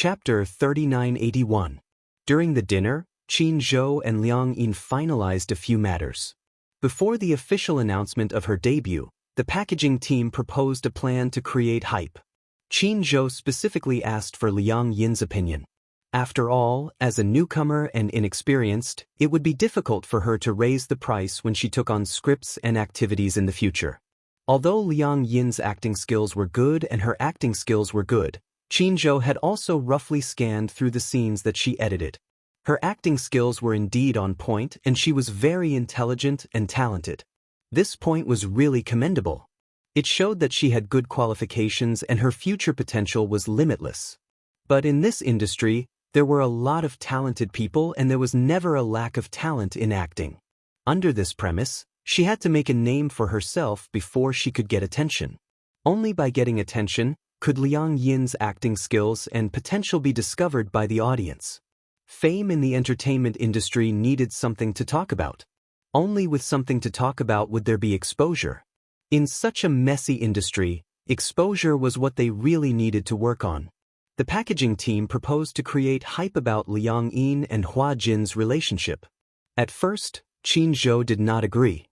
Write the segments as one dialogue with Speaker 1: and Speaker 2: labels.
Speaker 1: Chapter 3981. During the dinner, Qin Zhou and Liang Yin finalized a few matters. Before the official announcement of her debut, the packaging team proposed a plan to create hype. Qin Zhou specifically asked for Liang Yin's opinion. After all, as a newcomer and inexperienced, it would be difficult for her to raise the price when she took on scripts and activities in the future. Although Liang Yin's acting skills were good and her acting skills were good, Qin Zhou had also roughly scanned through the scenes that she edited. Her acting skills were indeed on point and she was very intelligent and talented. This point was really commendable. It showed that she had good qualifications and her future potential was limitless. But in this industry, there were a lot of talented people and there was never a lack of talent in acting. Under this premise, she had to make a name for herself before she could get attention. Only by getting attention could Liang Yin's acting skills and potential be discovered by the audience. Fame in the entertainment industry needed something to talk about. Only with something to talk about would there be exposure. In such a messy industry, exposure was what they really needed to work on. The packaging team proposed to create hype about Liang Yin and Hua Jin's relationship. At first, Qin Zhou did not agree.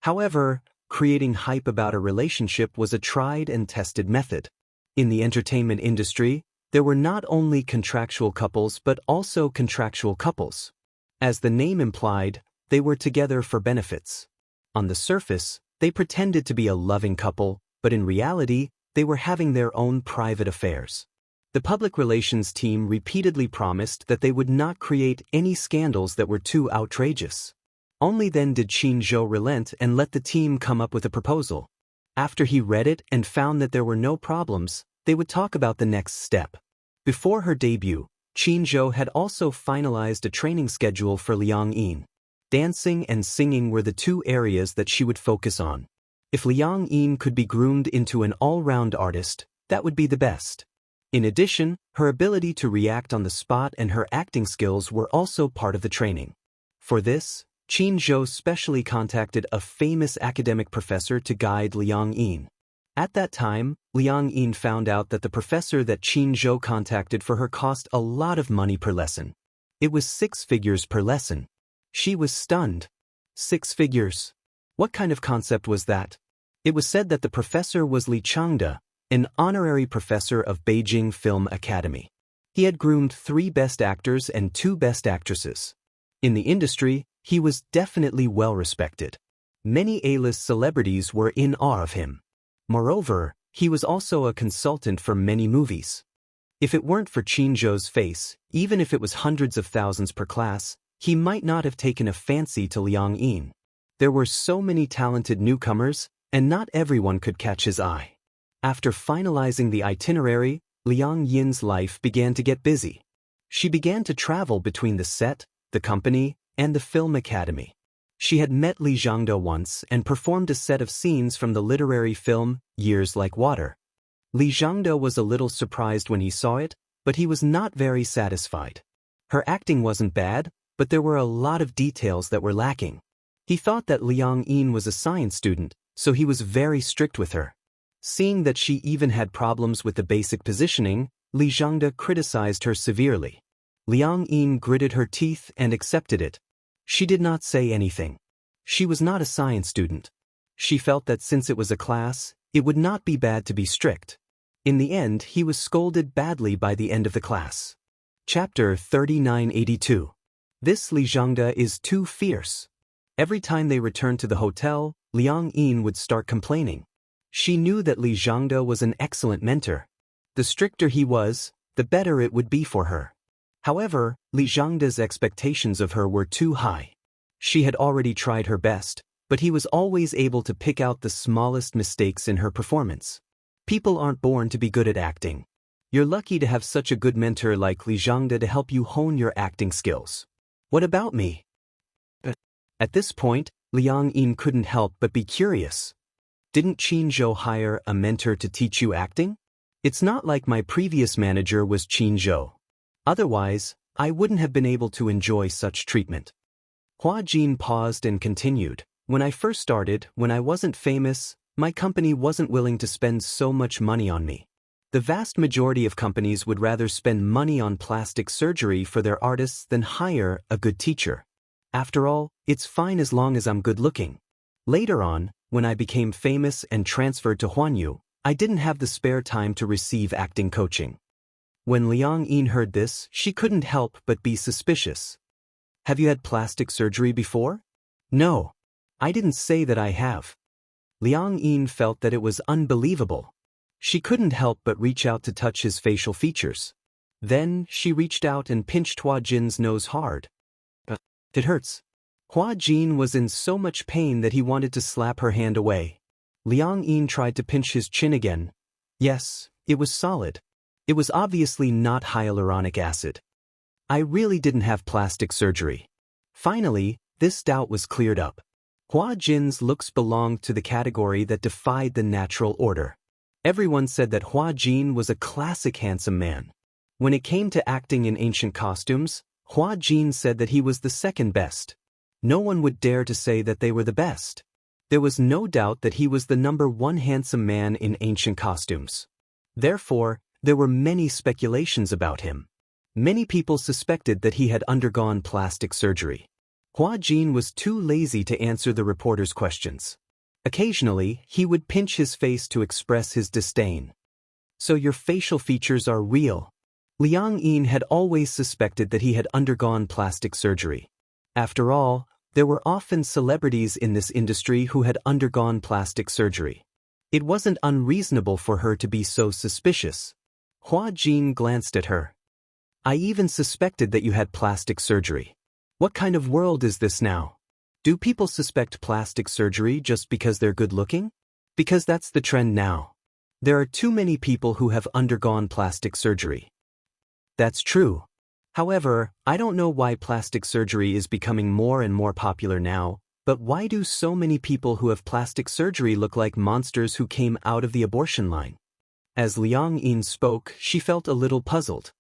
Speaker 1: However, creating hype about a relationship was a tried and tested method. In the entertainment industry, there were not only contractual couples but also contractual couples. As the name implied, they were together for benefits. On the surface, they pretended to be a loving couple, but in reality, they were having their own private affairs. The public relations team repeatedly promised that they would not create any scandals that were too outrageous. Only then did Qin Zhou relent and let the team come up with a proposal. After he read it and found that there were no problems, they would talk about the next step. Before her debut, Qin Zhou had also finalized a training schedule for Liang Yin. Dancing and singing were the two areas that she would focus on. If Liang Yin could be groomed into an all-round artist, that would be the best. In addition, her ability to react on the spot and her acting skills were also part of the training. For this, Qin Zhou specially contacted a famous academic professor to guide Liang Yin. At that time, Liang Yin found out that the professor that Qin Zhou contacted for her cost a lot of money per lesson. It was 6 figures per lesson. She was stunned. 6 figures. What kind of concept was that? It was said that the professor was Li Changde, an honorary professor of Beijing Film Academy. He had groomed 3 best actors and 2 best actresses. In the industry, he was definitely well respected. Many A-list celebrities were in awe of him. Moreover, he was also a consultant for many movies. If it weren't for Qin Zhou's face, even if it was hundreds of thousands per class, he might not have taken a fancy to Liang Yin. There were so many talented newcomers, and not everyone could catch his eye. After finalizing the itinerary, Liang Yin's life began to get busy. She began to travel between the set, the company, and the film academy. She had met Li Zhangde once and performed a set of scenes from the literary film Years Like Water. Li Zhangde was a little surprised when he saw it, but he was not very satisfied. Her acting wasn't bad, but there were a lot of details that were lacking. He thought that Liang Yin was a science student, so he was very strict with her. Seeing that she even had problems with the basic positioning, Li Zhangde criticized her severely. Liang Yin gritted her teeth and accepted it. She did not say anything. She was not a science student. She felt that since it was a class, it would not be bad to be strict. In the end, he was scolded badly by the end of the class. Chapter 3982. This Li Zhangde is too fierce. Every time they returned to the hotel, Liang Yin would start complaining. She knew that Li Zhangde was an excellent mentor. The stricter he was, the better it would be for her. However, Li Zhangde's expectations of her were too high. She had already tried her best, but he was always able to pick out the smallest mistakes in her performance. People aren't born to be good at acting. You're lucky to have such a good mentor like Li Zhangde to help you hone your acting skills. What about me? At this point, Liang Yin couldn't help but be curious. Didn't Qin Zhou hire a mentor to teach you acting? It's not like my previous manager was Qin Zhou. Otherwise, I wouldn't have been able to enjoy such treatment. Hua Jin paused and continued. When I first started, when I wasn't famous, my company wasn't willing to spend so much money on me. The vast majority of companies would rather spend money on plastic surgery for their artists than hire a good teacher. After all, it's fine as long as I'm good looking. Later on, when I became famous and transferred to Huanyu, I didn't have the spare time to receive acting coaching. When Liang Yin heard this, she couldn't help but be suspicious. Have you had plastic surgery before? No. I didn't say that I have. Liang Yin felt that it was unbelievable. She couldn't help but reach out to touch his facial features. Then, she reached out and pinched Hua Jin's nose hard. It hurts. Hua Jin was in so much pain that he wanted to slap her hand away. Liang Yin tried to pinch his chin again. Yes, it was solid. It was obviously not hyaluronic acid. I really didn't have plastic surgery. Finally, this doubt was cleared up. Hua Jin's looks belonged to the category that defied the natural order. Everyone said that Hua Jin was a classic handsome man. When it came to acting in ancient costumes, Hua Jin said that he was the second best. No one would dare to say that they were the best. There was no doubt that he was the #1 handsome man in ancient costumes. Therefore, there were many speculations about him. Many people suspected that he had undergone plastic surgery. Hua Jin was too lazy to answer the reporter's questions. Occasionally, he would pinch his face to express his disdain. So your facial features are real. Liang Yin had always suspected that he had undergone plastic surgery. After all, there were often celebrities in this industry who had undergone plastic surgery. It wasn't unreasonable for her to be so suspicious. Hua Jin glanced at her. I even suspected that you had plastic surgery. What kind of world is this now? Do people suspect plastic surgery just because they're good looking? Because that's the trend now. There are too many people who have undergone plastic surgery. That's true. However, I don't know why plastic surgery is becoming more and more popular now, but why do so many people who have plastic surgery look like monsters who came out of the abortion line? As Liang Yin spoke, she felt a little puzzled.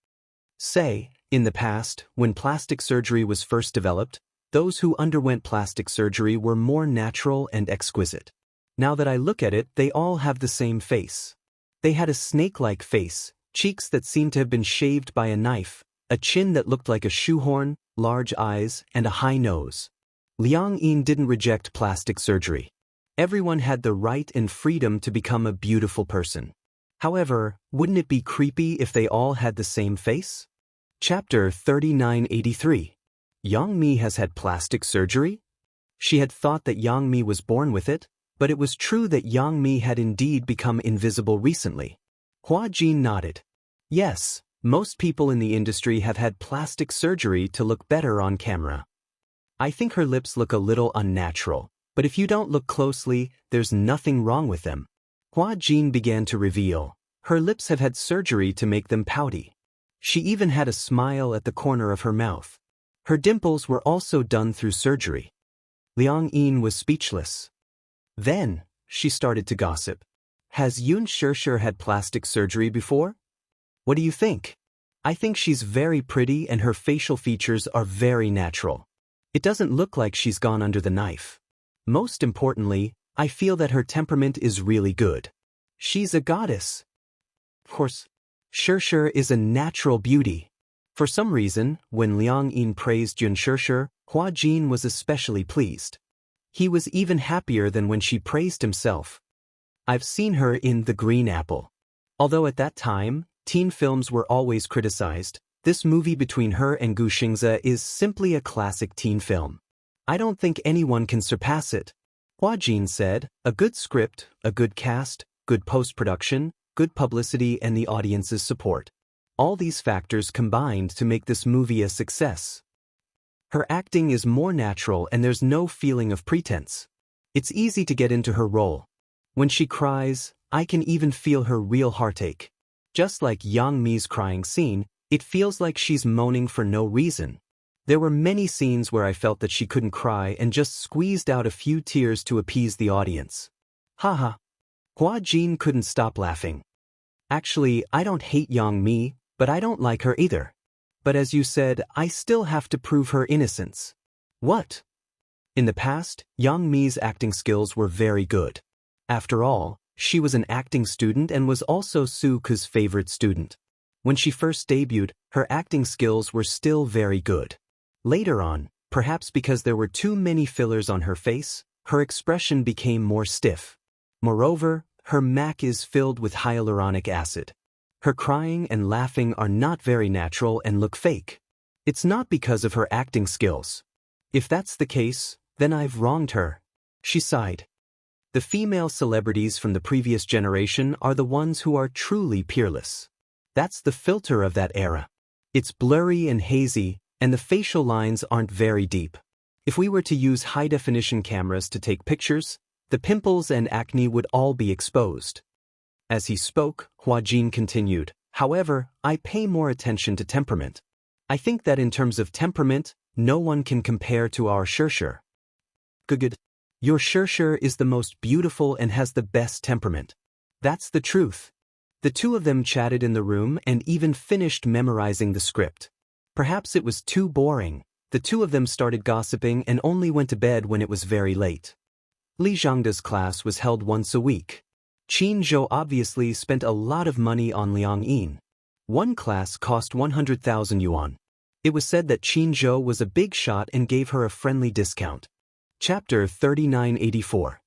Speaker 1: Say, in the past, when plastic surgery was first developed, those who underwent plastic surgery were more natural and exquisite. Now that I look at it, they all have the same face. They had a snake-like face, cheeks that seemed to have been shaved by a knife, a chin that looked like a shoehorn, large eyes, and a high nose. Liang Yin didn't reject plastic surgery. Everyone had the right and freedom to become a beautiful person. However, wouldn't it be creepy if they all had the same face? Chapter 3983. Yang Mi has had plastic surgery? She had thought that Yang Mi was born with it, but it was true that Yang Mi had indeed become invisible recently. Hua Jin nodded. Yes, most people in the industry have had plastic surgery to look better on camera. I think her lips look a little unnatural, but if you don't look closely, there's nothing wrong with them. Hua Jin began to reveal. Her lips have had surgery to make them pouty. She even had a smile at the corner of her mouth. Her dimples were also done through surgery. Liang Yin was speechless. Then, she started to gossip. Has Xianxia had plastic surgery before? What do you think? I think she's very pretty and her facial features are very natural. It doesn't look like she's gone under the knife. Most importantly, I feel that her temperament is really good. She's a goddess. Of course, Xianxia is a natural beauty. For some reason, when Liang Yin praised Xianxia, Hua Jin was especially pleased. He was even happier than when she praised himself. I've seen her in The Green Apple. Although at that time, teen films were always criticized, this movie between her and Gu Xingze is simply a classic teen film. I don't think anyone can surpass it. Hua Jin said, a good script, a good cast, good post-production, good publicity and the audience's support. All these factors combined to make this movie a success. Her acting is more natural and there's no feeling of pretense. It's easy to get into her role. When she cries, I can even feel her real heartache. Just like Yang Mi's crying scene, it feels like she's moaning for no reason. There were many scenes where I felt that she couldn't cry and just squeezed out a few tears to appease the audience. Haha. Hua Jin couldn't stop laughing. Actually, I don't hate Yang Mi, but I don't like her either. But as you said, I still have to prove her innocence. What? In the past, Yang Mi's acting skills were very good. After all, She was an acting student and was also Suku's favorite student. When she first debuted, her acting skills were still very good. Later on, perhaps because there were too many fillers on her face, her expression became more stiff. Moreover, her mac is filled with hyaluronic acid. Her crying and laughing are not very natural and look fake. It's not because of her acting skills. If that's the case, then I've wronged her. She sighed. The female celebrities from the previous generation are the ones who are truly peerless. That's the filter of that era. It's blurry and hazy, and the facial lines aren't very deep. If we were to use high-definition cameras to take pictures, the pimples and acne would all be exposed. As he spoke, Huajin continued, however, I pay more attention to temperament. I think that in terms of temperament, no one can compare to our Xianxia. Good. Your Xianxia is the most beautiful and has the best temperament. That's the truth. The two of them chatted in the room and even finished memorizing the script. Perhaps it was too boring. The two of them started gossiping and only went to bed when it was very late. Li Zhangda's class was held once a week. Qin Zhou obviously spent a lot of money on Liang Yin. One class cost 100,000 yuan. It was said that Qin Zhou was a big shot and gave her a friendly discount. Chapter 3984.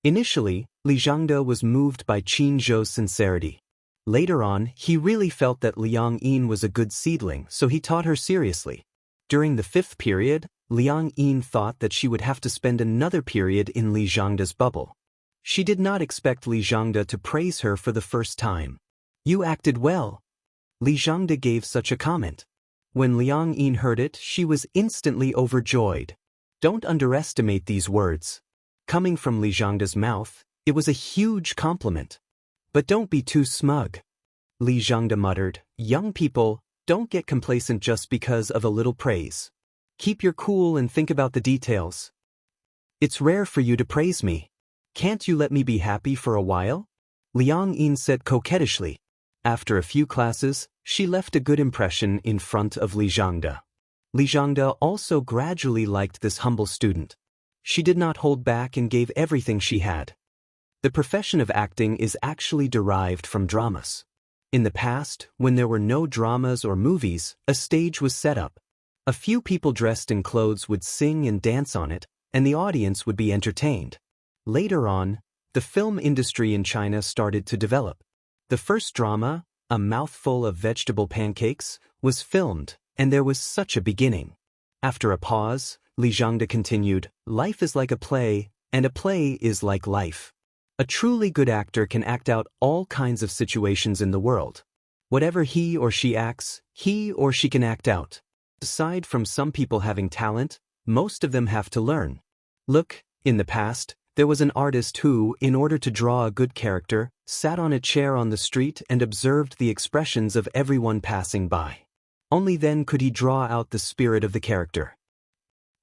Speaker 1: Initially, Li Zhangda was moved by Qin Zhou's sincerity. Later on, he really felt that Liang Yin was a good seedling, so he taught her seriously. During the 5th period, Liang Yin thought that she would have to spend another period in Li Zhangda's bubble. She did not expect Li Zhangda to praise her for the first time. You acted well. Li Zhangda gave such a comment. When Liang Yin heard it, she was instantly overjoyed. Don't underestimate these words. Coming from Li Zhangda's mouth, it was a huge compliment. But don't be too smug. Li Zhangda muttered, young people, don't get complacent just because of a little praise. Keep your cool and think about the details. It's rare for you to praise me. Can't you let me be happy for a while? Liang Yin said coquettishly. After a few classes, she left a good impression in front of Li Zhangda. Li Zhangda also gradually liked this humble student. She did not hold back and gave everything she had. The profession of acting is actually derived from dramas. In the past, when there were no dramas or movies, a stage was set up. A few people dressed in clothes would sing and dance on it, and the audience would be entertained. Later on, the film industry in China started to develop. The first drama, A Mouthful of Vegetable Pancakes, was filmed, and there was such a beginning. After a pause, Li Zhangda continued, life is like a play, and a play is like life. A truly good actor can act out all kinds of situations in the world. Whatever he or she acts, he or she can act out. Aside from some people having talent, most of them have to learn. Look, in the past, there was an artist who, in order to draw a good character, sat on a chair on the street and observed the expressions of everyone passing by. Only then could he draw out the spirit of the character.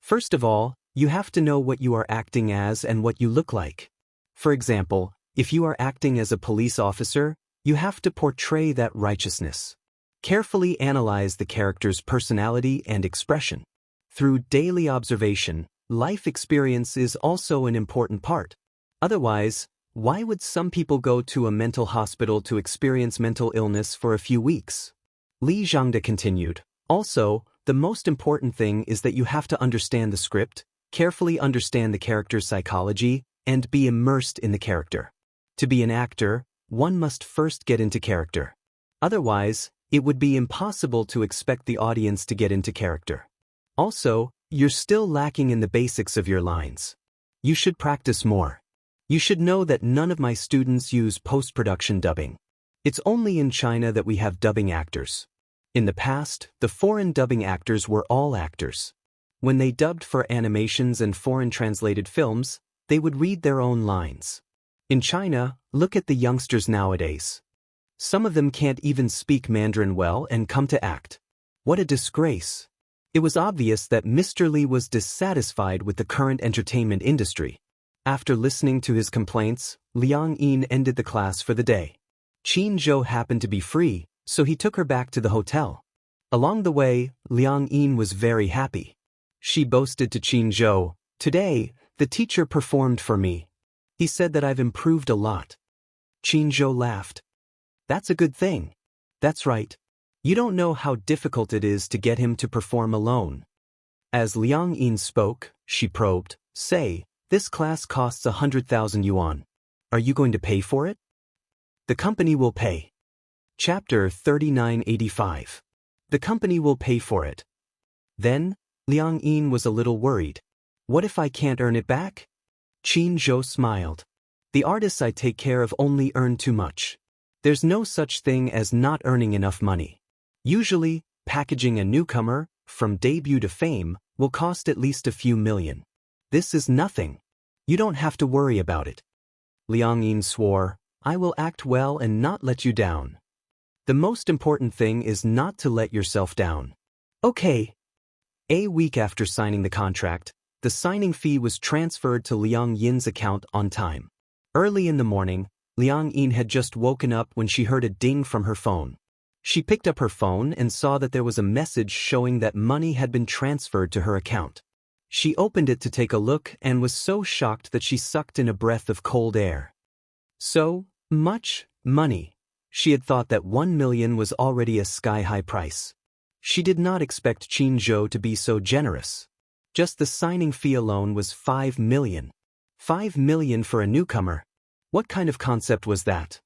Speaker 1: First of all, you have to know what you are acting as and what you look like. For example, if you are acting as a police officer, you have to portray that righteousness. Carefully analyze the character's personality and expression. Through daily observation, life experience is also an important part. Otherwise, why would some people go to a mental hospital to experience mental illness for a few weeks? Li Zhangda continued, also, the most important thing is that you have to understand the script, carefully understand the character's psychology, and be immersed in the character. To be an actor, one must first get into character. Otherwise, it would be impossible to expect the audience to get into character. Also, you're still lacking in the basics of your lines. You should practice more. You should know that none of my students use post-production dubbing. It's only in China that we have dubbing actors. In the past, the foreign dubbing actors were all actors. When they dubbed for animations and foreign translated films, they would read their own lines. In China, look at the youngsters nowadays. Some of them can't even speak Mandarin well and come to act. What a disgrace. It was obvious that Mr. Li was dissatisfied with the current entertainment industry. After listening to his complaints, Liang Yin ended the class for the day. Qin Zhou happened to be free, so he took her back to the hotel. Along the way, Liang Yin was very happy. She boasted to Qin Zhou, today, the teacher performed for me. He said that I've improved a lot. Qin Zhou laughed. That's a good thing. That's right. You don't know how difficult it is to get him to perform alone. As Liang Yin spoke, she probed, Say, this class costs 100,000 yuan. Are you going to pay for it? The company will pay. Chapter 3985. The company will pay for it. Then, Liang Yin was a little worried. What if I can't earn it back? Qin Zhou smiled. The artists I take care of only earn too much. There's no such thing as not earning enough money. Usually, packaging a newcomer, from debut to fame, will cost at least a few million. This is nothing. You don't have to worry about it. Liang Yin swore, I will act well and not let you down. The most important thing is not to let yourself down. Okay. A week after signing the contract, the signing fee was transferred to Liang Yin's account on time. Early in the morning, Liang Yin had just woken up when she heard a ding from her phone. She picked up her phone and saw that there was a message showing that money had been transferred to her account. She opened it to take a look and was so shocked that she sucked in a breath of cold air. So much money. She had thought that 1 million was already a sky-high price. She did not expect Qin Zhou to be so generous. Just the signing fee alone was 5 million. 5 million for a newcomer. What kind of concept was that?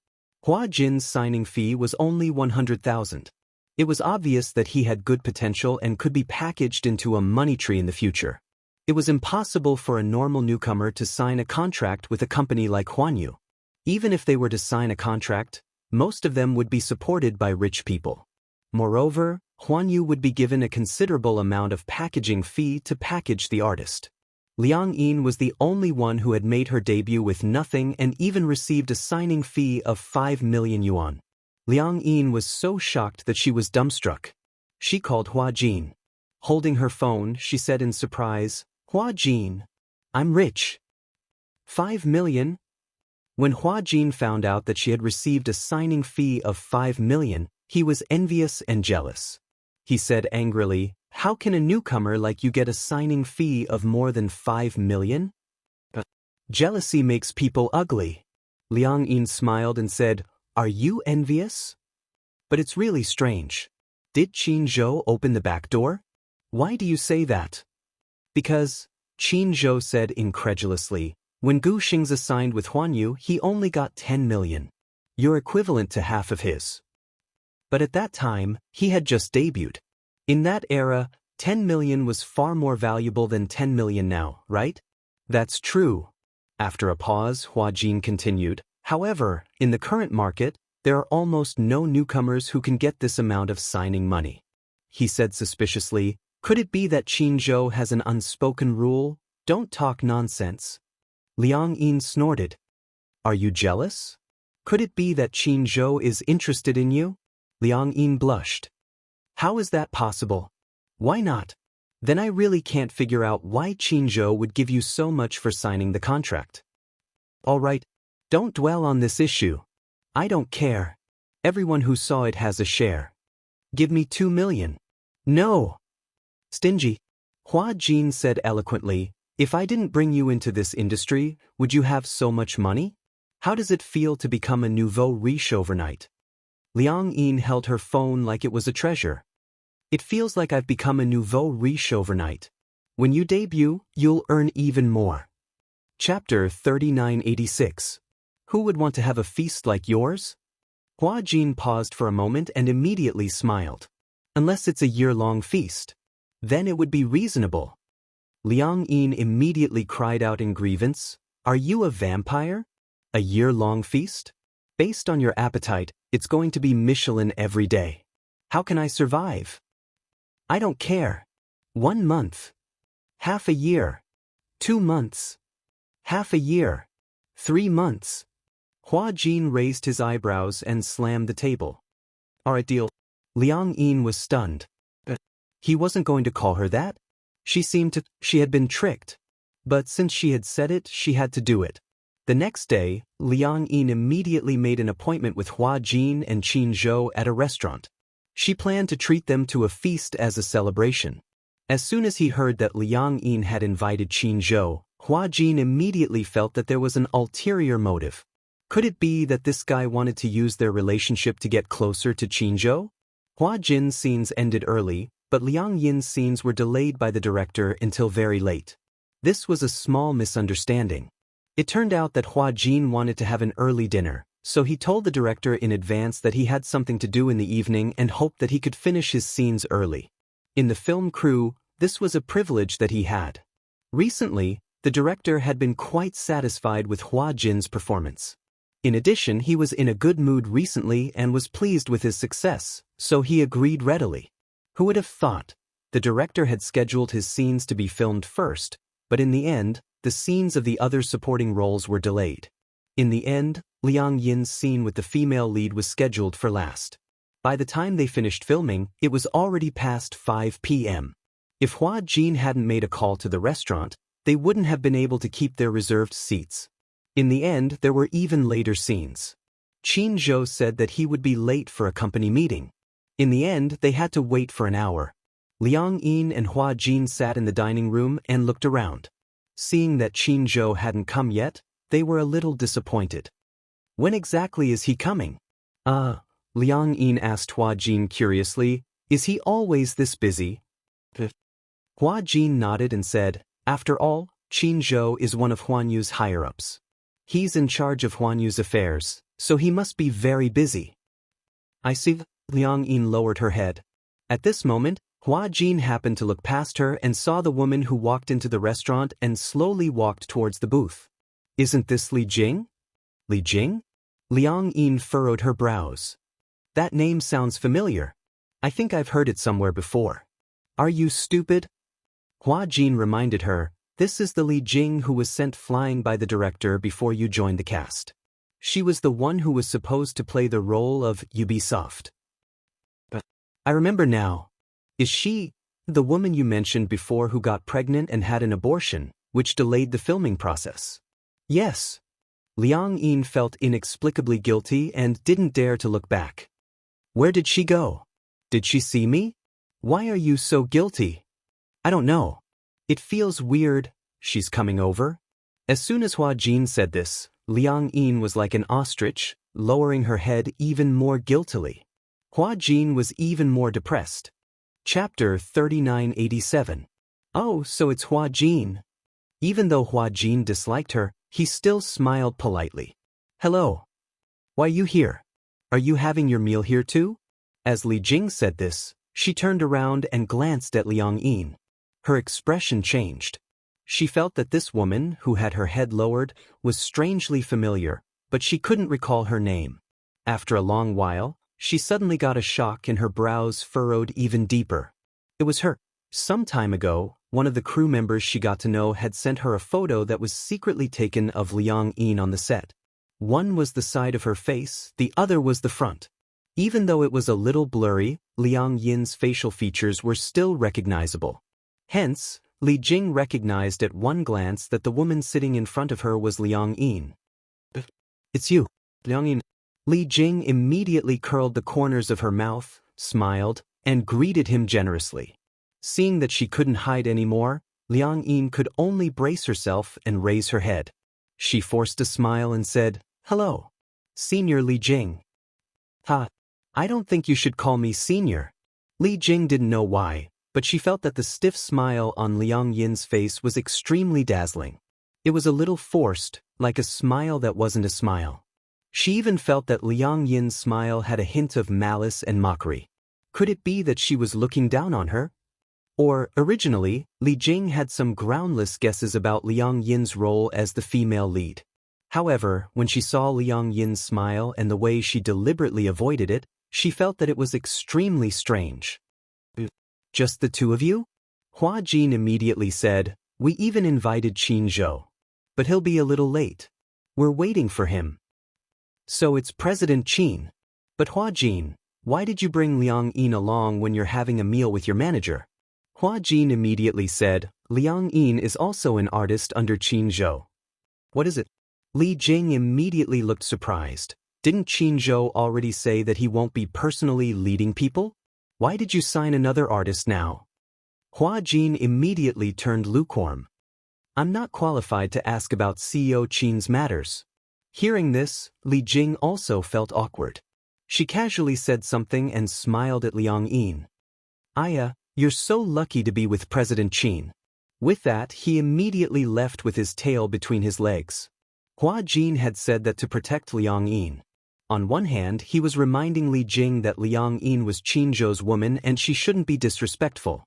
Speaker 1: Hua Jin's signing fee was only 100,000. It was obvious that he had good potential and could be packaged into a money tree in the future. It was impossible for a normal newcomer to sign a contract with a company like Huanyu. Even if they were to sign a contract, most of them would be supported by rich people. Moreover, Huanyu would be given a considerable amount of packaging fee to package the artist. Liang Yin was the only one who had made her debut with nothing and even received a signing fee of 5 million yuan. Liang Yin was so shocked that she was dumbstruck. She called Hua Jin. Holding her phone, she said in surprise, Hua Jin, I'm rich. 5 million? When Hua Jin found out that she had received a signing fee of 5 million, he was envious and jealous. He said angrily, How can a newcomer like you get a signing fee of more than 5 million? Jealousy makes people ugly. Liang Yin smiled and said, Are you envious? But it's really strange. Did Qin Zhou open the back door? Why do you say that? Because, Qin Zhou said incredulously, when Gu Xing's signed with Huanyu, he only got 10 million. You're equivalent to half of his. But at that time, he had just debuted. In that era, 10 million was far more valuable than 10 million now, right? That's true. After a pause, Hua Jin continued, However, in the current market, there are almost no newcomers who can get this amount of signing money. He said suspiciously, Could it be that Qin Zhou has an unspoken rule? Don't talk nonsense. Liang Yin snorted. Are you jealous? Could it be that Qin Zhou is interested in you? Liang Yin blushed. How is that possible? Why not? Then I really can't figure out why Qin Zhou would give you so much for signing the contract. All right, don't dwell on this issue. I don't care. Everyone who saw it has a share. Give me 2 million. No. Stingy. Hua Jin said eloquently, If I didn't bring you into this industry, would you have so much money? How does it feel to become a nouveau riche overnight? Liang Yin held her phone like it was a treasure. It feels like I've become a nouveau riche overnight. When you debut, you'll earn even more. Chapter 3986. Who would want to have a feast like yours? Hua Jin paused for a moment and immediately smiled. Unless it's a year-long feast. Then it would be reasonable. Liang Yin immediately cried out in grievance, Are you a vampire? A year-long feast? Based on your appetite, it's going to be Michelin every day. How can I survive? I don't care. 1 month. Half a year. 2 months. Half a year. 3 months. Hua Jin raised his eyebrows and slammed the table. All right, deal. Liang Yin was stunned. He wasn't going to call her that? She had been tricked. But since she had said it, she had to do it. The next day, Liang Yin immediately made an appointment with Hua Jin and Qin Zhou at a restaurant. She planned to treat them to a feast as a celebration. As soon as he heard that Liang Yin had invited Qin Zhou, Hua Jin immediately felt that there was an ulterior motive. Could it be that this guy wanted to use their relationship to get closer to Qinzhou? Hua Jin's scenes ended early, but Liang Yin's scenes were delayed by the director until very late. This was a small misunderstanding. It turned out that Hua Jin wanted to have an early dinner, so he told the director in advance that he had something to do in the evening and hoped that he could finish his scenes early. In the film crew, this was a privilege that he had. Recently, the director had been quite satisfied with Hua Jin's performance. In addition, he was in a good mood recently and was pleased with his success, so he agreed readily. Who would have thought? The director had scheduled his scenes to be filmed first, but in the end, the scenes of the other supporting roles were delayed. In the end, Liang Yin's scene with the female lead was scheduled for last. By the time they finished filming, it was already past 5 p.m. If Hua Jin hadn't made a call to the restaurant, they wouldn't have been able to keep their reserved seats. In the end, there were even later scenes. Qinzhou said that he would be late for a company meeting. In the end, they had to wait for an hour. Liang Yin and Hua Jin sat in the dining room and looked around. Seeing that Qinzhou hadn't come yet, they were a little disappointed. When exactly is he coming? Liang Yin asked Hua Jin curiously, is he always this busy? Hua Jin nodded and said, after all, Qinzhou is one of Huan Yu's higher-ups. He's in charge of Huan Yu's affairs, so he must be very busy. I see. Liang Yin lowered her head. At this moment, Hua Jin happened to look past her and saw the woman who walked into the restaurant and slowly walked towards the booth. Isn't this Li Jing? Li Jing? Liang Yin furrowed her brows. That name sounds familiar. I think I've heard it somewhere before. Are you stupid? Hua Jin reminded her, this is the Li Jing who was sent flying by the director before you joined the cast. She was the one who was supposed to play the role of Ubisoft. But I remember now. Is she the woman you mentioned before who got pregnant and had an abortion, which delayed the filming process? Yes. Liang Yin felt inexplicably guilty and didn't dare to look back. Where did she go? Did she see me? Why are you so guilty? I don't know. It feels weird. She's coming over. As soon as Hua Jin said this, Liang Yin was like an ostrich, lowering her head even more guiltily. Hua Jin was even more depressed. Chapter 3987. Oh, so it's Hua Jin. Even though Hua Jin disliked her, he still smiled politely. Hello. Why are you here? Are you having your meal here too? As Li Jing said this, she turned around and glanced at Liang Yin. Her expression changed. She felt that this woman, who had her head lowered, was strangely familiar, but she couldn't recall her name. After a long while, she suddenly got a shock and her brows furrowed even deeper. It was her. Some time ago, one of the crew members she got to know had sent her a photo that was secretly taken of Liang Yin on the set. One was the side of her face, the other was the front. Even though it was a little blurry, Liang Yin's facial features were still recognizable. Hence, Li Jing recognized at one glance that the woman sitting in front of her was Liang Yin. It's you, Liang Yin. Li Jing immediately curled the corners of her mouth, smiled, and greeted him generously. Seeing that she couldn't hide anymore, Liang Yin could only brace herself and raise her head. She forced a smile and said, Hello, Senior Li Jing. I don't think you should call me Senior. Li Jing didn't know why, but she felt that the stiff smile on Liang Yin's face was extremely dazzling. It was a little forced, like a smile that wasn't a smile. She even felt that Liang Yin's smile had a hint of malice and mockery. Could it be that she was looking down on her? Or, originally, Li Jing had some groundless guesses about Liang Yin's role as the female lead. However, when she saw Liang Yin's smile and the way she deliberately avoided it, she felt that it was extremely strange. Just the two of you? Hua Jin immediately said, We even invited Qinzhou. But he'll be a little late. We're waiting for him. So it's President Qin. But Hua Jin, why did you bring Liang Yin along when you're having a meal with your manager? Hua Jin immediately said, Liang Yin is also an artist under Qinzhou. What is it? Li Jing immediately looked surprised. Didn't Qinzhou already say that he won't be personally leading people? Why did you sign another artist now? Hua Jin immediately turned lukewarm. I'm not qualified to ask about CEO Qin's matters. Hearing this, Li Jing also felt awkward. She casually said something and smiled at Liang Yin. "Aya, you're so lucky to be with President Qin." With that, he immediately left with his tail between his legs. Hua Jin had said that to protect Liang Yin. On one hand, he was reminding Li Jing that Liang Yin was Qin Zhou's woman and she shouldn't be disrespectful.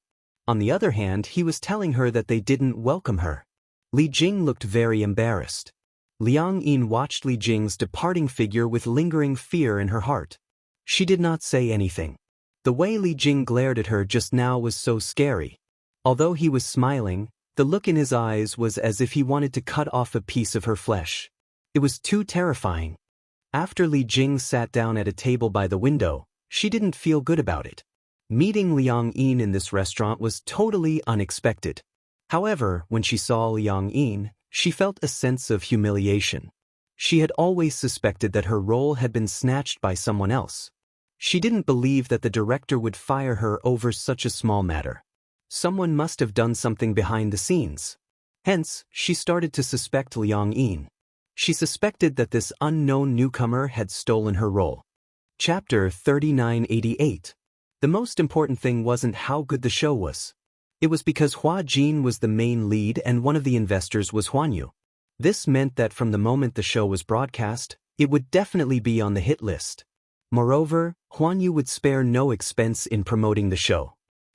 Speaker 1: On the other hand, he was telling her that they didn't welcome her. Li Jing looked very embarrassed. Liang Yin watched Li Jing's departing figure with lingering fear in her heart. She did not say anything. The way Li Jing glared at her just now was so scary. Although he was smiling, the look in his eyes was as if he wanted to cut off a piece of her flesh. It was too terrifying. After Li Jing sat down at a table by the window, she didn't feel good about it. Meeting Liang Yin in this restaurant was totally unexpected. However, when she saw Liang Yin, she felt a sense of humiliation. She had always suspected that her role had been snatched by someone else. She didn't believe that the director would fire her over such a small matter. Someone must have done something behind the scenes. Hence, she started to suspect Liang Yin. She suspected that this unknown newcomer had stolen her role. Chapter 3988. The most important thing wasn't how good the show was. It was because Hua Jin was the main lead and one of the investors was Huan Yu. This meant that from the moment the show was broadcast, it would definitely be on the hit list. Moreover, Huan Yu would spare no expense in promoting the show.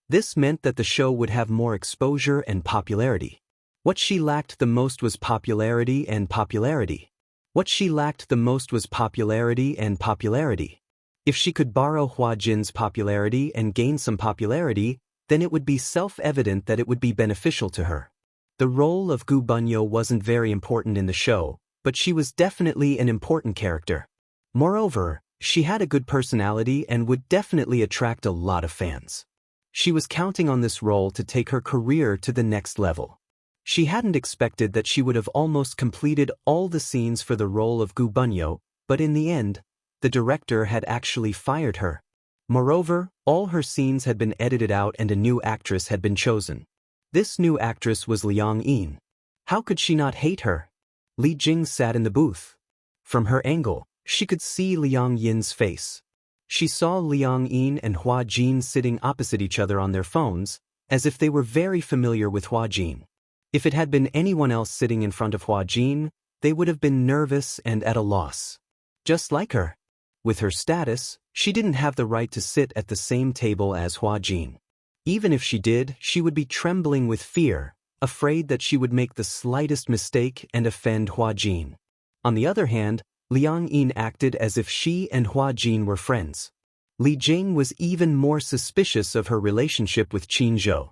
Speaker 1: This meant that the show would have more exposure and popularity. What she lacked the most was popularity and popularity. What she lacked the most was popularity and popularity. If she could borrow Hua Jin's popularity and gain some popularity, then it would be self-evident that it would be beneficial to her. The role of Gu Bunyo wasn't very important in the show, but she was definitely an important character. Moreover, she had a good personality and would definitely attract a lot of fans. She was counting on this role to take her career to the next level. She hadn't expected that she would have almost completed all the scenes for the role of Gu Bunyo, but in the end, the director had actually fired her. Moreover, all her scenes had been edited out and a new actress had been chosen. This new actress was Liang Yin. How could she not hate her? Li Jing sat in the booth. From her angle, she could see Liang Yin's face. She saw Liang Yin and Hua Jin sitting opposite each other on their phones, as if they were very familiar with Hua Jin. If it had been anyone else sitting in front of Hua Jin, they would have been nervous and at a loss. Just like her. With her status, she didn't have the right to sit at the same table as Hua Jin. Even if she did, she would be trembling with fear, afraid that she would make the slightest mistake and offend Hua Jin. On the other hand, Liang Yin acted as if she and Hua Jin were friends. Li Jing was even more suspicious of her relationship with Qin Zhou.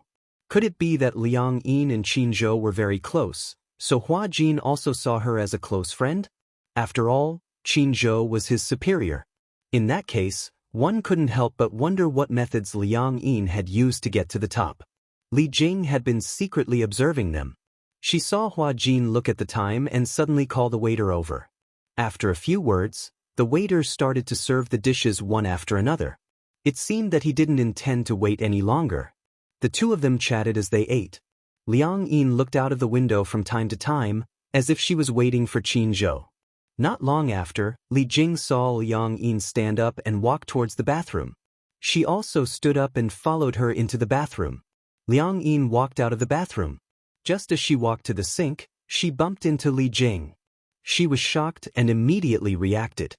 Speaker 1: Could it be that Liang Yin and Qin Zhou were very close, so Hua Jin also saw her as a close friend? After all, Qin Zhou was his superior. In that case, one couldn't help but wonder what methods Liang Yin had used to get to the top. Li Jing had been secretly observing them. She saw Hua Jin look at the time and suddenly call the waiter over. After a few words, the waiter started to serve the dishes one after another. It seemed that he didn't intend to wait any longer. The two of them chatted as they ate. Liang Yin looked out of the window from time to time, as if she was waiting for Qin Zhou. Not long after, Li Jing saw Liang Yin stand up and walk towards the bathroom. She also stood up and followed her into the bathroom. Liang Yin walked out of the bathroom. Just as she walked to the sink, she bumped into Li Jing. She was shocked and immediately reacted.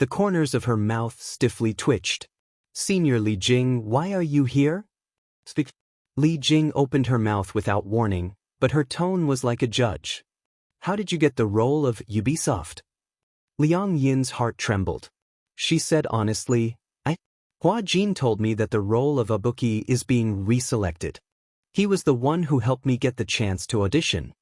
Speaker 1: The corners of her mouth stiffly twitched. "Senior Li Jing, why are you here?" Li Jing opened her mouth without warning, but her tone was like a judge. "How did you get the role of Ubisoft?" Liang Yin's heart trembled. She said honestly, Hua Jin told me that the role of Audiobook is being reselected. He was the one who helped me get the chance to audition."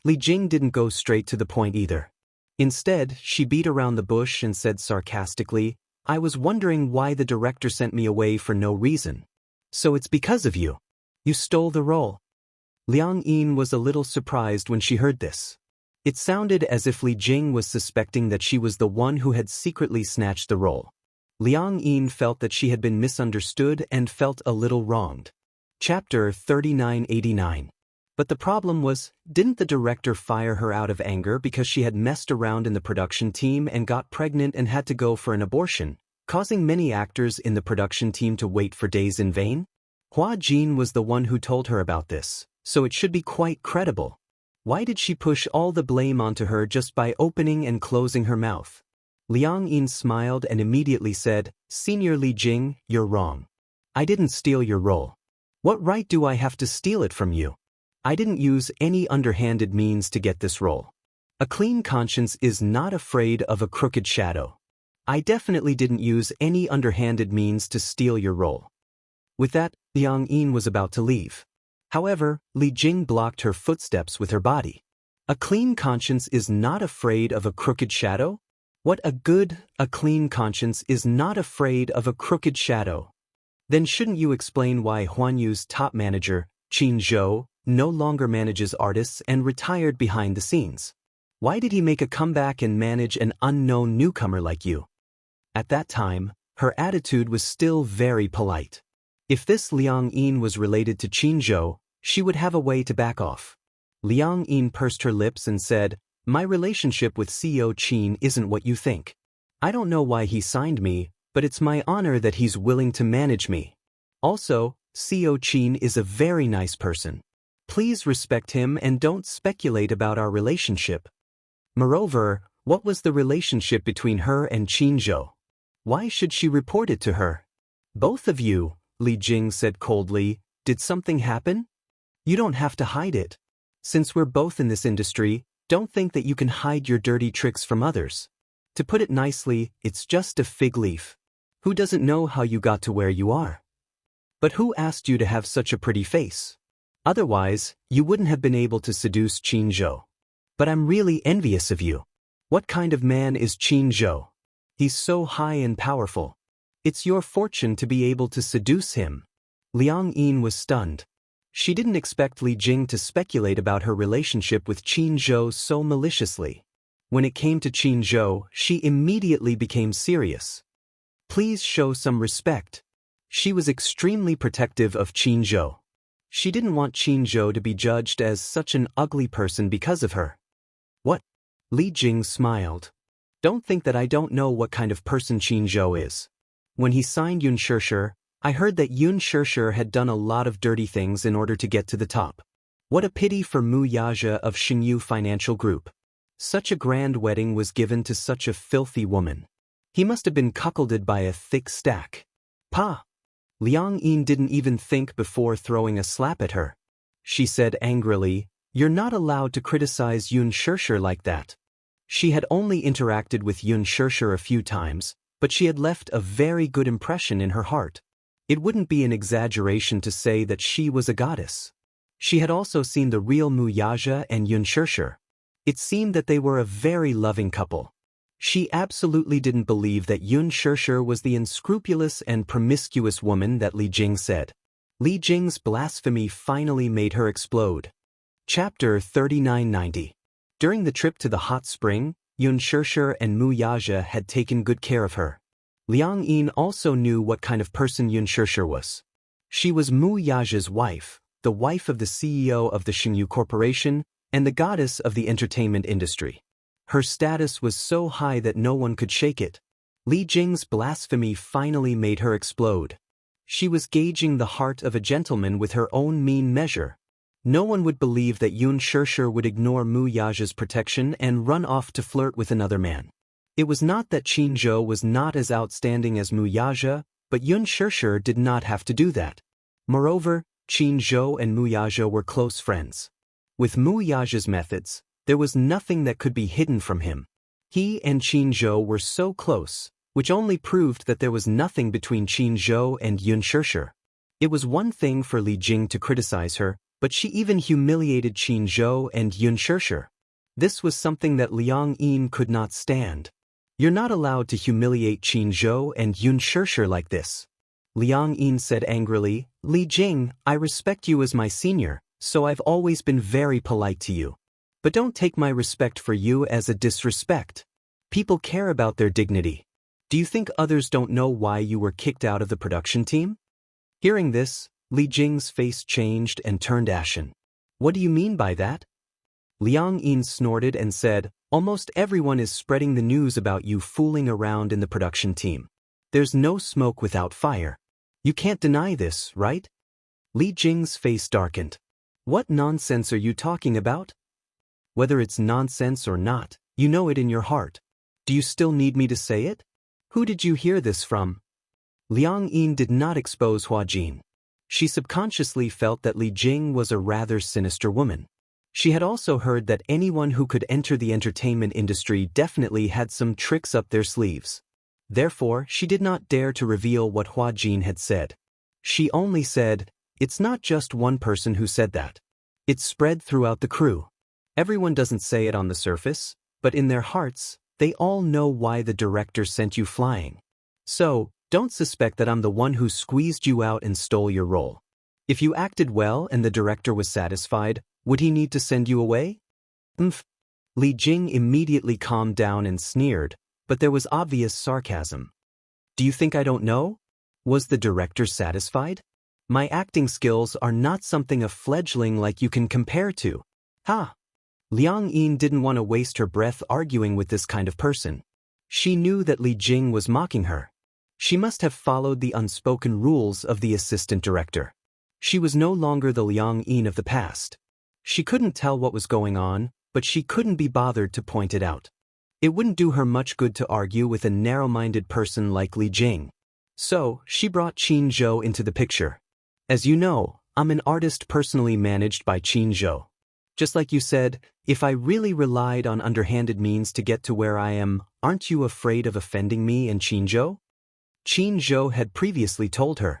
Speaker 1: Li Jing didn't go straight to the point either. Instead, she beat around the bush and said sarcastically, "I was wondering why the director sent me away for no reason. So it's because of you. You stole the role." Liang Yin was a little surprised when she heard this. It sounded as if Li Jing was suspecting that she was the one who had secretly snatched the role. Liang Yin felt that she had been misunderstood and felt a little wronged. Chapter 3989. But the problem was, didn't the director fire her out of anger because she had messed around in the production team and got pregnant and had to go for an abortion, causing many actors in the production team to wait for days in vain? Hua Jin was the one who told her about this, so it should be quite credible. Why did she push all the blame onto her just by opening and closing her mouth? Liang Yin smiled and immediately said, "Senior Li Jing, you're wrong. I didn't steal your role. What right do I have to steal it from you? I didn't use any underhanded means to get this role. A clean conscience is not afraid of a crooked shadow. I definitely didn't use any underhanded means to steal your role." With that, Liang Yin was about to leave. However, Li Jing blocked her footsteps with her body. A clean conscience is not afraid of a crooked shadow? A clean conscience is not afraid of a crooked shadow. Then shouldn't you explain why Huanyu's top manager, Qin Zhou, no longer manages artists and retired behind the scenes? Why did he make a comeback and manage an unknown newcomer like you? At that time, her attitude was still very polite. If this Liang Yin was related to Qin Zhou, she would have a way to back off. Liang Yin pursed her lips and said, "My relationship with CEO Qin isn't what you think. I don't know why he signed me, but it's my honor that he's willing to manage me. Also, CEO Qin is a very nice person. Please respect him and don't speculate about our relationship." Moreover, what was the relationship between her and Qin Zhou? Why should she report it to her? "Both of you," Li Jing said coldly, "did something happen? You don't have to hide it. Since we're both in this industry, don't think that you can hide your dirty tricks from others. To put it nicely, it's just a fig leaf. Who doesn't know how you got to where you are? But who asked you to have such a pretty face? Otherwise, you wouldn't have been able to seduce Qin Zhou. But I'm really envious of you. What kind of man is Qin Zhou? He's so high and powerful. It's your fortune to be able to seduce him." Liang Yin was stunned. She didn't expect Li Jing to speculate about her relationship with Qin Zhou so maliciously. When it came to Qin Zhou, she immediately became serious. Please show some respect. She was extremely protective of Qin Zhou. She didn't want Qin Zhou to be judged as such an ugly person because of her. "What?" Li Jing smiled. "Don't think that I don't know what kind of person Qin Zhou is. When he signed Yun Shishir, I heard that Yun Shishir had done a lot of dirty things in order to get to the top. What a pity for Mu Yaja of Xingyu Financial Group. Such a grand wedding was given to such a filthy woman. He must have been cuckolded by a thick stack." "Pa!" Liang Yin didn't even think before throwing a slap at her. She said angrily, "You're not allowed to criticize Yun Shishir like that." She had only interacted with Yun Shishir a few times, but she had left a very good impression in her heart. It wouldn't be an exaggeration to say that she was a goddess. She had also seen the real Mu Yaja and Yun Shishir. It seemed that they were a very loving couple. She absolutely didn't believe that Yun Shishir was the unscrupulous and promiscuous woman that Li Jing said. Li Jing's blasphemy finally made her explode. Chapter 3990. During the trip to the hot spring, Yun Shishir and Mu Yaja had taken good care of her. Liang Yin also knew what kind of person Yun Shishir was. She was Mu Yaja's wife, the wife of the CEO of the Xingyu Corporation, and the goddess of the entertainment industry. Her status was so high that no one could shake it. Li Jing's blasphemy finally made her explode. She was gauging the heart of a gentleman with her own mean measure. No one would believe that Yun Shishir would ignore Mu Yaja's protection and run off to flirt with another man. It was not that Qin Zhou was not as outstanding as Mu Yaja, but Yun Shishir did not have to do that. Moreover, Qin Zhou and Mu Yaja were close friends. With Mu Yaja's methods, there was nothing that could be hidden from him. He and Qin Zhou were so close, which only proved that there was nothing between Qin Zhou and Yun Shishir. It was one thing for Li Jing to criticize her, but she even humiliated Qin Zhou and Yun Shishir. This was something that Liang Yin could not stand. "You're not allowed to humiliate Qin Zhou and Yun Shishir like this." Liang Yin said angrily, "Li Jing, I respect you as my senior, so I've always been very polite to you. But don't take my respect for you as a disrespect. People care about their dignity. Do you think others don't know why you were kicked out of the production team?" Hearing this, Li Jing's face changed and turned ashen. What do you mean by that? Liang Yin snorted and said, almost everyone is spreading the news about you fooling around in the production team. There's no smoke without fire. You can't deny this, right? Li Jing's face darkened. What nonsense are you talking about? Whether it's nonsense or not, you know it in your heart. Do you still need me to say it? Who did you hear this from? Liang Yin did not expose Hua Jin. She subconsciously felt that Li Jing was a rather sinister woman. She had also heard that anyone who could enter the entertainment industry definitely had some tricks up their sleeves. Therefore, she did not dare to reveal what Hua Jin had said. She only said, it's not just one person who said that. It's spread throughout the crew. Everyone doesn't say it on the surface, but in their hearts, they all know why the director sent you flying. So, don't suspect that I'm the one who squeezed you out and stole your role. If you acted well and the director was satisfied, would he need to send you away? Li Jing immediately calmed down and sneered, but there was obvious sarcasm. Do you think I don't know? Was the director satisfied? My acting skills are not something a fledgling like you can compare to. Ha! Liang Yin didn't want to waste her breath arguing with this kind of person. She knew that Li Jing was mocking her. She must have followed the unspoken rules of the assistant director. She was no longer the Liang Yin of the past. She couldn't tell what was going on, but she couldn't be bothered to point it out. It wouldn't do her much good to argue with a narrow-minded person like Li Jing. So, she brought Qin Zhou into the picture. As you know, I'm an artist personally managed by Qin Zhou. Just like you said, if I really relied on underhanded means to get to where I am, aren't you afraid of offending me and Qin Zhou? Qin Zhou had previously told her,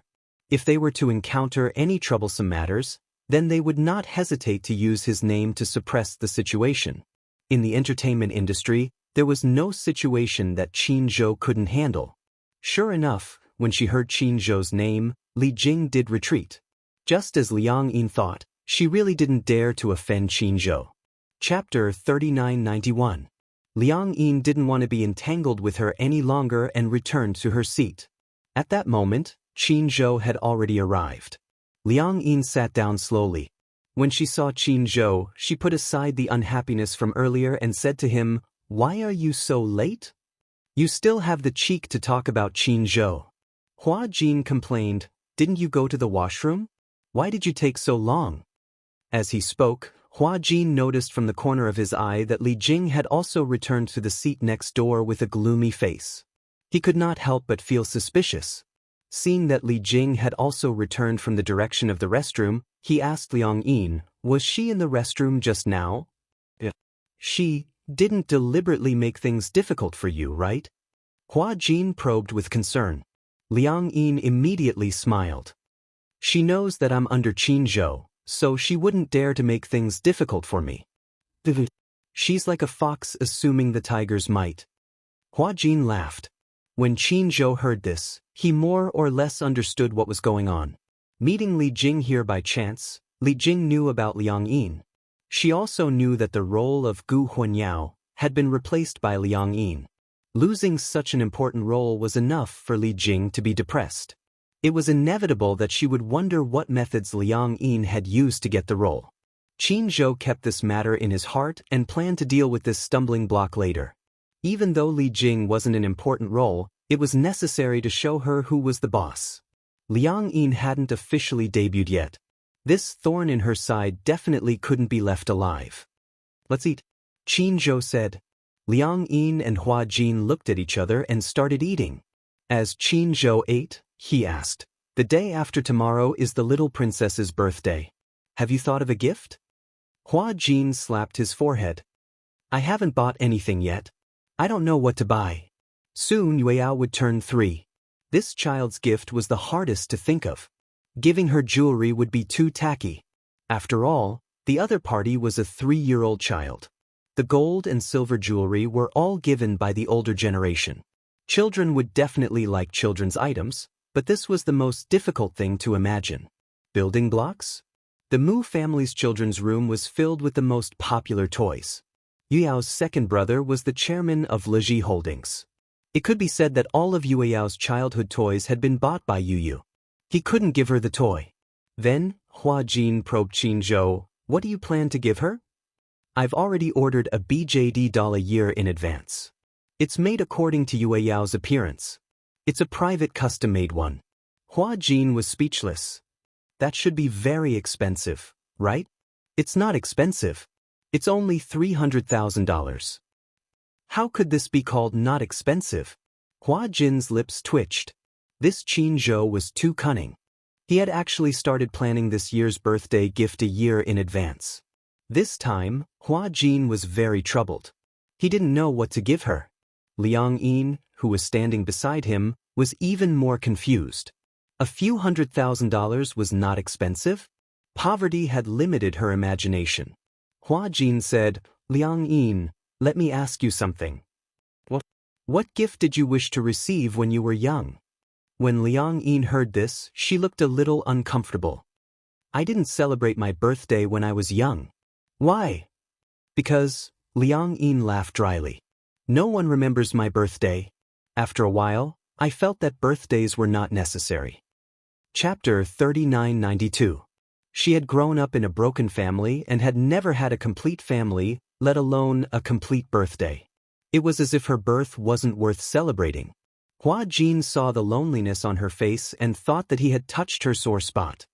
Speaker 1: if they were to encounter any troublesome matters, then they would not hesitate to use his name to suppress the situation. In the entertainment industry, there was no situation that Qin Zhou couldn't handle. Sure enough, when she heard Qin Zhou's name, Li Jing did retreat. Just as Liang Yin thought, she really didn't dare to offend Qin Zhou. Chapter 3991. Liang Yin didn't want to be entangled with her any longer and returned to her seat. At that moment, Qin Zhou had already arrived. Liang Yin sat down slowly. When she saw Qin Zhou, she put aside the unhappiness from earlier and said to him, "Why are you so late? You still have the cheek to talk about Qin Zhou." Hua Jin complained, "Didn't you go to the washroom? Why did you take so long?" As he spoke, Hua Jin noticed from the corner of his eye that Li Jing had also returned to the seat next door with a gloomy face. He could not help but feel suspicious. Seeing that Li Jing had also returned from the direction of the restroom, he asked Liang Yin, "Was she in the restroom just now?" "She didn't deliberately make things difficult for you, right?" Hua Jin probed with concern. Liang Yin immediately smiled. "She knows that I'm under Qin Zhou, so she wouldn't dare to make things difficult for me. She's like a fox assuming the tiger's might." Hua Jin laughed. When Qin Zhou heard this, he more or less understood what was going on. Meeting Li Jing here by chance, Li Jing knew about Liang Yin. She also knew that the role of Gu Huanyao had been replaced by Liang Yin. Losing such an important role was enough for Li Jing to be depressed. It was inevitable that she would wonder what methods Liang Yin had used to get the role. Qin Zhou kept this matter in his heart and planned to deal with this stumbling block later. Even though Li Jing wasn't an important role, it was necessary to show her who was the boss. Liang Yin hadn't officially debuted yet. This thorn in her side definitely couldn't be left alive. "Let's eat," Qin Zhou said. Liang Yin and Hua Jin looked at each other and started eating. As Qin Zhou ate, he asked, "The day after tomorrow is the little princess's birthday. Have you thought of a gift?" Hua Jin slapped his forehead. "I haven't bought anything yet. I don't know what to buy. Soon Yueyao would turn 3. This child's gift was the hardest to think of. Giving her jewelry would be too tacky. After all, the other party was a 3-year-old child. The gold and silver jewelry were all given by the older generation. Children would definitely like children's items, but this was the most difficult thing to imagine. Building blocks? The Mu family's children's room was filled with the most popular toys. Yuyao's second brother was the chairman of Leji Holdings. It could be said that all of Yuyao's childhood toys had been bought by Yuyu. He couldn't give her the toy. Then, Hua Jin probed Qin Zhou, What do you plan to give her? I've already ordered a BJD doll a year in advance. It's made according to Yue Yao's appearance. It's a private custom-made one. Hua Jin was speechless. That should be very expensive, right? It's not expensive. It's only $300,000. How could this be called not expensive? Hua Jin's lips twitched. This Qin Zhou was too cunning. He had actually started planning this year's birthday gift a year in advance. This time, Hua Jin was very troubled. He didn't know what to give her. Liang Yin, who was standing beside him, was even more confused. A few $100,000 was not expensive? Poverty had limited her imagination. Hua Jin said, Liang Yin, let me ask you something. What gift did you wish to receive when you were young? When Liang Yin heard this, she looked a little uncomfortable. I didn't celebrate my birthday when I was young. Why? Because, Liang Yin laughed dryly. No one remembers my birthday. After a while, I felt that birthdays were not necessary. Chapter 3992. She had grown up in a broken family and had never had a complete family, let alone a complete birthday. It was as if her birth wasn't worth celebrating. Hua Jin saw the loneliness on her face and thought that he had touched her sore spot.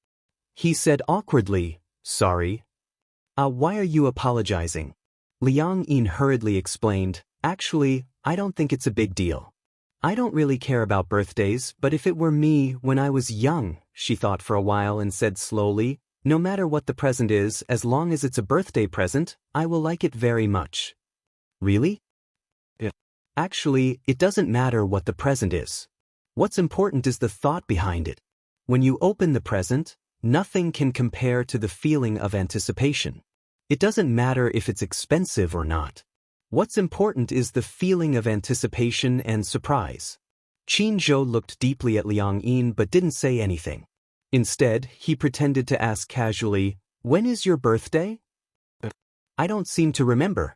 Speaker 1: He said awkwardly, sorry. Why are you apologizing? Liang Yin hurriedly explained, actually, I don't think it's a big deal. I don't really care about birthdays, but if it were me when I was young, she thought for a while and said slowly, no matter what the present is, as long as it's a birthday present, I will like it very much. Really? Yeah. Actually, it doesn't matter what the present is. What's important is the thought behind it. When you open the present, nothing can compare to the feeling of anticipation. It doesn't matter if it's expensive or not. What's important is the feeling of anticipation and surprise. Qin Zhou looked deeply at Liang Yin but didn't say anything. Instead, he pretended to ask casually, when is your birthday? I don't seem to remember.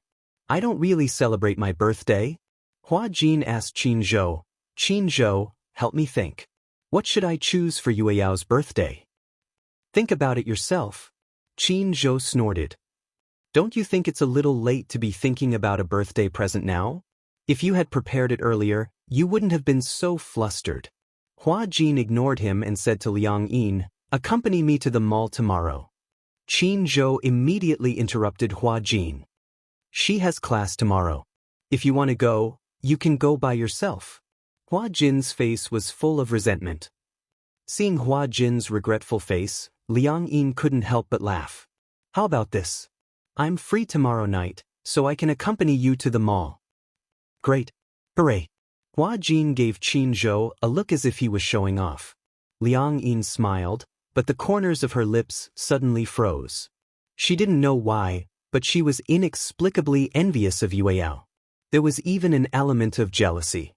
Speaker 1: I don't really celebrate my birthday. Hua Jin asked Qin Zhou, help me think. What should I choose for Yue Yao's birthday? Think about it yourself. Qin Zhou snorted. Don't you think it's a little late to be thinking about a birthday present now? If you had prepared it earlier, you wouldn't have been so flustered. Hua Jin ignored him and said to Liang Yin, accompany me to the mall tomorrow. Qin Zhou immediately interrupted Hua Jin. She has class tomorrow. If you want to go, you can go by yourself. Hua Jin's face was full of resentment. Seeing Hua Jin's regretful face, Liang Yin couldn't help but laugh. How about this? I'm free tomorrow night, so I can accompany you to the mall. Great. Hooray. Hua Jin gave Qin Zhou a look as if he was showing off. Liang Yin smiled, but the corners of her lips suddenly froze. She didn't know why, but she was inexplicably envious of Yue Yao. There was even an element of jealousy.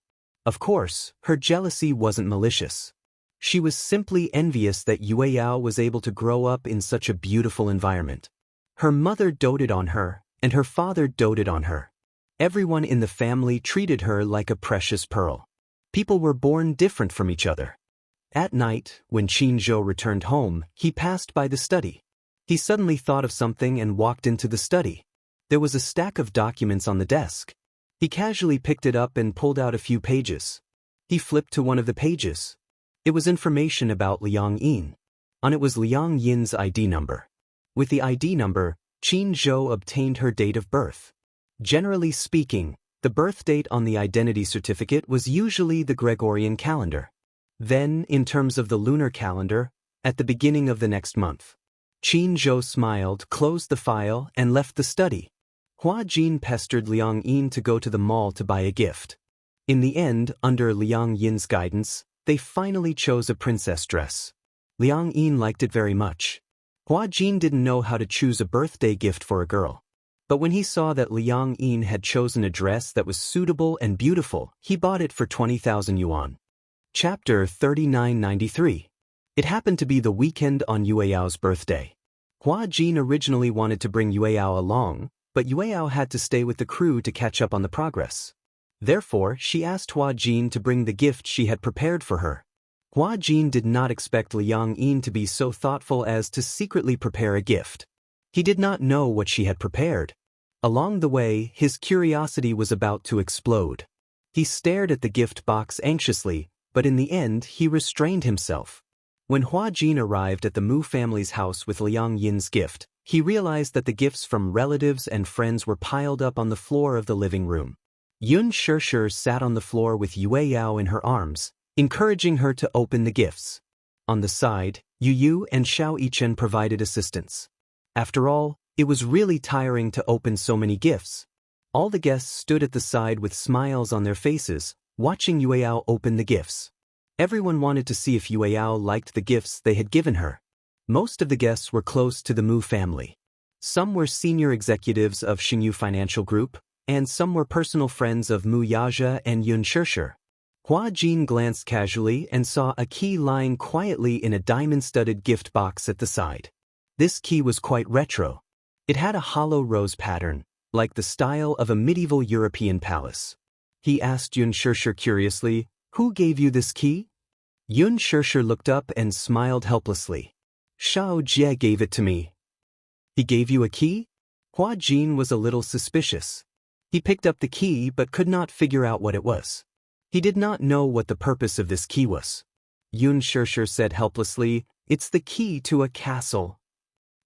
Speaker 1: Of course, her jealousy wasn't malicious. She was simply envious that Yue Yao was able to grow up in such a beautiful environment. Her mother doted on her, and her father doted on her. Everyone in the family treated her like a precious pearl. People were born different from each other. At night, when Qin Zhou returned home, he passed by the study. He suddenly thought of something and walked into the study. There was a stack of documents on the desk. He casually picked it up and pulled out a few pages. He flipped to one of the pages. It was information about Liang Yin. On it was Liang Yin's ID number. With the ID number, Qin Zhou obtained her date of birth. Generally speaking, the birth date on the identity certificate was usually the Gregorian calendar. Then, in terms of the lunar calendar, at the beginning of the next month. Qin Zhou smiled, closed the file, and left the study. Hua Jin pestered Liang Yin to go to the mall to buy a gift. In the end, under Liang Yin's guidance, they finally chose a princess dress. Liang Yin liked it very much. Hua Jin didn't know how to choose a birthday gift for a girl. But when he saw that Liang Yin had chosen a dress that was suitable and beautiful, he bought it for 20,000 yuan. Chapter 3993. It happened to be the weekend on Yue Yao's birthday. Hua Jin originally wanted to bring Yue Yao along, but Yue Yao had to stay with the crew to catch up on the progress. Therefore, she asked Hua Jin to bring the gift she had prepared for her. Hua Jin did not expect Liang Yin to be so thoughtful as to secretly prepare a gift. He did not know what she had prepared. Along the way, his curiosity was about to explode. He stared at the gift box anxiously, but in the end he restrained himself. When Hua Jin arrived at the Mu family's house with Liang Yin's gift, he realized that the gifts from relatives and friends were piled up on the floor of the living room. Yun Shishir sat on the floor with Yue Yao in her arms, encouraging her to open the gifts. On the side, Yu Yu and Xiao Yichen provided assistance. After all, it was really tiring to open so many gifts. All the guests stood at the side with smiles on their faces, watching Yue Yao open the gifts. Everyone wanted to see if Yue Yao liked the gifts they had given her. Most of the guests were close to the Mu family. Some were senior executives of Xingyu Financial Group, and some were personal friends of Mu Yaja and Yun Shishir. Hua Jin glanced casually and saw a key lying quietly in a diamond-studded gift box at the side. This key was quite retro. It had a hollow rose pattern, like the style of a medieval European palace. He asked Yun Shishir curiously, "Who gave you this key?" Yun Shishir looked up and smiled helplessly. "Xiao Jie gave it to me." "He gave you a key?" Hua Jin was a little suspicious. He picked up the key but could not figure out what it was. He did not know what the purpose of this key was. Yun Shishir said helplessly, "It's the key to a castle."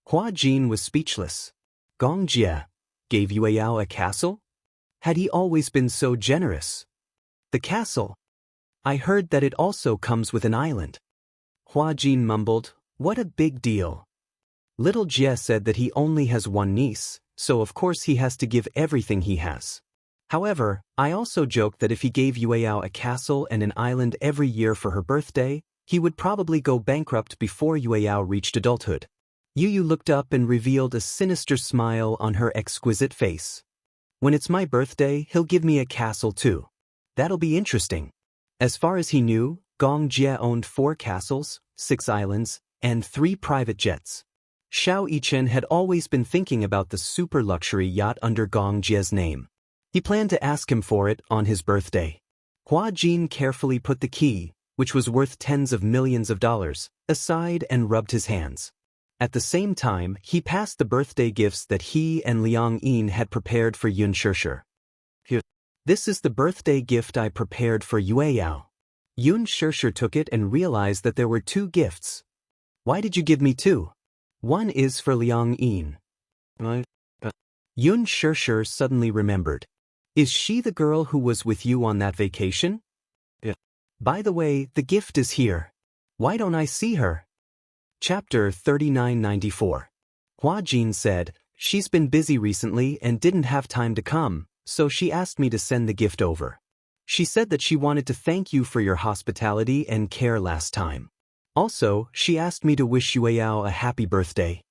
Speaker 1: Hua Jin was speechless. Gong Jie gave Yue Yao a castle? Had he always been so generous? The castle? I heard that it also comes with an island. Hua Jin mumbled, "What a big deal." Little Jie said that he only has one niece, so of course he has to give everything he has. However, I also joked that if he gave Yue Yao a castle and an island every year for her birthday, he would probably go bankrupt before Yue Yao reached adulthood. Yu Yu looked up and revealed a sinister smile on her exquisite face. "When it's my birthday, he'll give me a castle too. That'll be interesting." As far as he knew, Gong Jie owned 4 castles, 6 islands, and 3 private jets. Xiao Yichen had always been thinking about the super luxury yacht under Gong Jie's name. He planned to ask him for it on his birthday. Hua Jin carefully put the key, which was worth tens of millions of dollars, aside and rubbed his hands. At the same time, he passed the birthday gifts that he and Liang Yin had prepared for Yun Shishir. "Here. This is the birthday gift I prepared for Yue Yao." Yun Shishir took it and realized that there were 2 gifts. "Why did you give me 2? One is for Liang Yin." Yun Shishir suddenly remembered. "Is she the girl who was with you on that vacation?" "Yeah. By the way, the gift is here. Why don't I see her?" Chapter 3994. Hua Jin said, "She's been busy recently and didn't have time to come, so she asked me to send the gift over. She said that she wanted to thank you for your hospitality and care last time. Also, she asked me to wish Yue Yao a happy birthday."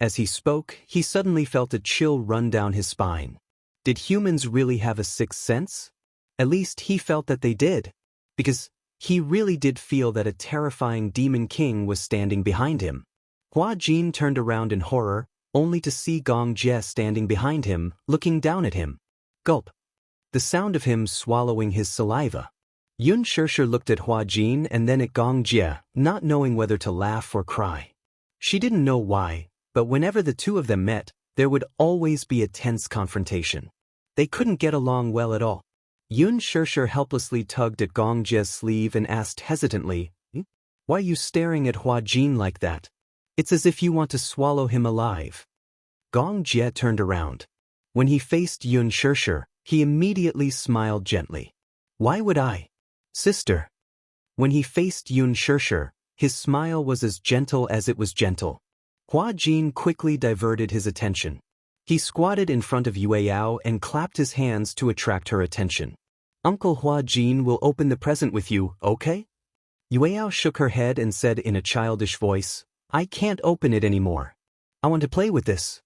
Speaker 1: As he spoke, he suddenly felt a chill run down his spine. Did humans really have a sixth sense? At least he felt that they did, because he really did feel that a terrifying demon king was standing behind him. Hua Jin turned around in horror, only to see Gong Jie standing behind him, looking down at him. Gulp. The sound of him swallowing his saliva. Yun Shishir looked at Hua Jin and then at Gong Jie, not knowing whether to laugh or cry. She didn't know why, but whenever the 2 of them met, there would always be a tense confrontation. They couldn't get along well at all. Yun Shishir helplessly tugged at Gong Jie's sleeve and asked hesitantly, "Why are you staring at Hua Jin like that? It's as if you want to swallow him alive." Gong Jie turned around. When he faced Yun Shishir, he immediately smiled gently. "Why would I? Sister." When he faced Yun Shishir, his smile was as gentle as it was gentle. Hua Jin quickly diverted his attention. He squatted in front of Yue Yao and clapped his hands to attract her attention. "Uncle Hua Jin will open the present with you, okay?" Yue Yao shook her head and said in a childish voice, "I can't open it anymore. I want to play with this."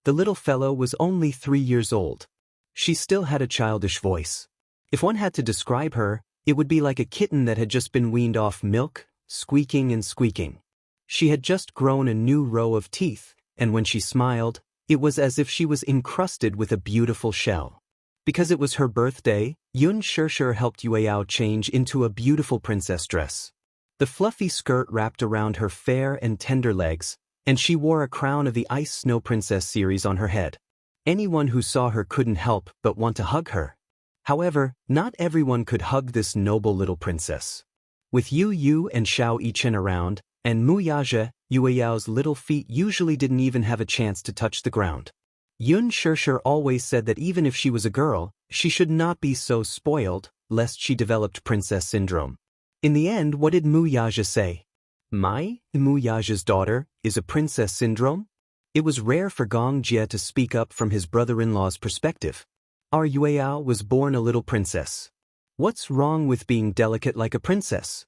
Speaker 1: The little fellow was only 3 years old. She still had a childish voice. If one had to describe her, it would be like a kitten that had just been weaned off milk, squeaking and squeaking. She had just grown a new row of teeth, and when she smiled, it was as if she was encrusted with a beautiful shell. Because it was her birthday, Yun Shishir helped Yue Yao change into a beautiful princess dress. The fluffy skirt wrapped around her fair and tender legs, and she wore a crown of the Ice Snow Princess series on her head. Anyone who saw her couldn't help but want to hug her. However, not everyone could hug this noble little princess. With Yu Yu and Xiao Yichen around, and Mu Yaja, Yueyao's little feet usually didn't even have a chance to touch the ground. Yun Shishir always said that even if she was a girl, she should not be so spoiled, lest she developed princess syndrome. In the end, what did Mu Yaja say? Mu Yaja's daughter, is a princess syndrome? It was rare for Gong Jie to speak up from his brother-in-law's perspective. Our Yueyao was born a little princess. What's wrong with being delicate like a princess?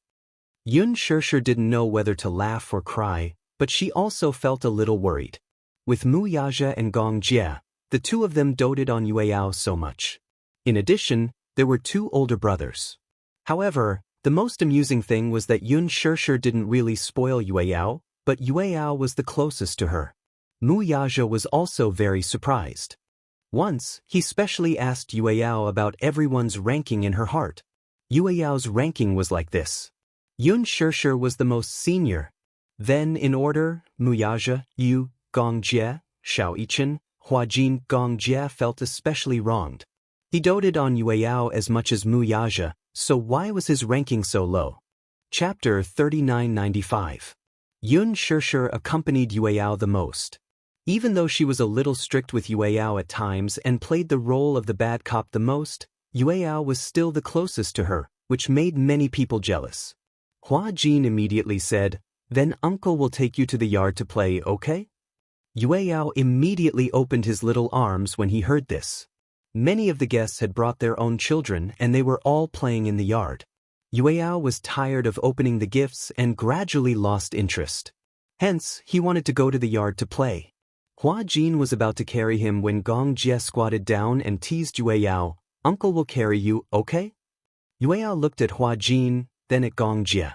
Speaker 1: Yun Shishir didn't know whether to laugh or cry, but she also felt a little worried. With Mu Yaja and Gong Jie, the two of them doted on Yueyao so much. In addition, there were two older brothers. However, the most amusing thing was that Yun Shishir didn't really spoil Yueyao, but Yueyao was the closest to her. Mu Yaja was also very surprised. Once, he specially asked Yueyao about everyone's ranking in her heart. Yueyao's ranking was like this. Yun Shishir was the most senior. Then, in order, Mu Yaja, Yu, Gong Jie, Xiao Yichen, Huajin. Gong Jie felt especially wronged. He doted on Yueyao as much as Mu Yaja, so why was his ranking so low? Chapter 3995. Yun Shishir accompanied Yueyao the most. Even though she was a little strict with Yueyao at times and played the role of the bad cop the most, Yueyao was still the closest to her, which made many people jealous. Huajin immediately said, "Then uncle will take you to the yard to play, okay?" Yueyao immediately opened his little arms when he heard this. Many of the guests had brought their own children and they were all playing in the yard. Yueyao was tired of opening the gifts and gradually lost interest. Hence, he wanted to go to the yard to play. Huajin was about to carry him when Gong Jie squatted down and teased Yueyao, "Uncle will carry you, okay?" Yueyao looked at Huajin, then at Gong Jie.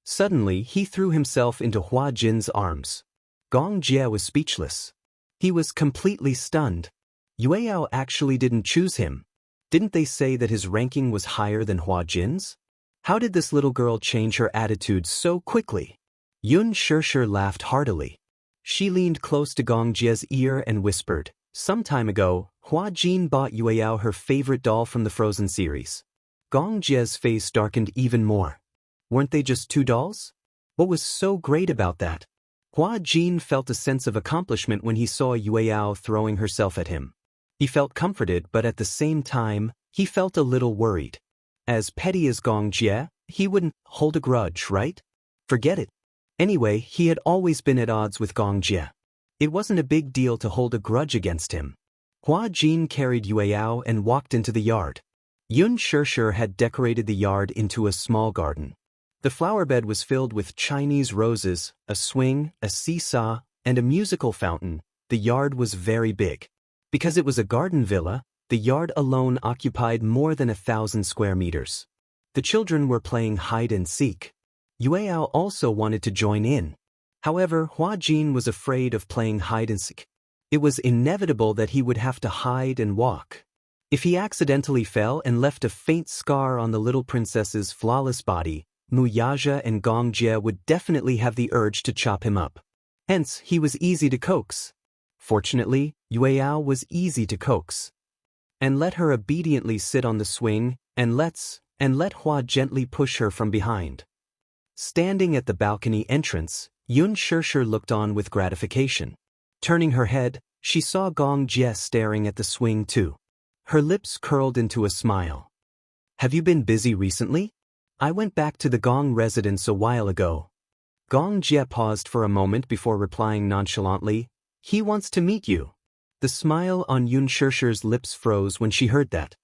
Speaker 1: Suddenly, he threw himself into Huajin's arms. Gong Jie was speechless. He was completely stunned. Yueyao actually didn't choose him. Didn't they say that his ranking was higher than Huajin's? How did this little girl change her attitude so quickly? Yun Shishir laughed heartily. She leaned close to Gong Jie's ear and whispered, "Some time ago, Huajin bought Yueyao her favorite doll from the Frozen series." Gong Jie's face darkened even more. Weren't they just two dolls? What was so great about that? Huajin felt a sense of accomplishment when he saw Yueyao throwing herself at him. He felt comforted, but at the same time, he felt a little worried. As petty as Gong Jie, he wouldn't hold a grudge, right? Forget it. Anyway, he had always been at odds with Gong Jie. It wasn't a big deal to hold a grudge against him. Huajin carried Yueyao and walked into the yard. Yun Shishir had decorated the yard into a small garden. The flower bed was filled with Chinese roses, a swing, a seesaw, and a musical fountain. The yard was very big. Because it was a garden villa, the yard alone occupied more than 1,000 square meters. The children were playing hide and seek. Yueyao also wanted to join in. However, Huajin was afraid of playing hide and seek. It was inevitable that he would have to hide and walk. If he accidentally fell and left a faint scar on the little princess's flawless body, Mu Yaja and Gong Jie would definitely have the urge to chop him up. Hence, he was easy to coax. Fortunately, Yueyao was easy to coax. And let her obediently sit on the swing, and let Hua gently push her from behind. Standing at the balcony entrance, Yun Shishir looked on with gratification. Turning her head, she saw Gong Jie staring at the swing too. Her lips curled into a smile. "Have you been busy recently? I went back to the Gong residence a while ago." Gong Jie paused for a moment before replying nonchalantly, "He wants to meet you." The smile on Yun Shishir's lips froze when she heard that.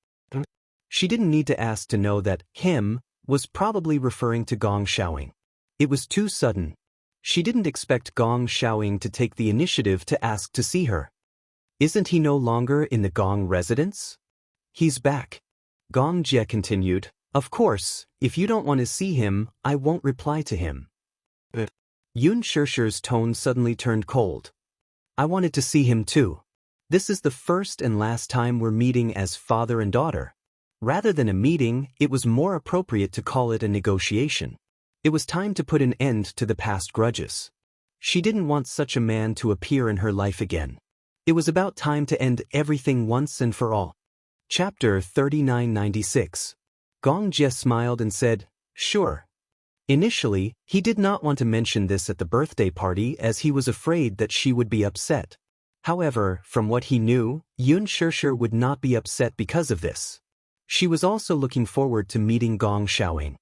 Speaker 1: She didn't need to ask to know that him was probably referring to Gong Xiaoying. It was too sudden. She didn't expect Gong Xiaoying to take the initiative to ask to see her. Isn't he no longer in the Gong residence? He's back. Gong Jie continued, "Of course, if you don't want to see him, I won't reply to him." Yun Shishir's tone suddenly turned cold. "I wanted to see him too. This is the first and last time we're meeting as father and daughter. Rather than a meeting, it was more appropriate to call it a negotiation. It was time to put an end to the past grudges." She didn't want such a man to appear in her life again. It was about time to end everything once and for all. Chapter 3996. Gong Jie smiled and said, "Sure." Initially, he did not want to mention this at the birthday party as he was afraid that she would be upset. However, from what he knew, Xianxia would not be upset because of this. She was also looking forward to meeting Gong Xiaoying.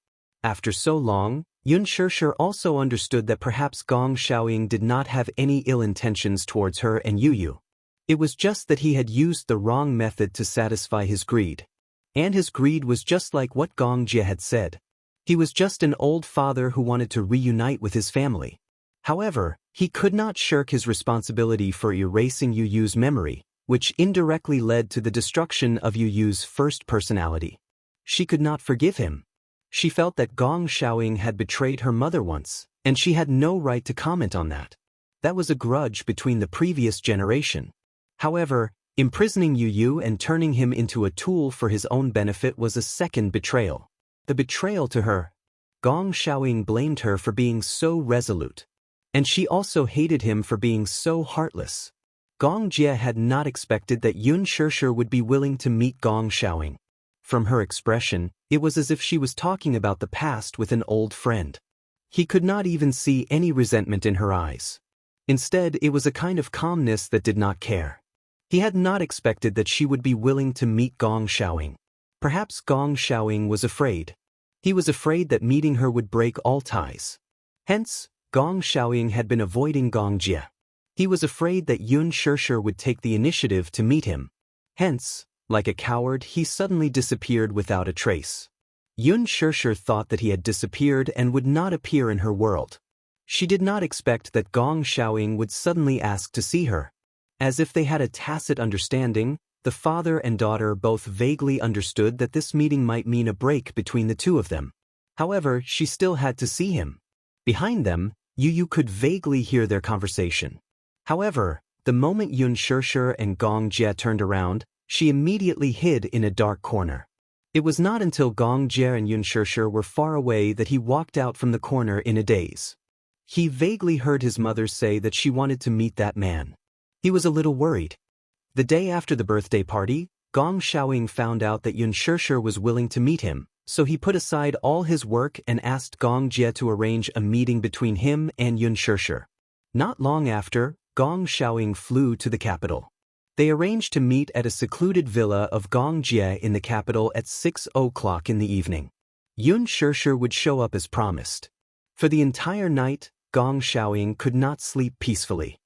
Speaker 1: After so long, Xianxia also understood that perhaps Gong Xiaoying did not have any ill intentions towards her and Yu. It was just that he had used the wrong method to satisfy his greed. And his greed was just like what Gong Jie had said. He was just an old father who wanted to reunite with his family. However, he could not shirk his responsibility for erasing Yu's memory, which indirectly led to the destruction of Yu's first personality. She could not forgive him. She felt that Gong Xiaoying had betrayed her mother once, and she had no right to comment on that. That was a grudge between the previous generation. However, imprisoning Yu and turning him into a tool for his own benefit was a second betrayal. The betrayal to her. Gong Xiaoying blamed her for being so resolute. And she also hated him for being so heartless. Gong Jie had not expected that Xianxia would be willing to meet Gong Xiaoying. From her expression, it was as if she was talking about the past with an old friend. He could not even see any resentment in her eyes. Instead, it was a kind of calmness that did not care. He had not expected that she would be willing to meet Gong Xiaoying. Perhaps Gong Xiaoying was afraid. He was afraid that meeting her would break all ties. Hence, Gong Xiaoying had been avoiding Gong Jie. He was afraid that Xianxia would take the initiative to meet him. Hence, like a coward, he suddenly disappeared without a trace. Xianxia thought that he had disappeared and would not appear in her world. She did not expect that Gong Xiaoying would suddenly ask to see her. As if they had a tacit understanding, the father and daughter both vaguely understood that this meeting might mean a break between the two of them. However, she still had to see him. Behind them, Yu could vaguely hear their conversation. However, the moment Xianxia and Gong Jie turned around, she immediately hid in a dark corner. It was not until Gong Jie and Xianxia were far away that he walked out from the corner in a daze. He vaguely heard his mother say that she wanted to meet that man. He was a little worried. The day after the birthday party, Gong Xiaoying found out that Xianxia was willing to meet him, so he put aside all his work and asked Gong Jie to arrange a meeting between him and Xianxia. Not long after, Gong Xiaoying flew to the capital. They arranged to meet at a secluded villa of Gong Jie in the capital at 6 o'clock in the evening. Xianxia would show up as promised. For the entire night, Gong Xiaoying could not sleep peacefully.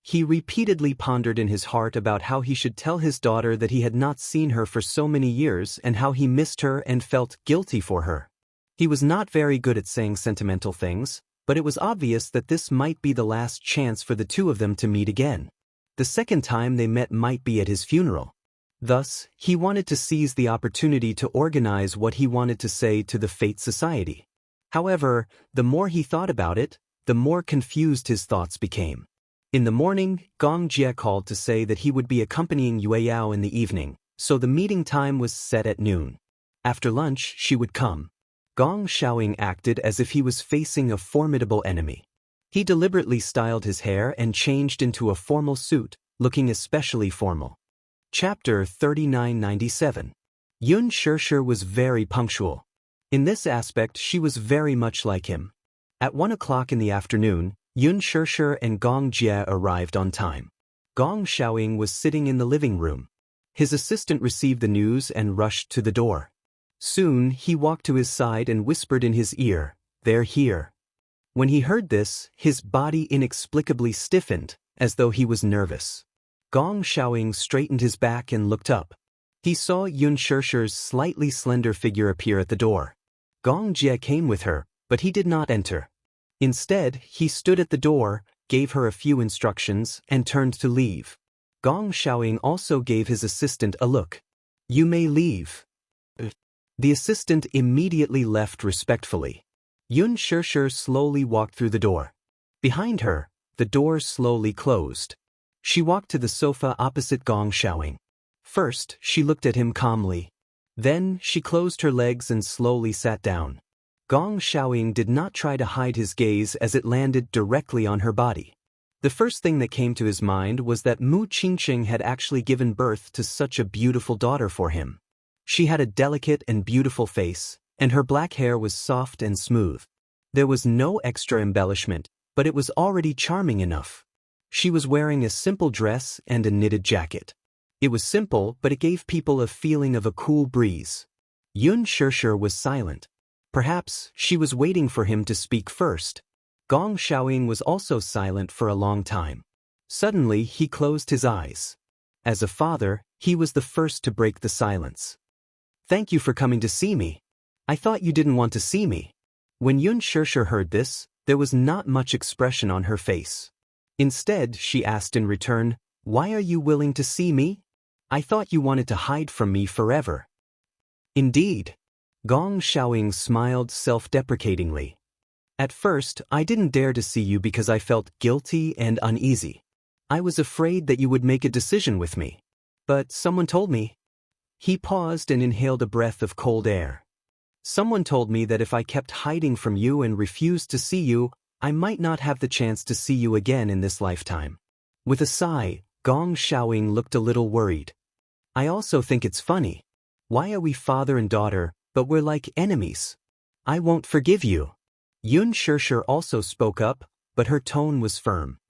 Speaker 1: He repeatedly pondered in his heart about how he should tell his daughter that he had not seen her for so many years and how he missed her and felt guilty for her. He was not very good at saying sentimental things, but it was obvious that this might be the last chance for the two of them to meet again. The second time they met might be at his funeral. Thus, he wanted to seize the opportunity to organize what he wanted to say to the Fate Society. However, the more he thought about it, the more confused his thoughts became. In the morning, Gong Jie called to say that he would be accompanying Yao in the evening, so the meeting time was set at noon. After lunch, she would come. Gong Xiaoying acted as if he was facing a formidable enemy. He deliberately styled his hair and changed into a formal suit, looking especially formal. Chapter 3997. Xianxia was very punctual. In this aspect, she was very much like him. At 1 o'clock in the afternoon, Xianxia and Gong Jie arrived on time. Gong Xiaoying was sitting in the living room. His assistant received the news and rushed to the door. Soon, he walked to his side and whispered in his ear, "They're here." When he heard this, his body inexplicably stiffened, as though he was nervous. Gong Xiaoying straightened his back and looked up. He saw Xianxia's slightly slender figure appear at the door. Gong Jie came with her, but he did not enter. Instead, he stood at the door, gave her a few instructions, and turned to leave. Gong Xiaoying also gave his assistant a look. "You may leave." The assistant immediately left respectfully. Xianxia slowly walked through the door. Behind her, the door slowly closed. She walked to the sofa opposite Gong Xiaoying. First, she looked at him calmly. Then, she closed her legs and slowly sat down. Gong Xiaoying did not try to hide his gaze as it landed directly on her body. The first thing that came to his mind was that Mu Qingqing had actually given birth to such a beautiful daughter for him. She had a delicate and beautiful face, and her black hair was soft and smooth. There was no extra embellishment, but it was already charming enough. She was wearing a simple dress and a knitted jacket. It was simple, but it gave people a feeling of a cool breeze. Yun Shishir was silent. Perhaps she was waiting for him to speak first. Gong Xiaoying was also silent for a long time. Suddenly, he closed his eyes. As a father, he was the first to break the silence. "Thank you for coming to see me. I thought you didn't want to see me." When Yun Shishir heard this, there was not much expression on her face. Instead, she asked in return, "Why are you willing to see me? I thought you wanted to hide from me forever." "Indeed." Gong Xiaoying smiled self-deprecatingly. "At first, I didn't dare to see you because I felt guilty and uneasy. I was afraid that you would make a decision with me. But someone told me." He paused and inhaled a breath of cold air. "Someone told me that if I kept hiding from you and refused to see you, I might not have the chance to see you again in this lifetime." With a sigh, Gong Xiaoying looked a little worried. "I also think it's funny. Why are we father and daughter, but we're like enemies? I won't forgive you." Yun Shishir also spoke up, but her tone was firm.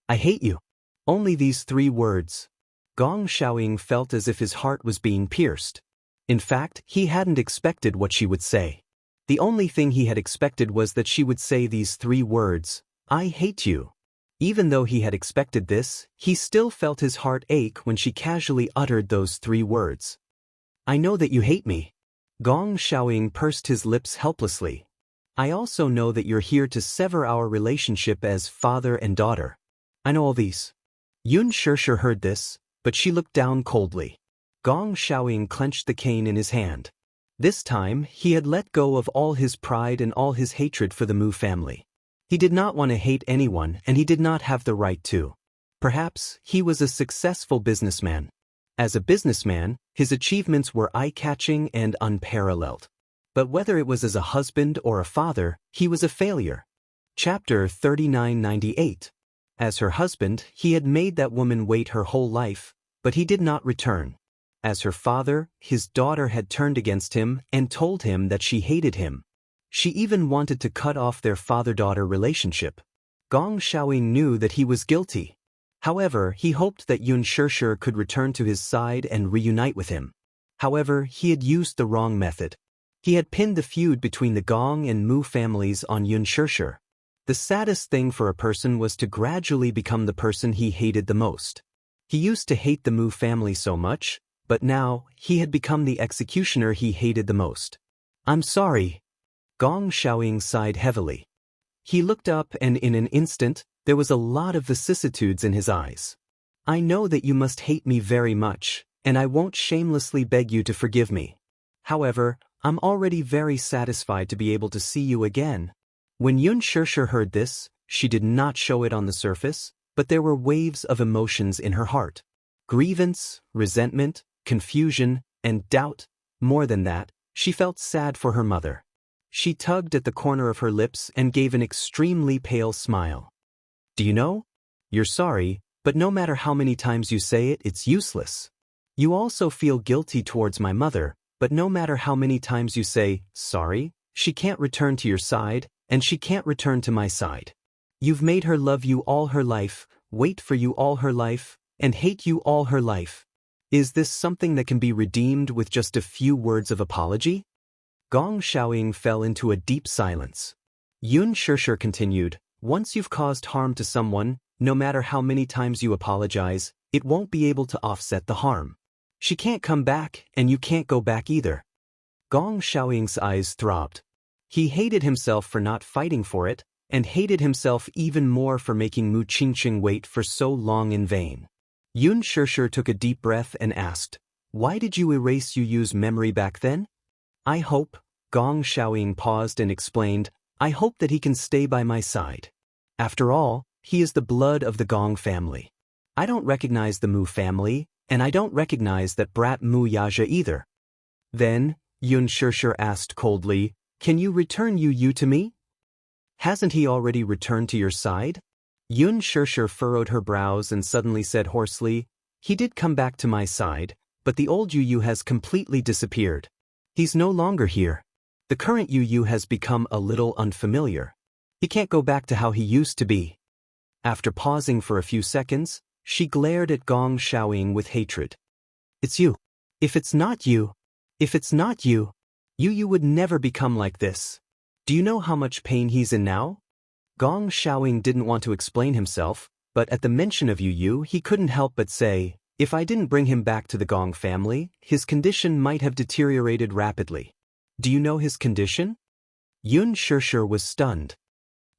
Speaker 1: "I hate you." Only these 3 words. Gong Xiaoying felt as if his heart was being pierced. In fact, he hadn't expected what she would say. The only thing he had expected was that she would say these 3 words, "I hate you." Even though he had expected this, he still felt his heart ache when she casually uttered those 3 words. "I know that you hate me." Gong Xiaoying pursed his lips helplessly. "I also know that you're here to sever our relationship as father and daughter. I know all these." Yun Shishir heard this, but she looked down coldly. Gong Xiaoying clenched the cane in his hand. This time, he had let go of all his pride and all his hatred for the Mu family. He did not want to hate anyone, and he did not have the right to. Perhaps he was a successful businessman. As a businessman, his achievements were eye-catching and unparalleled. But whether it was as a husband or a father, he was a failure. Chapter 3998. As her husband, he had made that woman wait her whole life, but he did not return. As her father, his daughter had turned against him and told him that she hated him. She even wanted to cut off their father-daughter relationship. Gong Xiaoying knew that he was guilty. However, he hoped that Yun Shishir could return to his side and reunite with him. However, he had used the wrong method. He had pinned the feud between the Gong and Mu families on Yun Shishir. The saddest thing for a person was to gradually become the person he hated the most. He used to hate the Mu family so much, but now, he had become the executioner he hated the most. "I'm sorry." Gong Xiaoying sighed heavily. He looked up and in an instant, there was a lot of vicissitudes in his eyes. "I know that you must hate me very much, and I won't shamelessly beg you to forgive me. However, I'm already very satisfied to be able to see you again." When Yun Shishir heard this, she did not show it on the surface, but there were waves of emotions in her heart. Grievance, resentment, confusion, and doubt. More than that, she felt sad for her mother. She tugged at the corner of her lips and gave an extremely pale smile. "Do you know? You're sorry, but no matter how many times you say it, it's useless. You also feel guilty towards my mother, but no matter how many times you say, sorry, she can't return to your side, and she can't return to my side. You've made her love you all her life, wait for you all her life, and hate you all her life. Is this something that can be redeemed with just a few words of apology?" Gong Xiaoying fell into a deep silence. Yun Shishir continued, "Once you've caused harm to someone, no matter how many times you apologize, it won't be able to offset the harm. She can't come back, and you can't go back either." Gong Xiaoying's eyes throbbed. He hated himself for not fighting for it, and hated himself even more for making Mu Qingqing wait for so long in vain. Yun Shishir took a deep breath and asked, "Why did you erase Yu's memory back then?" "I hope," Gong Xiaoying paused and explained, "I hope that he can stay by my side. After all, he is the blood of the Gong family. I don't recognize the Mu family, and I don't recognize that brat Mu Yaja either." Then, Yun Shishir asked coldly, Can you return Yu to me? Hasn't he already returned to your side? Xianxia furrowed her brows and suddenly said hoarsely, he did come back to my side, but the old Yu has completely disappeared. He's no longer here. The current Yu has become a little unfamiliar. He can't go back to how he used to be. After pausing for a few seconds, she glared at Gong Xiaoying with hatred. It's you. If it's not you, Yu would never become like this. Do you know how much pain he's in now? Gong Xiaoying didn't want to explain himself, but at the mention of Yu he couldn't help but say, if I didn't bring him back to the Gong family, his condition might have deteriorated rapidly. Do you know his condition? Xianxia was stunned.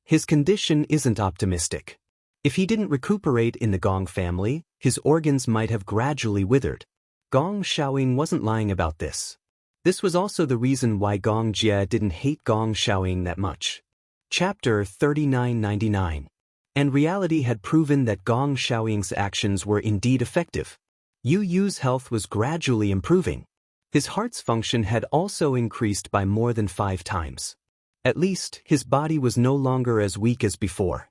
Speaker 1: His condition isn't optimistic. If he didn't recuperate in the Gong family, his organs might have gradually withered. Gong Xiaoying wasn't lying about this. This was also the reason why Gong Jie didn't hate Gong Xiaoying that much. Chapter 3999. And reality had proven that Gong Xiaoying's actions were indeed effective. Yu's health was gradually improving. His heart's function had also increased by more than 5 times. At least, his body was no longer as weak as before.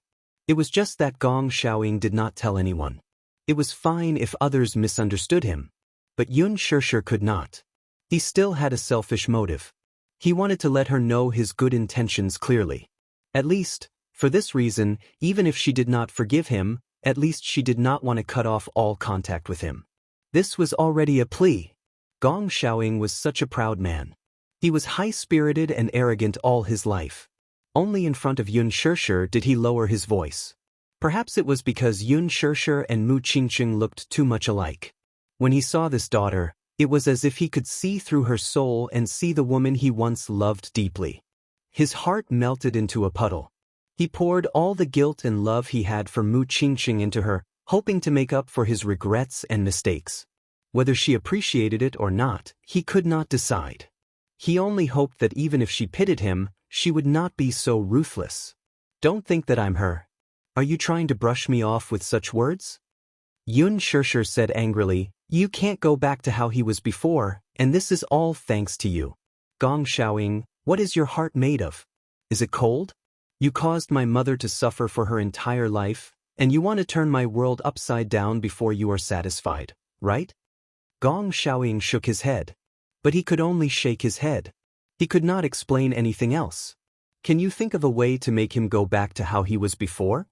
Speaker 1: It was just that Gong Xiaoying did not tell anyone. It was fine if others misunderstood him. But Xianxia could not. He still had a selfish motive. He wanted to let her know his good intentions clearly. At least, for this reason, even if she did not forgive him, at least she did not want to cut off all contact with him. This was already a plea. Gong Xiaoying was such a proud man. He was high-spirited and arrogant all his life. Only in front of Xianxia did he lower his voice. Perhaps it was because Xianxia and Mu Qingqing looked too much alike. When he saw this daughter, it was as if he could see through her soul and see the woman he once loved deeply. His heart melted into a puddle. He poured all the guilt and love he had for Mu Qingqing into her, hoping to make up for his regrets and mistakes. Whether she appreciated it or not, he could not decide. He only hoped that even if she pitied him, she would not be so ruthless. Don't think that I'm her. Are you trying to brush me off with such words? Xianxia said angrily, you can't go back to how he was before, and this is all thanks to you. Gong Xiaoying, what is your heart made of? Is it cold? You caused my mother to suffer for her entire life, and you want to turn my world upside down before you are satisfied, right? Gong Xiaoying shook his head. But he could only shake his head. He could not explain anything else. Can you think of a way to make him go back to how he was before?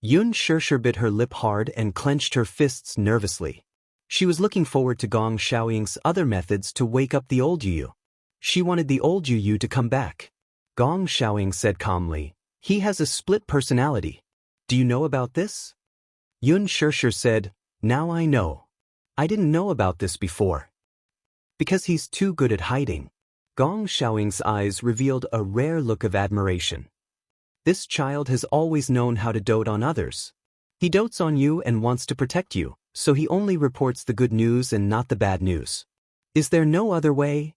Speaker 1: Xianxia bit her lip hard and clenched her fists nervously. She was looking forward to Gong Xiaoying's other methods to wake up the old Yu. She wanted the old Yu to come back. Gong Xiaoying said calmly, he has a split personality. Do you know about this? Xianxia said, now I know. I didn't know about this before. Because he's too good at hiding. Gong Xiaoying's eyes revealed a rare look of admiration. This child has always known how to dote on others. He dotes on you and wants to protect you, so he only reports the good news and not the bad news. Is there no other way?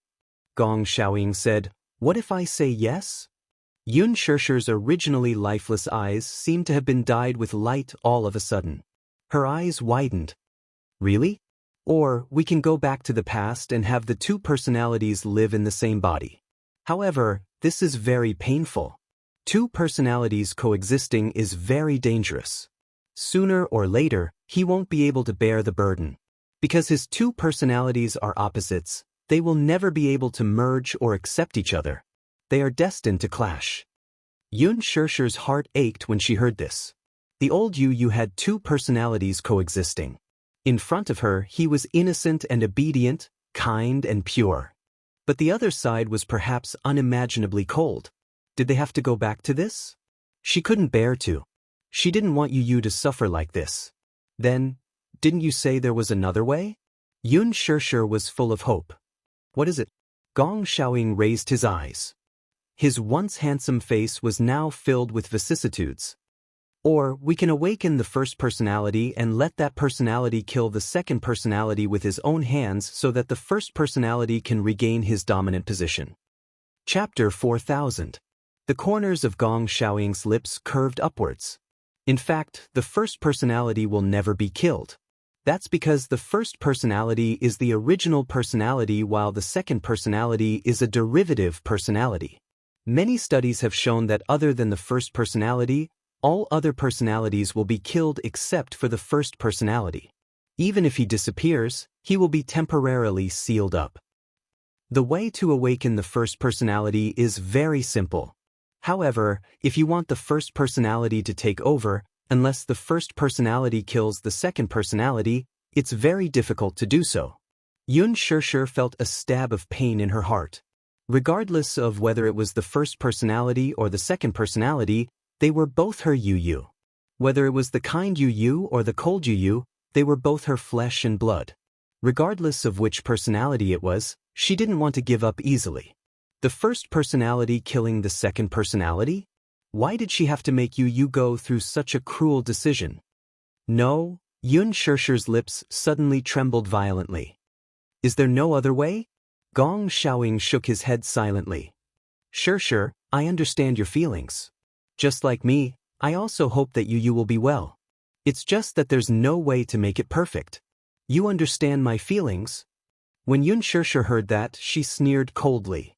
Speaker 1: Gong Xiaoying said, what if I say yes? Xianxia's originally lifeless eyes seemed to have been dyed with light all of a sudden. Her eyes widened. Really? Or, we can go back to the past and have the 2 personalities live in the same body. However, this is very painful. 2 personalities coexisting is very dangerous. Sooner or later, he won't be able to bear the burden. Because his 2 personalities are opposites, they will never be able to merge or accept each other. They are destined to clash. Xianxia's heart ached when she heard this. The old Yu had 2 personalities coexisting. In front of her, he was innocent and obedient, kind and pure. But the other side was perhaps unimaginably cold. Did they have to go back to this? She couldn't bear to. She didn't want Yu to suffer like this. Then, didn't you say there was another way? Xianxia was full of hope. What is it? Gong Xiaoying raised his eyes. His once handsome face was now filled with vicissitudes. Or, we can awaken the first personality and let that personality kill the second personality with his own hands so that the first personality can regain his dominant position. Chapter 4000. The corners of Gong Xiaoying's lips curved upwards. In fact, the first personality will never be killed. That's because the first personality is the original personality while the second personality is a derivative personality. Many studies have shown that other than the first personality, all other personalities will be killed except for the first personality. Even if he disappears, he will be temporarily sealed up. The way to awaken the first personality is very simple. However, if you want the first personality to take over, unless the first personality kills the second personality, it's very difficult to do so. Xianxia felt a stab of pain in her heart. Regardless of whether it was the first personality or the second personality, they were both her Yu. Whether it was the kind Yu or the cold Yu, they were both her flesh and blood. Regardless of which personality it was, she didn't want to give up easily. The first personality killing the second personality? Why did she have to make Yu go through such a cruel decision? No, Xianxia's lips suddenly trembled violently. Is there no other way? Gong Xiaoying shook his head silently. Sure, I understand your feelings. Just like me, I also hope that Yu will be well. It's just that there's no way to make it perfect. You understand my feelings? When Xianxia heard that, she sneered coldly.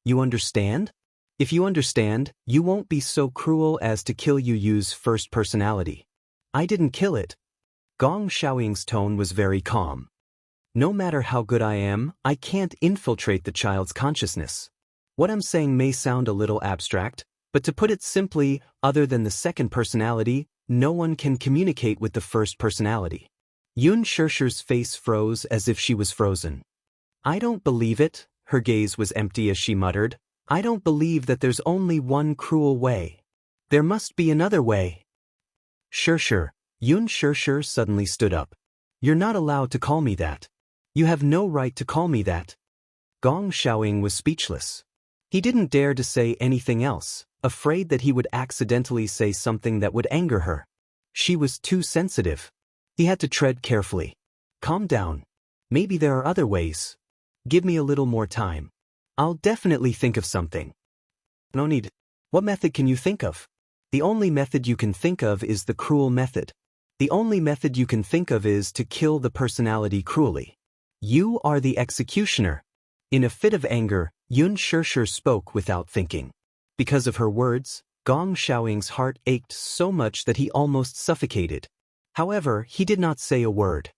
Speaker 1: You understand? If you understand, you won't be so cruel as to kill Yu's first personality. I didn't kill it. Gong Xiaoying's tone was very calm. No matter how good I am, I can't infiltrate the child's consciousness. What I'm saying may sound a little abstract, but to put it simply, other than the second personality, no one can communicate with the first personality. Xianxia's face froze as if she was frozen. I don't believe it, her gaze was empty as she muttered. I don't believe that there's only one cruel way. There must be another way. Sure. Xianxia suddenly stood up. You're not allowed to call me that. You have no right to call me that. Gong Xiaoying was speechless. He didn't dare to say anything else, afraid that he would accidentally say something that would anger her. She was too sensitive. He had to tread carefully. Calm down. Maybe there are other ways. Give me a little more time. I'll definitely think of something. No need. What method can you think of? The only method you can think of is the cruel method. The only method you can think of is to kill the personality cruelly. You are the executioner. In a fit of anger, Xianxia spoke without thinking. Because of her words, Gong Xiaoying's heart ached so much that he almost suffocated. However, he did not say a word.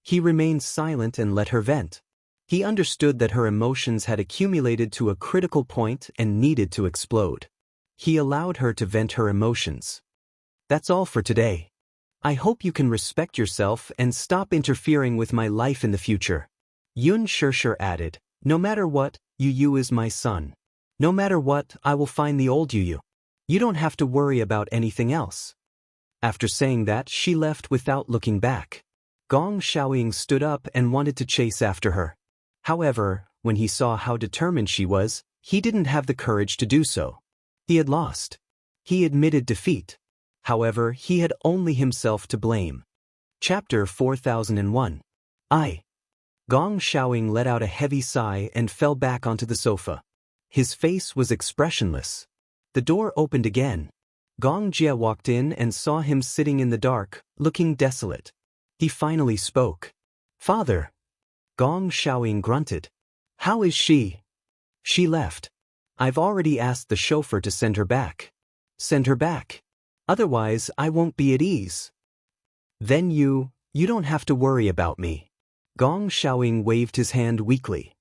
Speaker 1: He remained silent and let her vent. He understood that her emotions had accumulated to a critical point and needed to explode. He allowed her to vent her emotions. That's all for today. I hope you can respect yourself and stop interfering with my life in the future. Xianxia added, no matter what, Yu is my son. No matter what, I will find the old Yu. You don't have to worry about anything else. After saying that, she left without looking back. Gong Xiaoying stood up and wanted to chase after her. However, when he saw how determined she was, he didn't have the courage to do so. He had lost. He admitted defeat. However, he had only himself to blame. Chapter 4001. Gong Xiaoying let out a heavy sigh and fell back onto the sofa. His face was expressionless. The door opened again. Gong Jia walked in and saw him sitting in the dark, looking desolate. He finally spoke. Father. Gong Xiaoying grunted. How is she? She left. I've already asked the chauffeur to send her back. Send her back. Otherwise, I won't be at ease. Then you don't have to worry about me. Gong Xiaoying waved his hand weakly.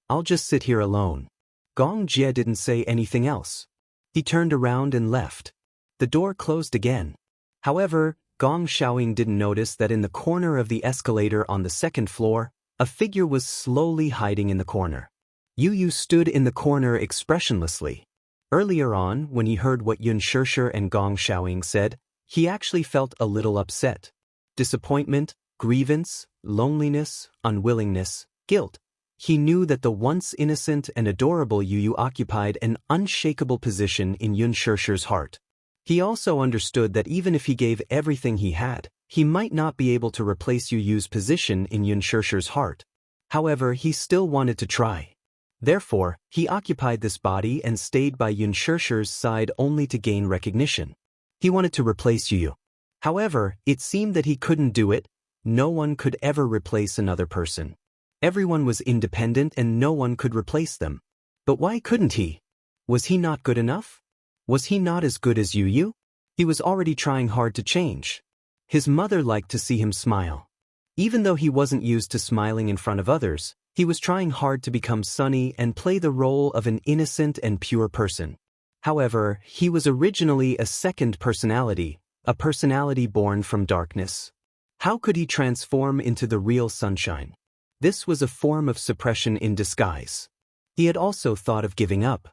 Speaker 1: I'll just sit here alone. Gong Jia didn't say anything else. He turned around and left. The door closed again. However, Gong Xiaoying didn't notice that in the corner of the escalator on the second floor, a figure was slowly hiding in the corner. Yu stood in the corner expressionlessly. Earlier on, when he heard what Xianxia and Gong Xiaoying said, he actually felt a little upset. Disappointment, grievance, loneliness, unwillingness, guilt. He knew that the once innocent and adorable Yu occupied an unshakable position in Xianxia's heart. He also understood that even if he gave everything he had, he might not be able to replace Yu's position in Xianxia's heart. However, he still wanted to try. Therefore, he occupied this body and stayed by Xianxia's side only to gain recognition. He wanted to replace Yu. However, it seemed that he couldn't do it. No one could ever replace another person. Everyone was independent and no one could replace them. But why couldn't he? Was he not good enough? Was he not as good as Yu? He was already trying hard to change. His mother liked to see him smile. Even though he wasn't used to smiling in front of others, he was trying hard to become sunny and play the role of an innocent and pure person. However, he was originally a second personality, a personality born from darkness. How could he transform into the real sunshine? This was a form of suppression in disguise. He had also thought of giving up.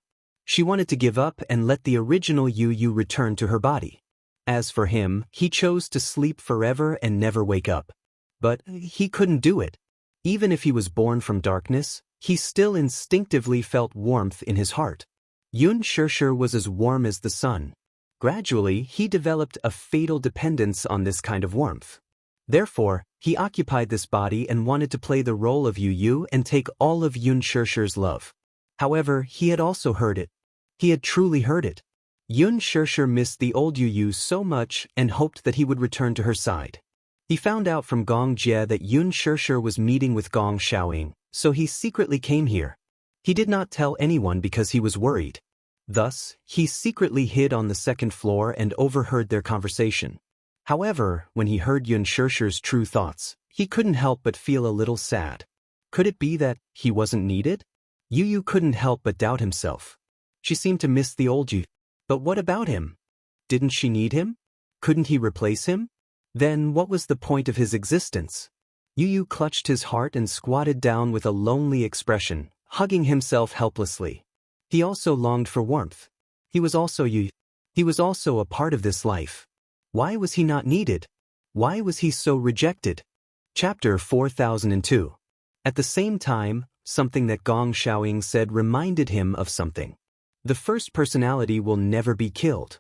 Speaker 1: She wanted to give up and let the original Yu return to her body. As for him, he chose to sleep forever and never wake up. But he couldn't do it. Even if he was born from darkness, he still instinctively felt warmth in his heart. Xianxia was as warm as the sun. Gradually, he developed a fatal dependence on this kind of warmth. Therefore, he occupied this body and wanted to play the role of Yu and take all of Xianxia's love. However, he had also heard it. He had truly heard it. Xianxia missed the old Yu so much and hoped that he would return to her side. He found out from Gong Jie that Xianxia was meeting with Gong Xiaoying, so he secretly came here. He did not tell anyone because he was worried. Thus, he secretly hid on the second floor and overheard their conversation. However, when he heard Xianxia's true thoughts, he couldn't help but feel a little sad. Could it be that he wasn't needed? Yu couldn't help but doubt himself. She seemed to miss the old Yu. But what about him? Didn't she need him? Couldn't he replace him? Then what was the point of his existence? Yu clutched his heart and squatted down with a lonely expression, hugging himself helplessly. He also longed for warmth. He was also Yu. He was also a part of this life. Why was he not needed? Why was he so rejected? Chapter 4002. At the same time, something that Gong Xiaoying said reminded him of something. The first personality will never be killed.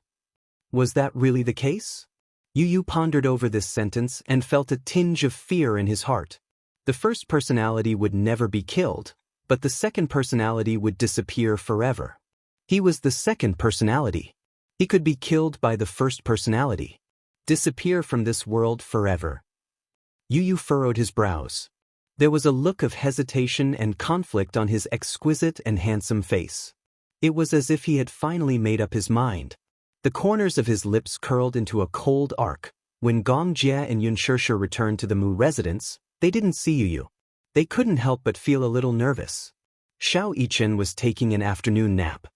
Speaker 1: Was that really the case? Yu pondered over this sentence and felt a tinge of fear in his heart. The first personality would never be killed, but the second personality would disappear forever. He was the second personality. He could be killed by the first personality. Disappear from this world forever. Yu furrowed his brows. There was a look of hesitation and conflict on his exquisite and handsome face. It was as if he had finally made up his mind. The corners of his lips curled into a cold arc. When Gong Jie and Xianxia returned to the Mu residence, they didn't see Yu. They couldn't help but feel a little nervous. Xianxia was taking an afternoon nap.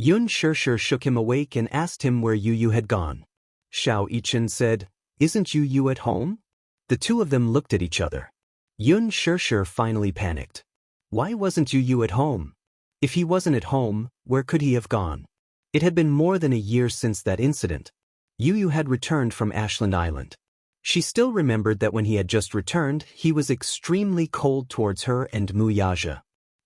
Speaker 1: Xianxia shook him awake and asked him where Yu had gone. Xianxia said, "Isn't Yu at home?" The two of them looked at each other. Xianxia finally panicked. Why wasn't Yu at home? If he wasn't at home, where could he have gone? It had been more than a year since that incident. Yu had returned from Ashland Island. She still remembered that when he had just returned, he was extremely cold towards her and Wuxia.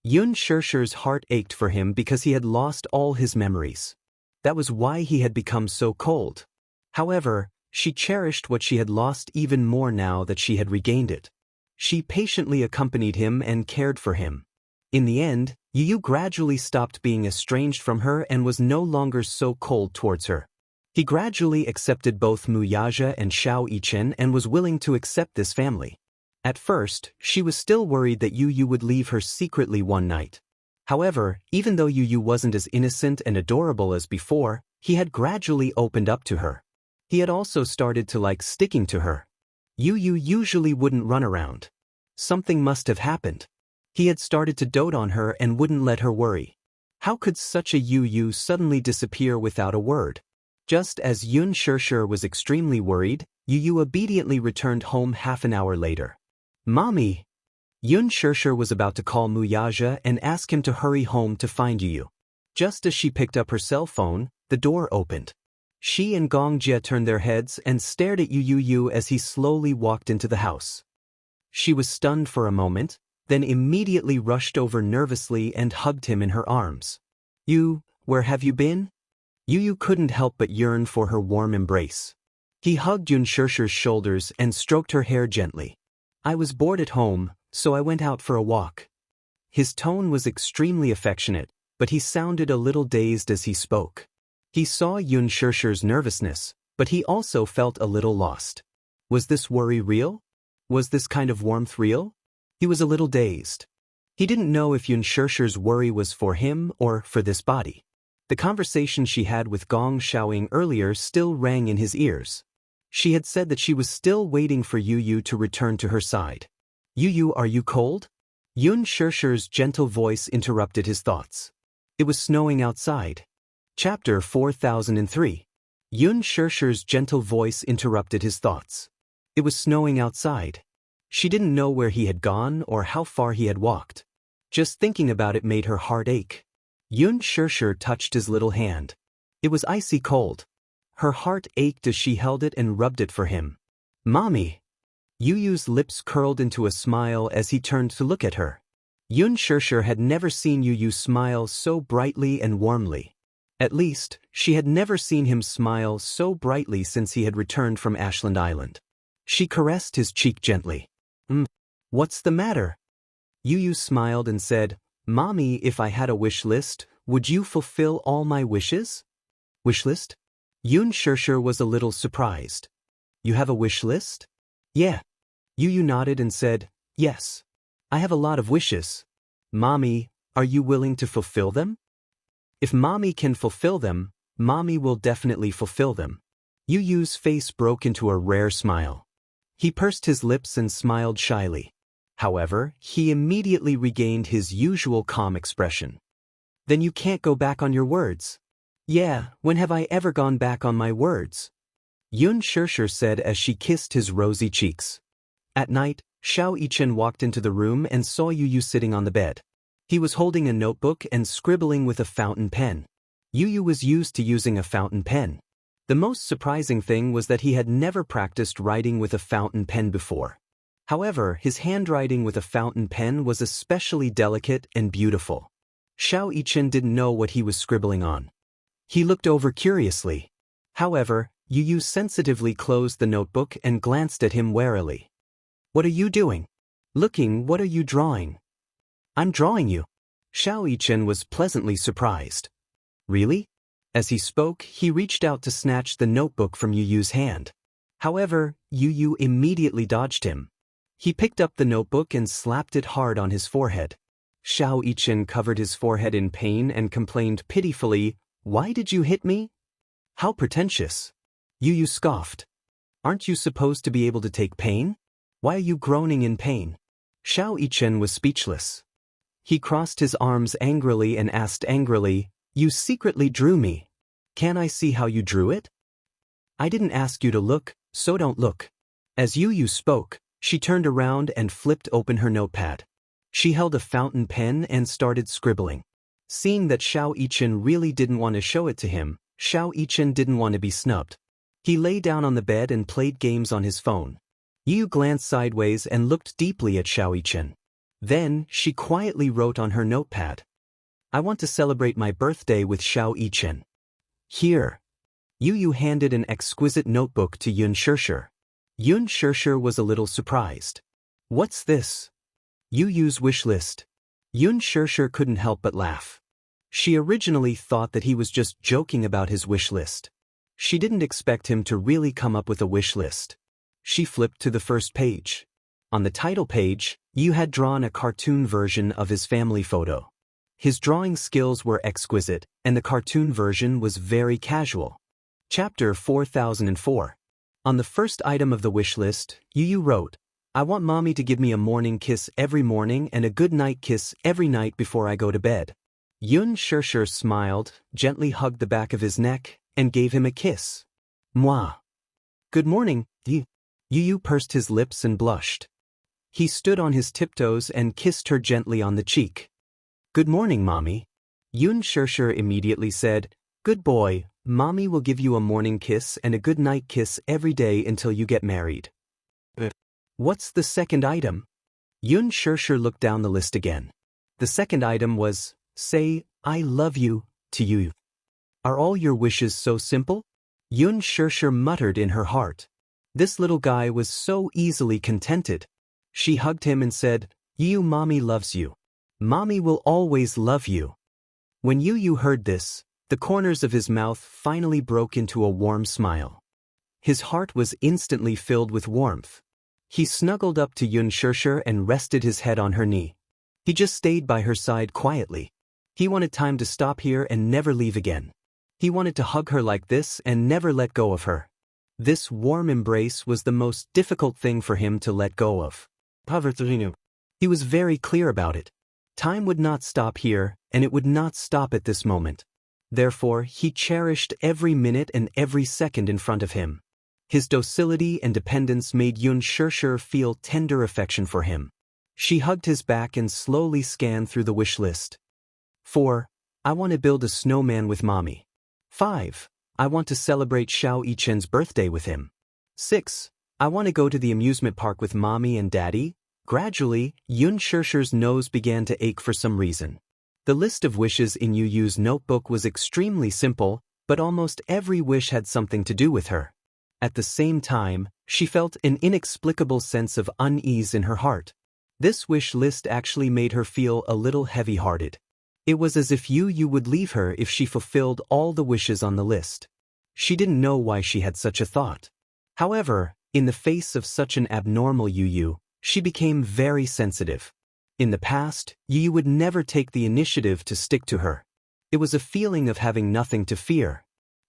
Speaker 1: Xianxia's heart ached for him because he had lost all his memories. That was why he had become so cold. However, she cherished what she had lost even more now that she had regained it. She patiently accompanied him and cared for him. In the end, Yu gradually stopped being estranged from her and was no longer so cold towards her. He gradually accepted both Wuxia and Xianxia and was willing to accept this family. At first, she was still worried that Yu would leave her secretly one night. However, even though Yu wasn't as innocent and adorable as before, he had gradually opened up to her. He had also started to like sticking to her. Yu usually wouldn't run around. Something must have happened. He had started to dote on her and wouldn't let her worry. How could such a Yu suddenly disappear without a word? Just as Xianxia was extremely worried, Yu obediently returned home half an hour later. "Mommy!" Xianxia was about to call Wuxia and ask him to hurry home to find Yu. Just as she picked up her cell phone, the door opened. She and Gong Jie turned their heads and stared at Yu as he slowly walked into the house. She was stunned for a moment, then immediately rushed over nervously and hugged him in her arms. "Yu, where have you been?" Yu couldn't help but yearn for her warm embrace. He hugged Xianxia's shoulders and stroked her hair gently. "I was bored at home, so I went out for a walk." His tone was extremely affectionate, but he sounded a little dazed as he spoke. He saw Xianxia's nervousness, but he also felt a little lost. Was this worry real? Was this kind of warmth real? He was a little dazed. He didn't know if Xianxia's worry was for him or for this body. The conversation she had with Gong Xiaoying earlier still rang in his ears. She had said that she was still waiting for Yu Yu to return to her side. Yu Yu, are you cold? Yun Shishir's gentle voice interrupted his thoughts. It was snowing outside. Chapter 4003. Yun Shishir's gentle voice interrupted his thoughts. It was snowing outside. She didn't know where he had gone or how far he had walked. Just thinking about it made her heart ache. Yun Shishir touched his little hand. It was icy cold. Her heart ached as she held it and rubbed it for him. Mommy! Yu Yu's lips curled into a smile as he turned to look at her. Yun Shishir had never seen Yu Yu smile so brightly and warmly. At least, she had never seen him smile so brightly since he had returned from Ashland Island. She caressed his cheek gently. What's the matter? Yu Yu smiled and said, Mommy, if I had a wish list, would you fulfill all my wishes? Wish list? Yun Shishir was a little surprised. You have a wish list? Yeah. Yu Yu nodded and said, yes. I have a lot of wishes. Mommy, are you willing to fulfill them? If Mommy can fulfill them, Mommy will definitely fulfill them. Yu Yu's face broke into a rare smile. He pursed his lips and smiled shyly. However, he immediately regained his usual calm expression. Then you can't go back on your words. Yeah, when have I ever gone back on my words? Yun Shishir said as she kissed his rosy cheeks. At night, Xiao Yichen walked into the room and saw Yu Yu sitting on the bed. He was holding a notebook and scribbling with a fountain pen. Yu Yu was used to using a fountain pen. The most surprising thing was that he had never practiced writing with a fountain pen before. However, his handwriting with a fountain pen was especially delicate and beautiful. Xiao Yichen didn't know what he was scribbling on. He looked over curiously. However, Yu Yu sensitively closed the notebook and glanced at him warily. What are you doing? Looking, what are you drawing? I'm drawing you. Xiao Yichen was pleasantly surprised. Really? As he spoke, he reached out to snatch the notebook from Yu Yu's hand. However, Yu Yu immediately dodged him. He picked up the notebook and slapped it hard on his forehead. Xiao Yichen covered his forehead in pain and complained pitifully, Why did you hit me? How pretentious. Yu Yu scoffed. Aren't you supposed to be able to take pain? Why are you groaning in pain? Xiao Yichen was speechless. He crossed his arms angrily and asked angrily, You secretly drew me. Can I see how you drew it? I didn't ask you to look, so don't look. As Yu Yu spoke, she turned around and flipped open her notepad. She held a fountain pen and started scribbling. Seeing that Xiao Yichen really didn't want to show it to him, Xiao Yichen didn't want to be snubbed. He lay down on the bed and played games on his phone. Yu glanced sideways and looked deeply at Xiao Yichen. Then, she quietly wrote on her notepad. I want to celebrate my birthday with Xiao Yichen. Here. Yu handed an exquisite notebook to Yun Shishir. Yun Shishir was a little surprised. What's this? Yu's wish list. Yun Shishir couldn't help but laugh. She originally thought that he was just joking about his wish list. She didn't expect him to really come up with a wish list. She flipped to the first page. On the title page, Yu had drawn a cartoon version of his family photo. His drawing skills were exquisite, and the cartoon version was very casual. Chapter 4004. On the first item of the wish list, Yu wrote, I want Mommy to give me a morning kiss every morning and a good night kiss every night before I go to bed. Yun Shishir smiled, gently hugged the back of his neck, and gave him a kiss. Mwah. Good morning, Yu pursed his lips and blushed. He stood on his tiptoes and kissed her gently on the cheek. Good morning, Mommy. Yun Shishir immediately said, Good boy, Mommy will give you a morning kiss and a good night kiss every day until you get married. What's the second item? Yun Shishir looked down the list again. The second item was, Say, I love you, to Yu. Are all your wishes so simple? Yun Shishir muttered in her heart. This little guy was so easily contented. She hugged him and said, Yu, Mommy loves you. Mommy will always love you. When Yu heard this, the corners of his mouth finally broke into a warm smile. His heart was instantly filled with warmth. He snuggled up to Yun Shishir and rested his head on her knee. He just stayed by her side quietly. He wanted time to stop here and never leave again. He wanted to hug her like this and never let go of her. This warm embrace was the most difficult thing for him to let go of. He was very clear about it. Time would not stop here, and it would not stop at this moment. Therefore, he cherished every minute and every second in front of him. His docility and dependence made Xianxia feel tender affection for him. She hugged his back and slowly scanned through the wish list. 4. I want to build a snowman with mommy. 5. I want to celebrate Xiao Yichen's birthday with him. 6. I want to go to the amusement park with mommy and daddy. Gradually, Xianxia's nose began to ache for some reason. The list of wishes in Yu Yu's notebook was extremely simple, but almost every wish had something to do with her. At the same time, she felt an inexplicable sense of unease in her heart. This wish list actually made her feel a little heavy-hearted. It was as if Yu Yu would leave her if she fulfilled all the wishes on the list. She didn't know why she had such a thought. However, in the face of such an abnormal Yu Yu, she became very sensitive. In the past, Yu Yu would never take the initiative to stick to her. It was a feeling of having nothing to fear.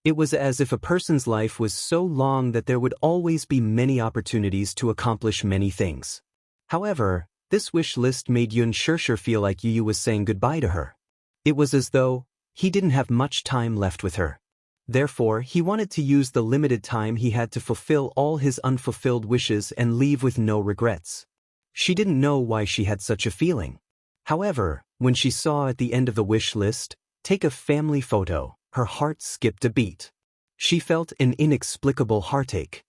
Speaker 1: It was as if a person's life was so long that there would always be many opportunities to accomplish many things. However, this wish list made Xianxia feel like Yu Yu was saying goodbye to her. It was as though he didn't have much time left with her. Therefore, he wanted to use the limited time he had to fulfill all his unfulfilled wishes and leave with no regrets. She didn't know why she had such a feeling. However, when she saw at the end of the wish list, take a family photo, her heart skipped a beat. She felt an inexplicable heartache.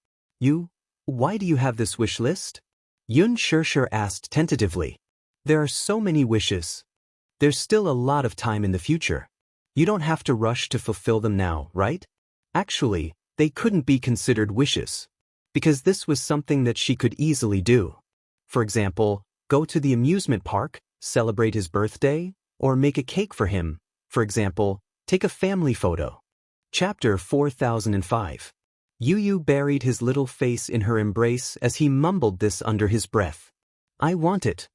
Speaker 1: Why do you have this wish list? Xianxia asked tentatively. There are so many wishes. There's still a lot of time in the future. You don't have to rush to fulfill them now, right? Actually, they couldn't be considered wishes. Because this was something that she could easily do. For example, go to the amusement park, celebrate his birthday, or make a cake for him. For example, take a family photo. Chapter 4005. Yu Yu buried his little face in her embrace as he mumbled this under his breath. I want it.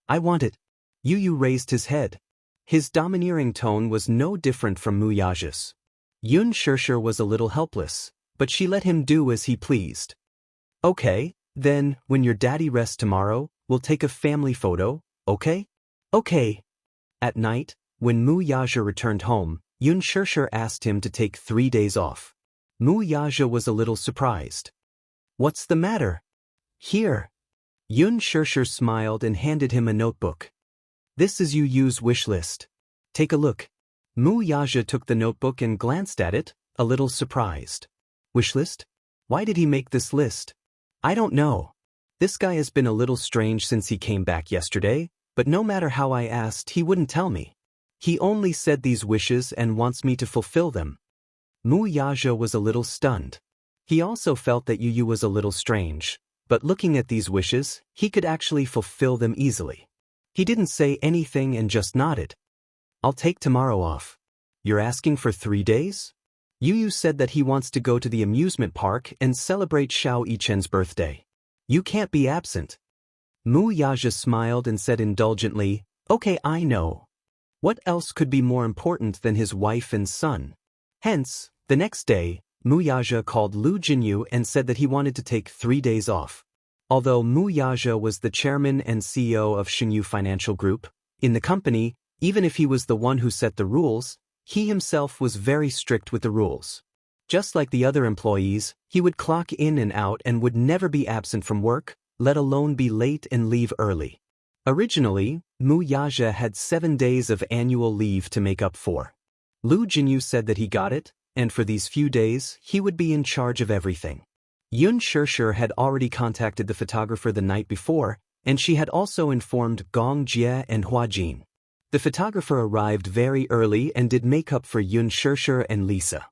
Speaker 1: I want it. Yu Yu raised his head. His domineering tone was no different from Wuxia's. Xianxia was a little helpless, but she let him do as he pleased. Okay, then, when your daddy rests tomorrow, we'll take a family photo, okay? Okay. At night, when Wuxia returned home, Xianxia asked him to take 3 days off. Wuxia was a little surprised. What's the matter? Here. Xianxia smiled and handed him a notebook. This is Yu Yu's wish list. Take a look. Wuxia took the notebook and glanced at it, a little surprised. Wish list? Why did he make this list? I don't know. This guy has been a little strange since he came back yesterday, but no matter how I asked, he wouldn't tell me. He only said these wishes and wants me to fulfill them. Wuxia was a little stunned. He also felt that Yu Yu was a little strange, but looking at these wishes, he could actually fulfill them easily. He didn't say anything and just nodded. I'll take tomorrow off. You're asking for 3 days? Yu Yu said that he wants to go to the amusement park and celebrate Xiao Yichen's birthday. You can't be absent. Wuxia smiled and said indulgently, okay, I know. What else could be more important than his wife and son? Hence, the next day, Wuxia called Lu Jinyu and said that he wanted to take 3 days off. Although Wuxia was the chairman and CEO of Xingyu Financial Group, in the company, even if he was the one who set the rules, he himself was very strict with the rules. Just like the other employees, he would clock in and out and would never be absent from work, let alone be late and leave early. Originally, Wuxia had 7 days of annual leave to make up for. Lu Jinyu said that he got it, and for these few days, he would be in charge of everything. Xianxia had already contacted the photographer the night before, and she had also informed Gong Jie and Hua Jin. The photographer arrived very early and did makeup for Xianxia and Lisa.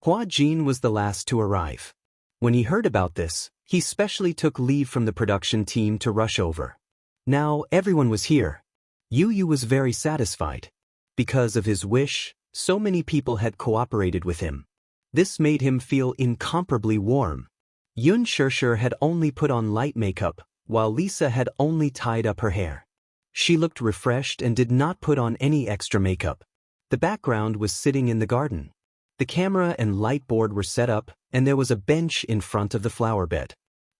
Speaker 1: Hua Jin was the last to arrive. When he heard about this, he specially took leave from the production team to rush over. Now everyone was here. Yu Yu was very satisfied. Because of his wish, so many people had cooperated with him. This made him feel incomparably warm. Xianxia had only put on light makeup, while Lisa had only tied up her hair. She looked refreshed and did not put on any extra makeup. The background was sitting in the garden. The camera and light board were set up, and there was a bench in front of the flower bed.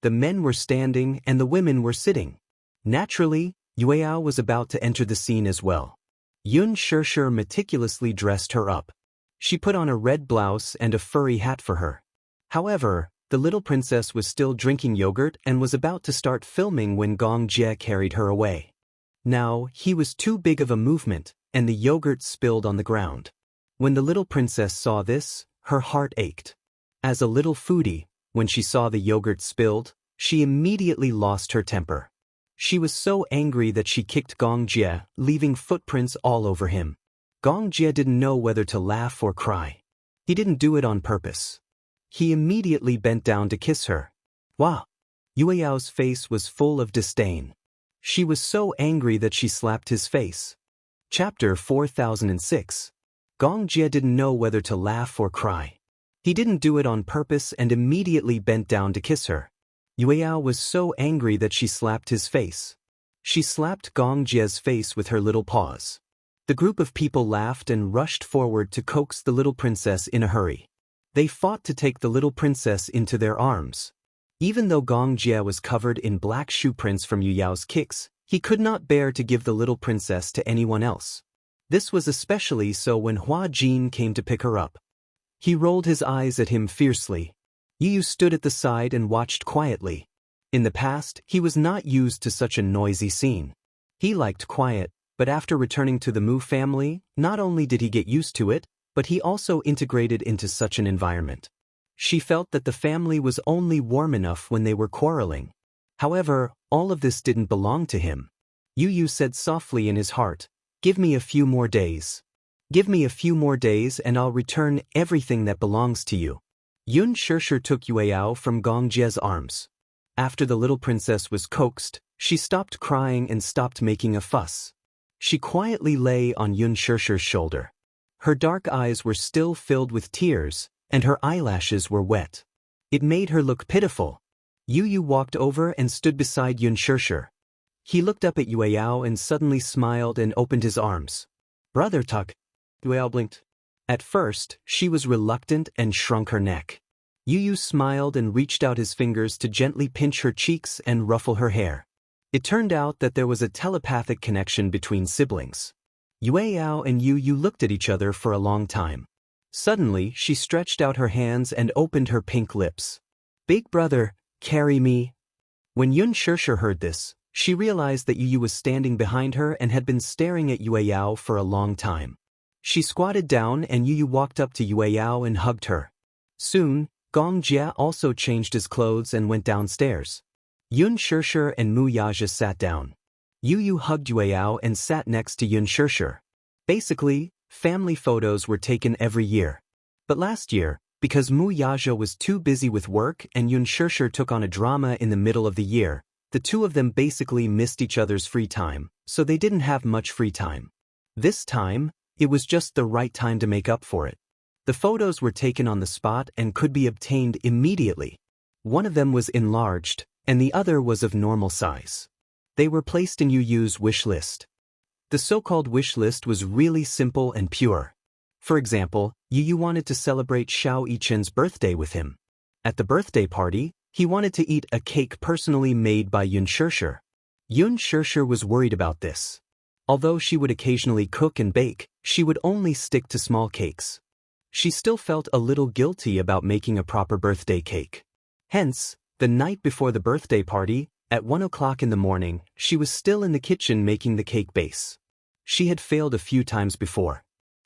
Speaker 1: The men were standing and the women were sitting. Naturally, Yueyao was about to enter the scene as well. Yun Shishir meticulously dressed her up. She put on a red blouse and a furry hat for her. However, the little princess was still drinking yogurt and was about to start filming when Gong Jie carried her away. Now, he was too big of a movement, and the yogurt spilled on the ground. When the little princess saw this, her heart ached. As a little foodie, when she saw the yogurt spilled, she immediately lost her temper. She was so angry that she kicked Gong Jie, leaving footprints all over him. Gong Jie didn't know whether to laugh or cry. He didn't do it on purpose. He immediately bent down to kiss her. Wow! Yueyao's face was full of disdain. She was so angry that she slapped his face. Chapter 4006. Gong Jie didn't know whether to laugh or cry. He didn't do it on purpose and immediately bent down to kiss her. Yueyao was so angry that she slapped his face. She slapped Gong Jie's face with her little paws. The group of people laughed and rushed forward to coax the little princess in a hurry. They fought to take the little princess into their arms. Even though Gong Jie was covered in black shoe prints from Yueyao's kicks, he could not bear to give the little princess to anyone else. This was especially so when Hua Jin came to pick her up. He rolled his eyes at him fiercely. Yu stood at the side and watched quietly. In the past, he was not used to such a noisy scene. He liked quiet, but after returning to the Mu family, not only did he get used to it, but he also integrated into such an environment. She felt that the family was only warm enough when they were quarreling. However, all of this didn't belong to him. Yu said softly in his heart, "Give me a few more days. Give me a few more days and I'll return everything that belongs to you." Yun Shishir took Yueyao from Gong Jie's arms. After the little princess was coaxed, she stopped crying and stopped making a fuss. She quietly lay on Yun Shishir's shoulder. Her dark eyes were still filled with tears, and her eyelashes were wet. It made her look pitiful. Yu walked over and stood beside Yun Shishir. He looked up at Yueyao and suddenly smiled and opened his arms. "Brother Tuck." Yueyao blinked. At first, she was reluctant and shrunk her neck. Yu smiled and reached out his fingers to gently pinch her cheeks and ruffle her hair. It turned out that there was a telepathic connection between siblings. Yueyao and Yu looked at each other for a long time. Suddenly, she stretched out her hands and opened her pink lips. "Big brother, carry me." When Yun Shishir heard this, she realized that Yu was standing behind her and had been staring at Yueyao for a long time. She squatted down and Yu walked up to Yueyao and hugged her. Soon, Gong Jie also changed his clothes and went downstairs. Yun Shishir and Mu Yaja sat down. Yu hugged Yueyao and sat next to Yun Shishir. Basically, family photos were taken every year. But last year, because Mu Yaja was too busy with work and Yun Shishir took on a drama in the middle of the year, the two of them basically missed each other's free time, so they didn't have much free time. This time, it was just the right time to make up for it. The photos were taken on the spot and could be obtained immediately. One of them was enlarged, and the other was of normal size. They were placed in Yu's wish list. The so-called wish list was really simple and pure. For example, Yu wanted to celebrate Xiao Yichen's birthday with him. At the birthday party, he wanted to eat a cake personally made by Yun Shishir. Yun Shishir was worried about this. Although she would occasionally cook and bake, she would only stick to small cakes. She still felt a little guilty about making a proper birthday cake. Hence, the night before the birthday party, at 1 o'clock in the morning, she was still in the kitchen making the cake base. She had failed a few times before.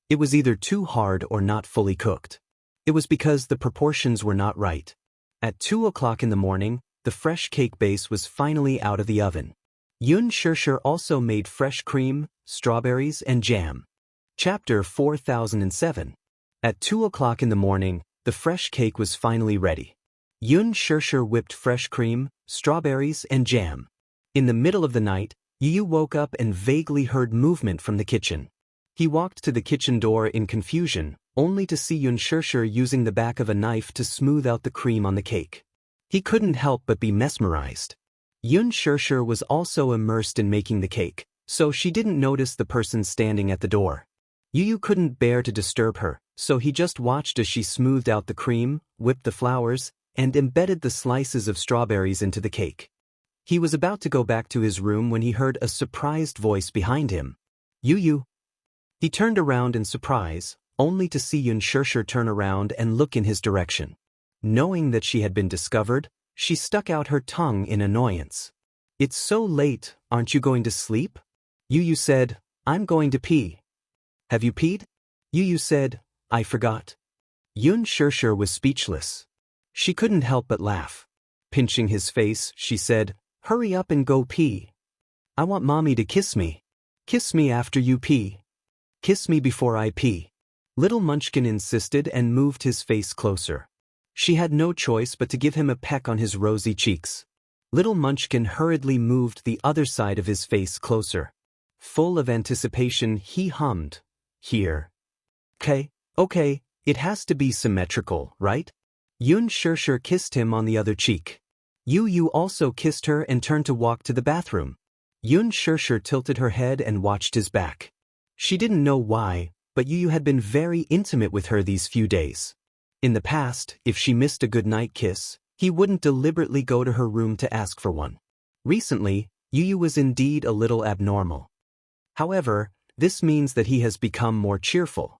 Speaker 1: It was either too hard or not fully cooked. It was because the proportions were not right. At 2 o'clock in the morning, the fresh cake base was finally out of the oven. Yun Shishir also made fresh cream, strawberries, and jam. Chapter 4007. At 2 o'clock in the morning, the fresh cake was finally ready. Yun Shishir whipped fresh cream, strawberries, and jam. In the middle of the night, Yu woke up and vaguely heard movement from the kitchen. He walked to the kitchen door in confusion, only to see Yun Shishir using the back of a knife to smooth out the cream on the cake. He couldn't help but be mesmerized. Yun Shishir was also immersed in making the cake, so she didn't notice the person standing at the door. Yu couldn't bear to disturb her, so he just watched as she smoothed out the cream, whipped the flowers, and embedded the slices of strawberries into the cake. He was about to go back to his room when he heard a surprised voice behind him. Yu. He turned around in surprise, only to see Xianxia turn around and look in his direction. Knowing that she had been discovered, she stuck out her tongue in annoyance. It's so late, aren't you going to sleep? Yu said, I'm going to pee. Have you peed? Yu said, I forgot. Xianxia was speechless. She couldn't help but laugh. Pinching his face, she said, hurry up and go pee. I want mommy to kiss me. Kiss me after you pee. Kiss me before I pee. Little Munchkin insisted and moved his face closer. She had no choice but to give him a peck on his rosy cheeks. Little Munchkin hurriedly moved the other side of his face closer. Full of anticipation, he hummed, Here. Okay, it has to be symmetrical, right? Xianxia kissed him on the other cheek. Yu also kissed her and turned to walk to the bathroom. Xianxia tilted her head and watched his back. She didn't know why, but Yu had been very intimate with her these few days. In the past, if she missed a goodnight kiss, he wouldn't deliberately go to her room to ask for one. Recently, Yu was indeed a little abnormal. However, this means that he has become more cheerful.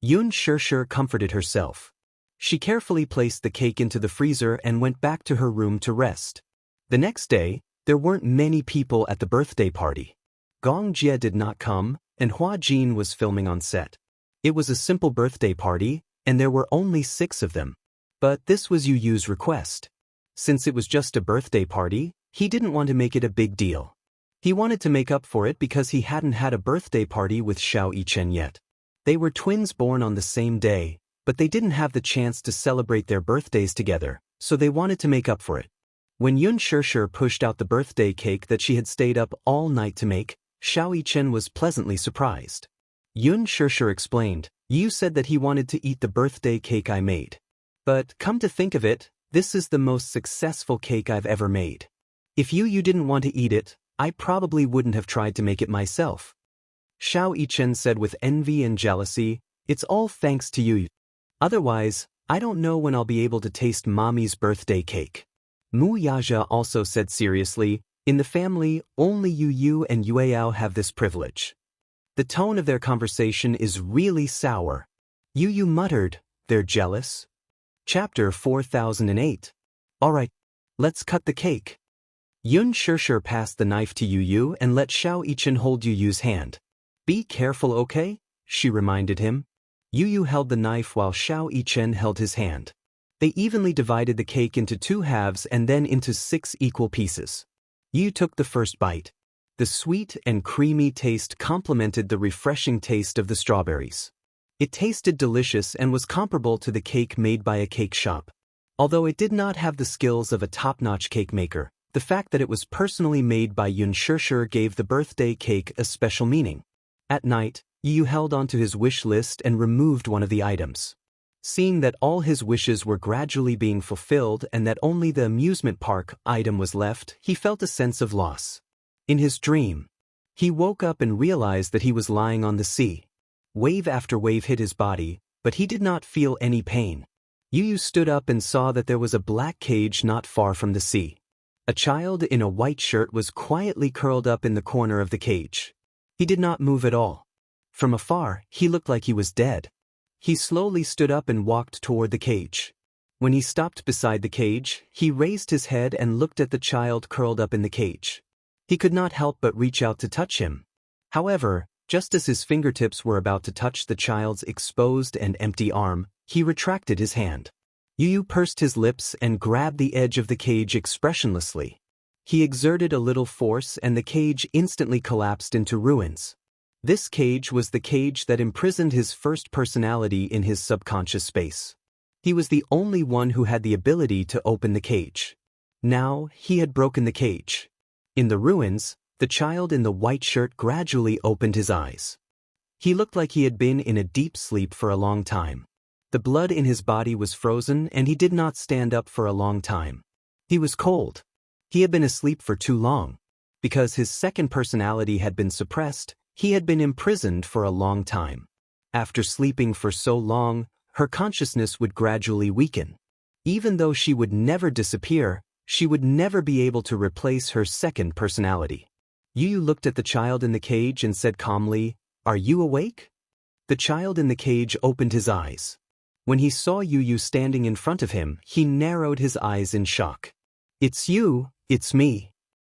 Speaker 1: Xianxia comforted herself. She carefully placed the cake into the freezer and went back to her room to rest. The next day, there weren't many people at the birthday party. Gong Jie did not come, and Hua Jin was filming on set. It was a simple birthday party, and there were only 6 of them. But this was Yu's request. Since it was just a birthday party, he didn't want to make it a big deal. He wanted to make up for it because he hadn't had a birthday party with Xianxia yet. They were twins born on the same day, but they didn't have the chance to celebrate their birthdays together, so they wanted to make up for it. When Xianxia pushed out the birthday cake that she had stayed up all night to make, Xianxia was pleasantly surprised. Xianxia explained, You said that he wanted to eat the birthday cake I made. But come to think of it, this is the most successful cake I've ever made. If you didn't want to eat it, I probably wouldn't have tried to make it myself. Xianxia said with envy and jealousy, It's all thanks to you. Otherwise, I don't know when I'll be able to taste mommy's birthday cake. Mu Yazha also said seriously, In the family, only Yu and Yueyao have this privilege. The tone of their conversation is really sour. Yu muttered, They're jealous? Chapter 4008. Alright, let's cut the cake. Xianxia passed the knife to Yu and let Xianxia hold Yu's hand. Be careful, okay? She reminded him. Yu held the knife while Xianxia held his hand. They evenly divided the cake into 2 halves and then into 6 equal pieces. Yu took the first bite. The sweet and creamy taste complemented the refreshing taste of the strawberries. It tasted delicious and was comparable to the cake made by a cake shop. Although it did not have the skills of a top-notch cake maker, the fact that it was personally made by Xianxia gave the birthday cake a special meaning. At night, Yu held onto his wish list and removed one of the items. Seeing that all his wishes were gradually being fulfilled and that only the amusement park item was left, he felt a sense of loss. In his dream, he woke up and realized that he was lying on the sea. Wave after wave hit his body, but he did not feel any pain. Yu stood up and saw that there was a black cage not far from the sea. A child in a white shirt was quietly curled up in the corner of the cage. He did not move at all. From afar, he looked like he was dead. He slowly stood up and walked toward the cage. When he stopped beside the cage, he raised his head and looked at the child curled up in the cage. He could not help but reach out to touch him. However, just as his fingertips were about to touch the child's exposed and empty arm, he retracted his hand. Yu pursed his lips and grabbed the edge of the cage expressionlessly. He exerted a little force and the cage instantly collapsed into ruins. This cage was the cage that imprisoned his first personality in his subconscious space. He was the only one who had the ability to open the cage. Now, he had broken the cage. In the ruins, the child in the white shirt gradually opened his eyes. He looked like he had been in a deep sleep for a long time. The blood in his body was frozen and he did not stand up for a long time. He was cold. He had been asleep for too long. Because his second personality had been suppressed, he had been imprisoned for a long time. After sleeping for so long, her consciousness would gradually weaken. Even though she would never disappear, she would never be able to replace her second personality. Yu looked at the child in the cage and said calmly, "Are you awake?" The child in the cage opened his eyes. When he saw Yu standing in front of him, he narrowed his eyes in shock. "It's you, it's me."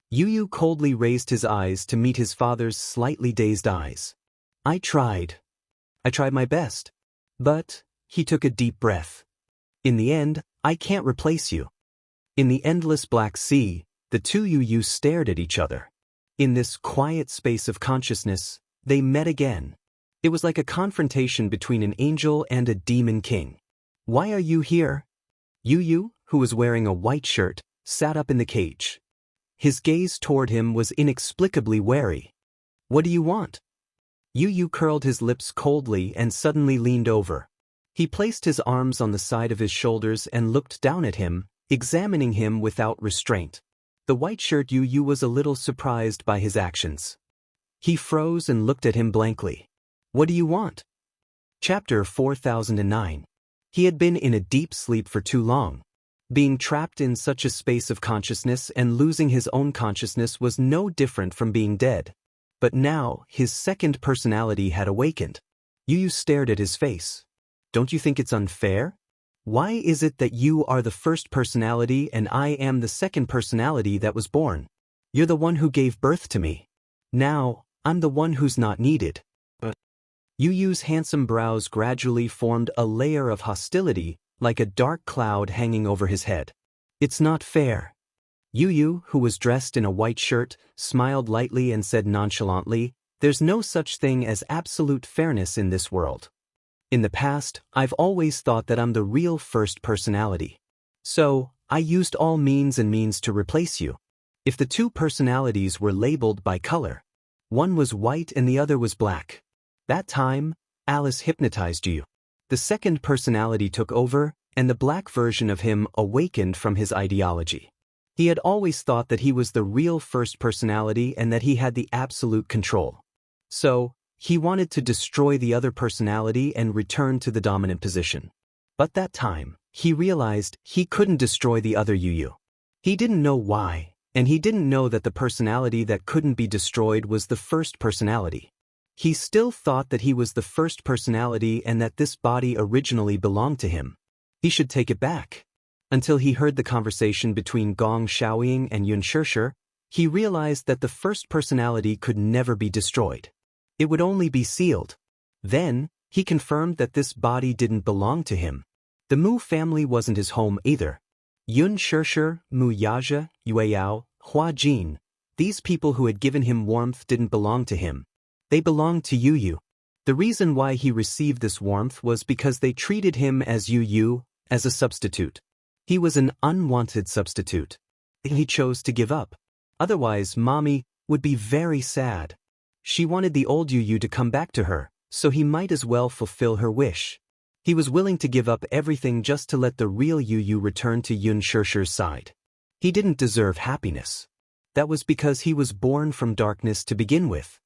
Speaker 1: Yu coldly raised his eyes to meet his father's slightly dazed eyes. I tried my best. But," he took a deep breath. "In the end, I can't replace you." In the endless black sea, the two Yu stared at each other. In this quiet space of consciousness, they met again. It was like a confrontation between an angel and a demon king. "Why are you here?" Yu, who was wearing a white shirt, sat up in the cage. His gaze toward him was inexplicably wary. "What do you want?" Yu curled his lips coldly and suddenly leaned over. He placed his arms on the side of his shoulders and looked down at him, examining him without restraint. The white shirt Yu was a little surprised by his actions. He froze and looked at him blankly. "What do you want?" Chapter 4009. He had been in a deep sleep for too long. Being trapped in such a space of consciousness and losing his own consciousness was no different from being dead. But now, his second personality had awakened. Yu stared at his face. "Don't you think it's unfair? Why is it that you are the first personality and I am the second personality that was born? You're the one who gave birth to me. Now, I'm the one who's not needed." But Yu's handsome brows gradually formed a layer of hostility, like a dark cloud hanging over his head. "It's not fair." Yu, who was dressed in a white shirt, smiled lightly and said nonchalantly, "There's no such thing as absolute fairness in this world. In the past, I've always thought that I'm the real first personality. So, I used all means to replace you. If the two personalities were labeled by color, one was white and the other was black. That time, Alice hypnotized you. The second personality took over, and the black version of him awakened from his ideology. He had always thought that he was the real first personality and that he had the absolute control. So, he wanted to destroy the other personality and return to the dominant position. But that time, he realized he couldn't destroy the other Yu. He didn't know why, and he didn't know that the personality that couldn't be destroyed was the first personality. He still thought that he was the first personality and that this body originally belonged to him. He should take it back. Until he heard the conversation between Gong Xiaoying and Xianxia, he realized that the first personality could never be destroyed. It would only be sealed. Then, he confirmed that this body didn't belong to him. The Mu family wasn't his home either. Xianxia, Mu Yaja, Yueyao, Hua Jin, these people who had given him warmth didn't belong to him. They belonged to Yu. The reason why he received this warmth was because they treated him as Yu, as a substitute. He was an unwanted substitute. He chose to give up. Otherwise, Mommy would be very sad. She wanted the old Yu to come back to her, so he might as well fulfill her wish. He was willing to give up everything just to let the real Yu return to Xianxia's side. He didn't deserve happiness. That was because he was born from darkness to begin with.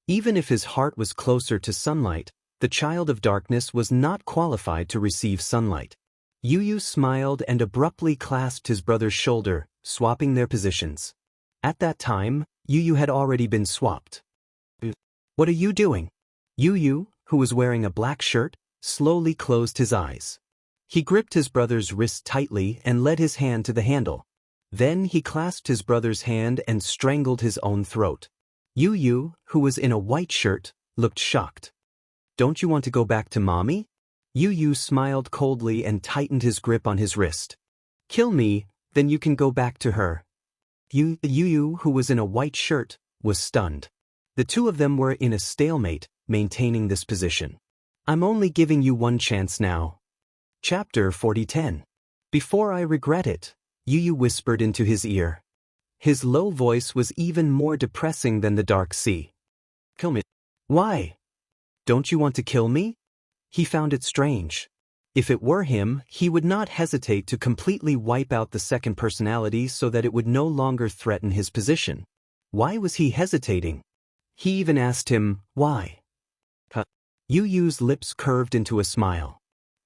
Speaker 1: Even if his heart was closer to sunlight, the child of darkness was not qualified to receive sunlight. Yu smiled and abruptly clasped his brother's shoulder, swapping their positions. At that time, Yu had already been swapped. "What are you doing?" Yu, who was wearing a black shirt, slowly closed his eyes. He gripped his brother's wrist tightly and led his hand to the handle. Then he clasped his brother's hand and strangled his own throat. Yu, who was in a white shirt, looked shocked. "Don't you want to go back to Mommy?" Yu smiled coldly and tightened his grip on his wrist. "Kill me, then you can go back to her." Yu, who was in a white shirt, was stunned. The two of them were in a stalemate, maintaining this position. "I'm only giving you one chance now." Chapter 4010. "Before I regret it," Yu whispered into his ear. His low voice was even more depressing than the dark sea. "Kill me." "Why? Don't you want to kill me?" He found it strange. If it were him, he would not hesitate to completely wipe out the second personality so that it would no longer threaten his position. Why was he hesitating? He even asked him, why? Yu Yu's lips curved into a smile.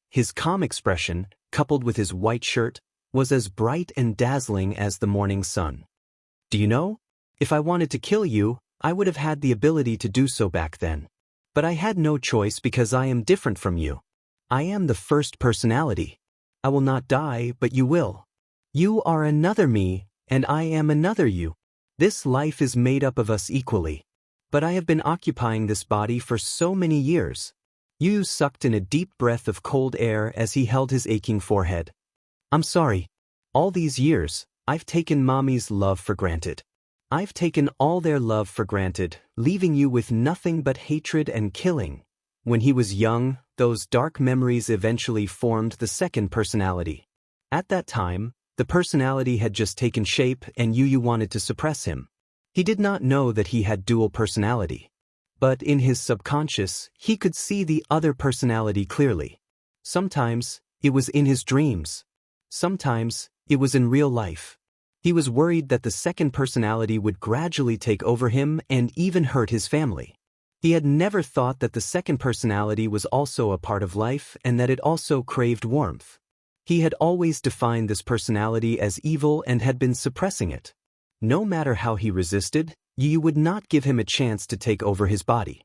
Speaker 1: His calm expression, coupled with his white shirt, was as bright and dazzling as the morning sun. Do you know? If I wanted to kill you, I would have had the ability to do so back then. But I had no choice because I am different from you. I am the first personality. I will not die, but you will. You are another me, and I am another you. This life is made up of us equally. But I have been occupying this body for so many years. Yu sucked in a deep breath of cold air as he held his aching forehead. I'm sorry. All these years, I've taken Mommy's love for granted. I've taken all their love for granted, leaving you with nothing but hatred and killing. When he was young, those dark memories eventually formed the second personality. At that time, the personality had just taken shape and Yu wanted to suppress him. He did not know that he had dual personality. But in his subconscious, he could see the other personality clearly. Sometimes, it was in his dreams. Sometimes, it was in real life. He was worried that the second personality would gradually take over him and even hurt his family. He had never thought that the second personality was also a part of life and that it also craved warmth. He had always defined this personality as evil and had been suppressing it. No matter how he resisted, Yu would not give him a chance to take over his body.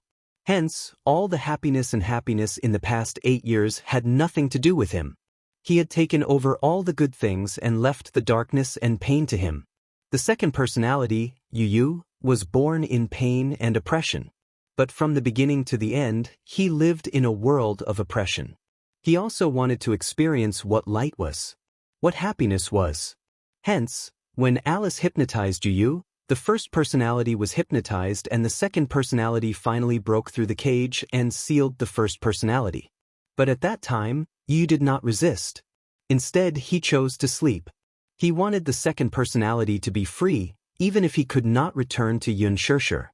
Speaker 1: Hence, all the happiness in the past 8 years had nothing to do with him. He had taken over all the good things and left the darkness and pain to him. The second personality, Yu, was born in pain and oppression. But from the beginning to the end, he lived in a world of oppression. He also wanted to experience what light was, what happiness was. Hence, when Alice hypnotized Yu, the first personality was hypnotized and the second personality finally broke through the cage and sealed the first personality. But at that time, Yu did not resist. Instead, he chose to sleep. He wanted the second personality to be free, even if he could not return to Xianxia.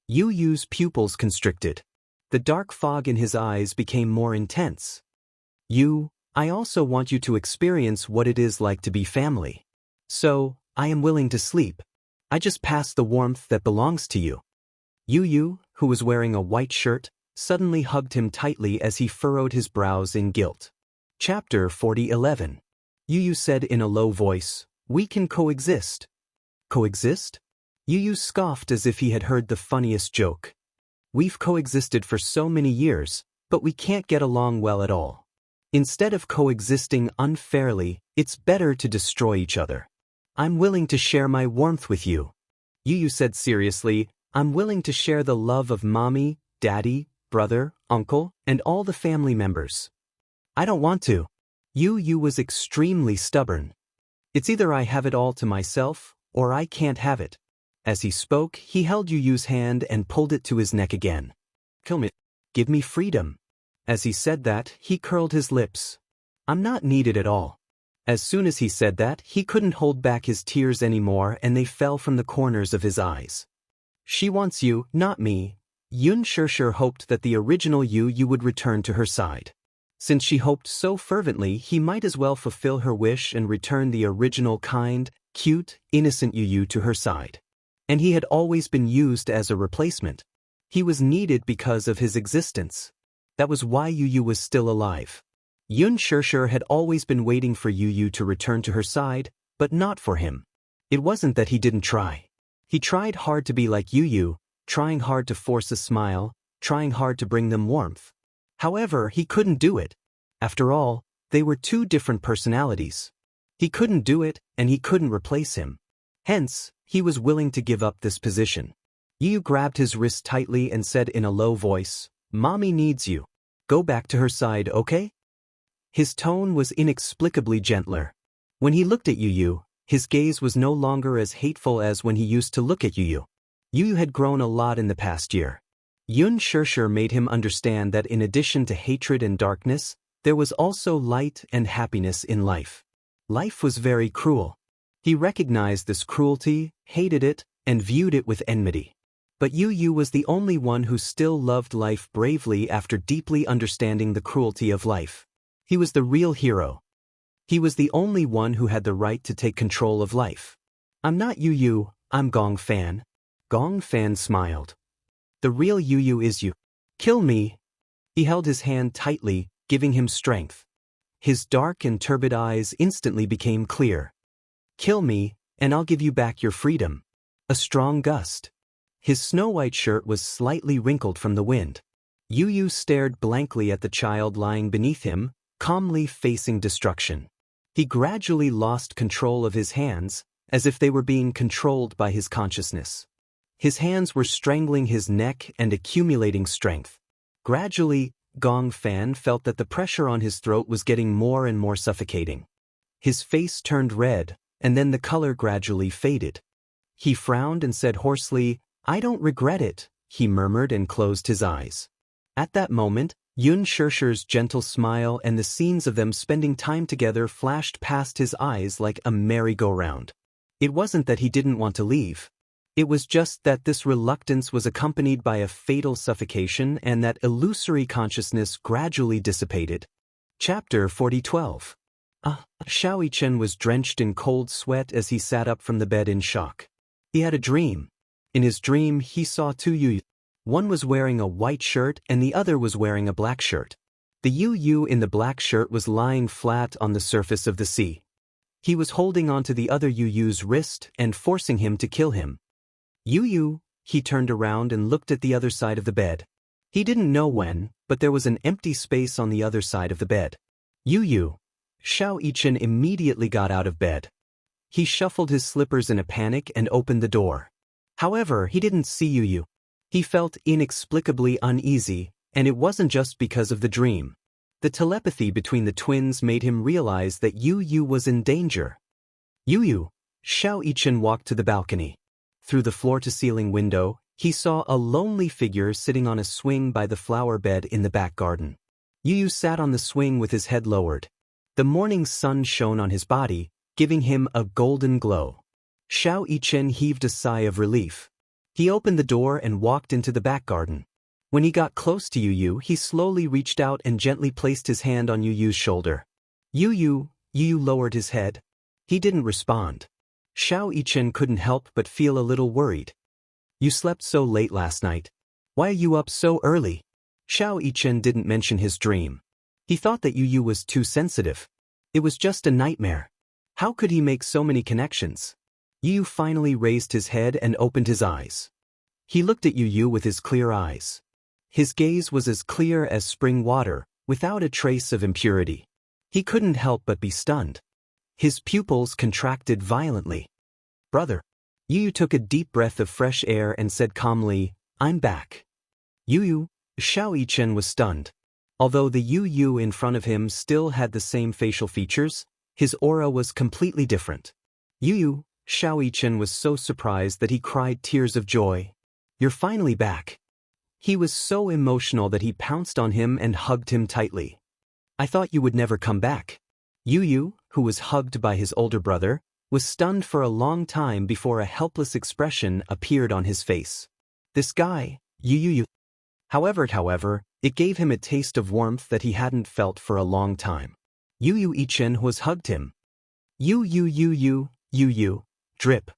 Speaker 1: Yu's pupils constricted. The dark fog in his eyes became more intense. Yu, I also want you to experience what it is like to be family. So, I am willing to sleep. I just pass the warmth that belongs to you. Yu, who was wearing a white shirt, suddenly hugged him tightly as he furrowed his brows in guilt. Chapter 40:11. Yu said in a low voice, "We can coexist." Coexist? Yu scoffed as if he had heard the funniest joke. We've coexisted for so many years, but we can't get along well at all. Instead of coexisting unfairly, it's better to destroy each other. I'm willing to share my warmth with you. Yu said seriously, I'm willing to share the love of mommy, daddy, brother, uncle, and all the family members. I don't want to. Yu was extremely stubborn. It's either I have it all to myself, or I can't have it. As he spoke, he held Yu's hand and pulled it to his neck again. Kill me. Give me freedom. As he said that, he curled his lips. I'm not needed at all. As soon as he said that, he couldn't hold back his tears anymore and they fell from the corners of his eyes. She wants you, not me. Xianxia hoped that the original Yu would return to her side. Since she hoped so fervently, he might as well fulfill her wish and return the original kind, cute, innocent Yu to her side. And he had always been used as a replacement. He was needed because of his existence. That was why Yu was still alive. Xianxia had always been waiting for Yu to return to her side, but not for him. It wasn't that he didn't try. He tried hard to be like Yu, trying hard to force a smile, trying hard to bring them warmth. However, he couldn't do it. After all, they were two different personalities. He couldn't do it, and he couldn't replace him. Hence, he was willing to give up this position. Yu grabbed his wrist tightly and said in a low voice, Mommy needs you. Go back to her side, okay? His tone was inexplicably gentler. When he looked at Yu, his gaze was no longer as hateful as when he used to look at Yu. Yu had grown a lot in the past year. Xianxia made him understand that in addition to hatred and darkness, there was also light and happiness in life. Life was very cruel. He recognized this cruelty, hated it, and viewed it with enmity. But Yu was the only one who still loved life bravely after deeply understanding the cruelty of life. He was the real hero. He was the only one who had the right to take control of life. I'm not Yu, I'm Gong Fan. Gong Fan smiled. The real Yu is you. Kill me. He held his hand tightly, giving him strength. His dark and turbid eyes instantly became clear. Kill me, and I'll give you back your freedom. A strong gust. His snow-white shirt was slightly wrinkled from the wind. Yu stared blankly at the child lying beneath him, calmly facing destruction. He gradually lost control of his hands, as if they were being controlled by his consciousness. His hands were strangling his neck and accumulating strength. Gradually, Gong Fan felt that the pressure on his throat was getting more and more suffocating. His face turned red, and then the color gradually faded. He frowned and said hoarsely, "I don't regret it," he murmured and closed his eyes. At that moment, Yun Shirshir's gentle smile and the scenes of them spending time together flashed past his eyes like a merry-go-round. It wasn't that he didn't want to leave. It was just that this reluctance was accompanied by a fatal suffocation and that illusory consciousness gradually dissipated. Chapter 40:12. Xiao Yichen was drenched in cold sweat as he sat up from the bed in shock. He had a dream. In his dream, he saw two Yu. One was wearing a white shirt and the other was wearing a black shirt. The Yu in the black shirt was lying flat on the surface of the sea. He was holding onto the other Yu's wrist and forcing him to kill him. Yu, he turned around and looked at the other side of the bed. He didn't know when, but there was an empty space on the other side of the bed. Yu. Xiao Yichen immediately got out of bed. He shuffled his slippers in a panic and opened the door. However, he didn't see Yu. He felt inexplicably uneasy, and it wasn't just because of the dream. The telepathy between the twins made him realize that Yu was in danger. Yu. Xiao Yichen walked to the balcony. Through the floor-to-ceiling window, he saw a lonely figure sitting on a swing by the flower bed in the back garden. Yu sat on the swing with his head lowered. The morning sun shone on his body, giving him a golden glow. Xiao Yichen heaved a sigh of relief. He opened the door and walked into the back garden. When he got close to Yu, he slowly reached out and gently placed his hand on Yu's shoulder. Yu lowered his head. He didn't respond. Xiao Yichen couldn't help but feel a little worried. You slept so late last night. Why are you up so early? Xiao Yichen didn't mention his dream. He thought that Yu was too sensitive. It was just a nightmare. How could he make so many connections? Yu finally raised his head and opened his eyes. He looked at Yu with his clear eyes. His gaze was as clear as spring water, without a trace of impurity. He couldn't help but be stunned. His pupils contracted violently. Brother. Yu took a deep breath of fresh air and said calmly, "I'm back." Yu. Xiao Yichen was stunned. Although the Yu in front of him still had the same facial features, his aura was completely different. Yu. Xiao Yichen was so surprised that he cried tears of joy. "You're finally back." He was so emotional that he pounced on him and hugged him tightly. "I thought you would never come back." Yu, who was hugged by his older brother, was stunned for a long time before a helpless expression appeared on his face. This guy, Yu. However, it gave him a taste of warmth that he hadn't felt for a long time. Yu Yichen was hugged him. Yu. Drip.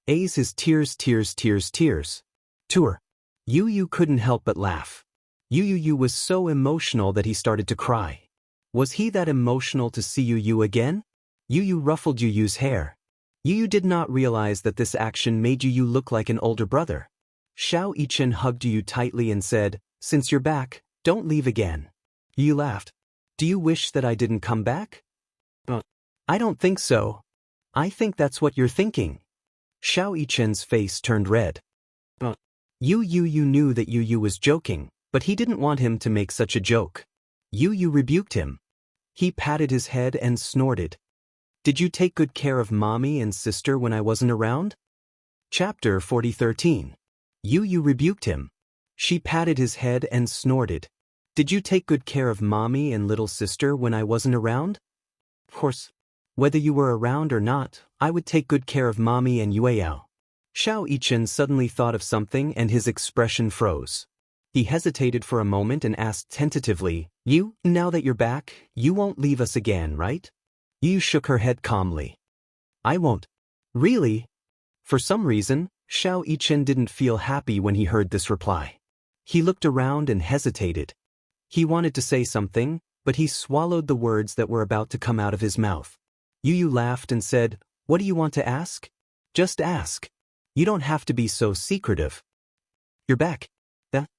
Speaker 1: A's his tears. Tour. Yu couldn't help but laugh. Yu was so emotional that he started to cry. Was he that emotional to see Yu again? Yu ruffled Yu's hair. Yu did not realize that this action made Yu look like an older brother. Xiao Yichen hugged Yu tightly and said, "Since you're back, don't leave again." Yu laughed. "Do you wish that I didn't come back?" "I don't think so. I think that's what you're thinking." Xiao Yichen's face turned red. Yu knew that Yu was joking, but he didn't want him to make such a joke. Yu rebuked him. He patted his head and snorted. "Did you take good care of mommy and sister when I wasn't around?" Chapter 40:13. Yu rebuked him. She patted his head and snorted. "Did you take good care of mommy and little sister when I wasn't around?" "Of course. Whether you were around or not, I would take good care of mommy and Yueyao." Xiao Yichen suddenly thought of something and his expression froze. He hesitated for a moment and asked tentatively, "You, now that you're back, you won't leave us again, right?" Yu shook her head calmly. "I won't." "Really?" For some reason, Xiao Yichen didn't feel happy when he heard this reply. He looked around and hesitated. He wanted to say something, but he swallowed the words that were about to come out of his mouth. Yu Yu laughed and said, "What do you want to ask? Just ask. You don't have to be so secretive." "You're back.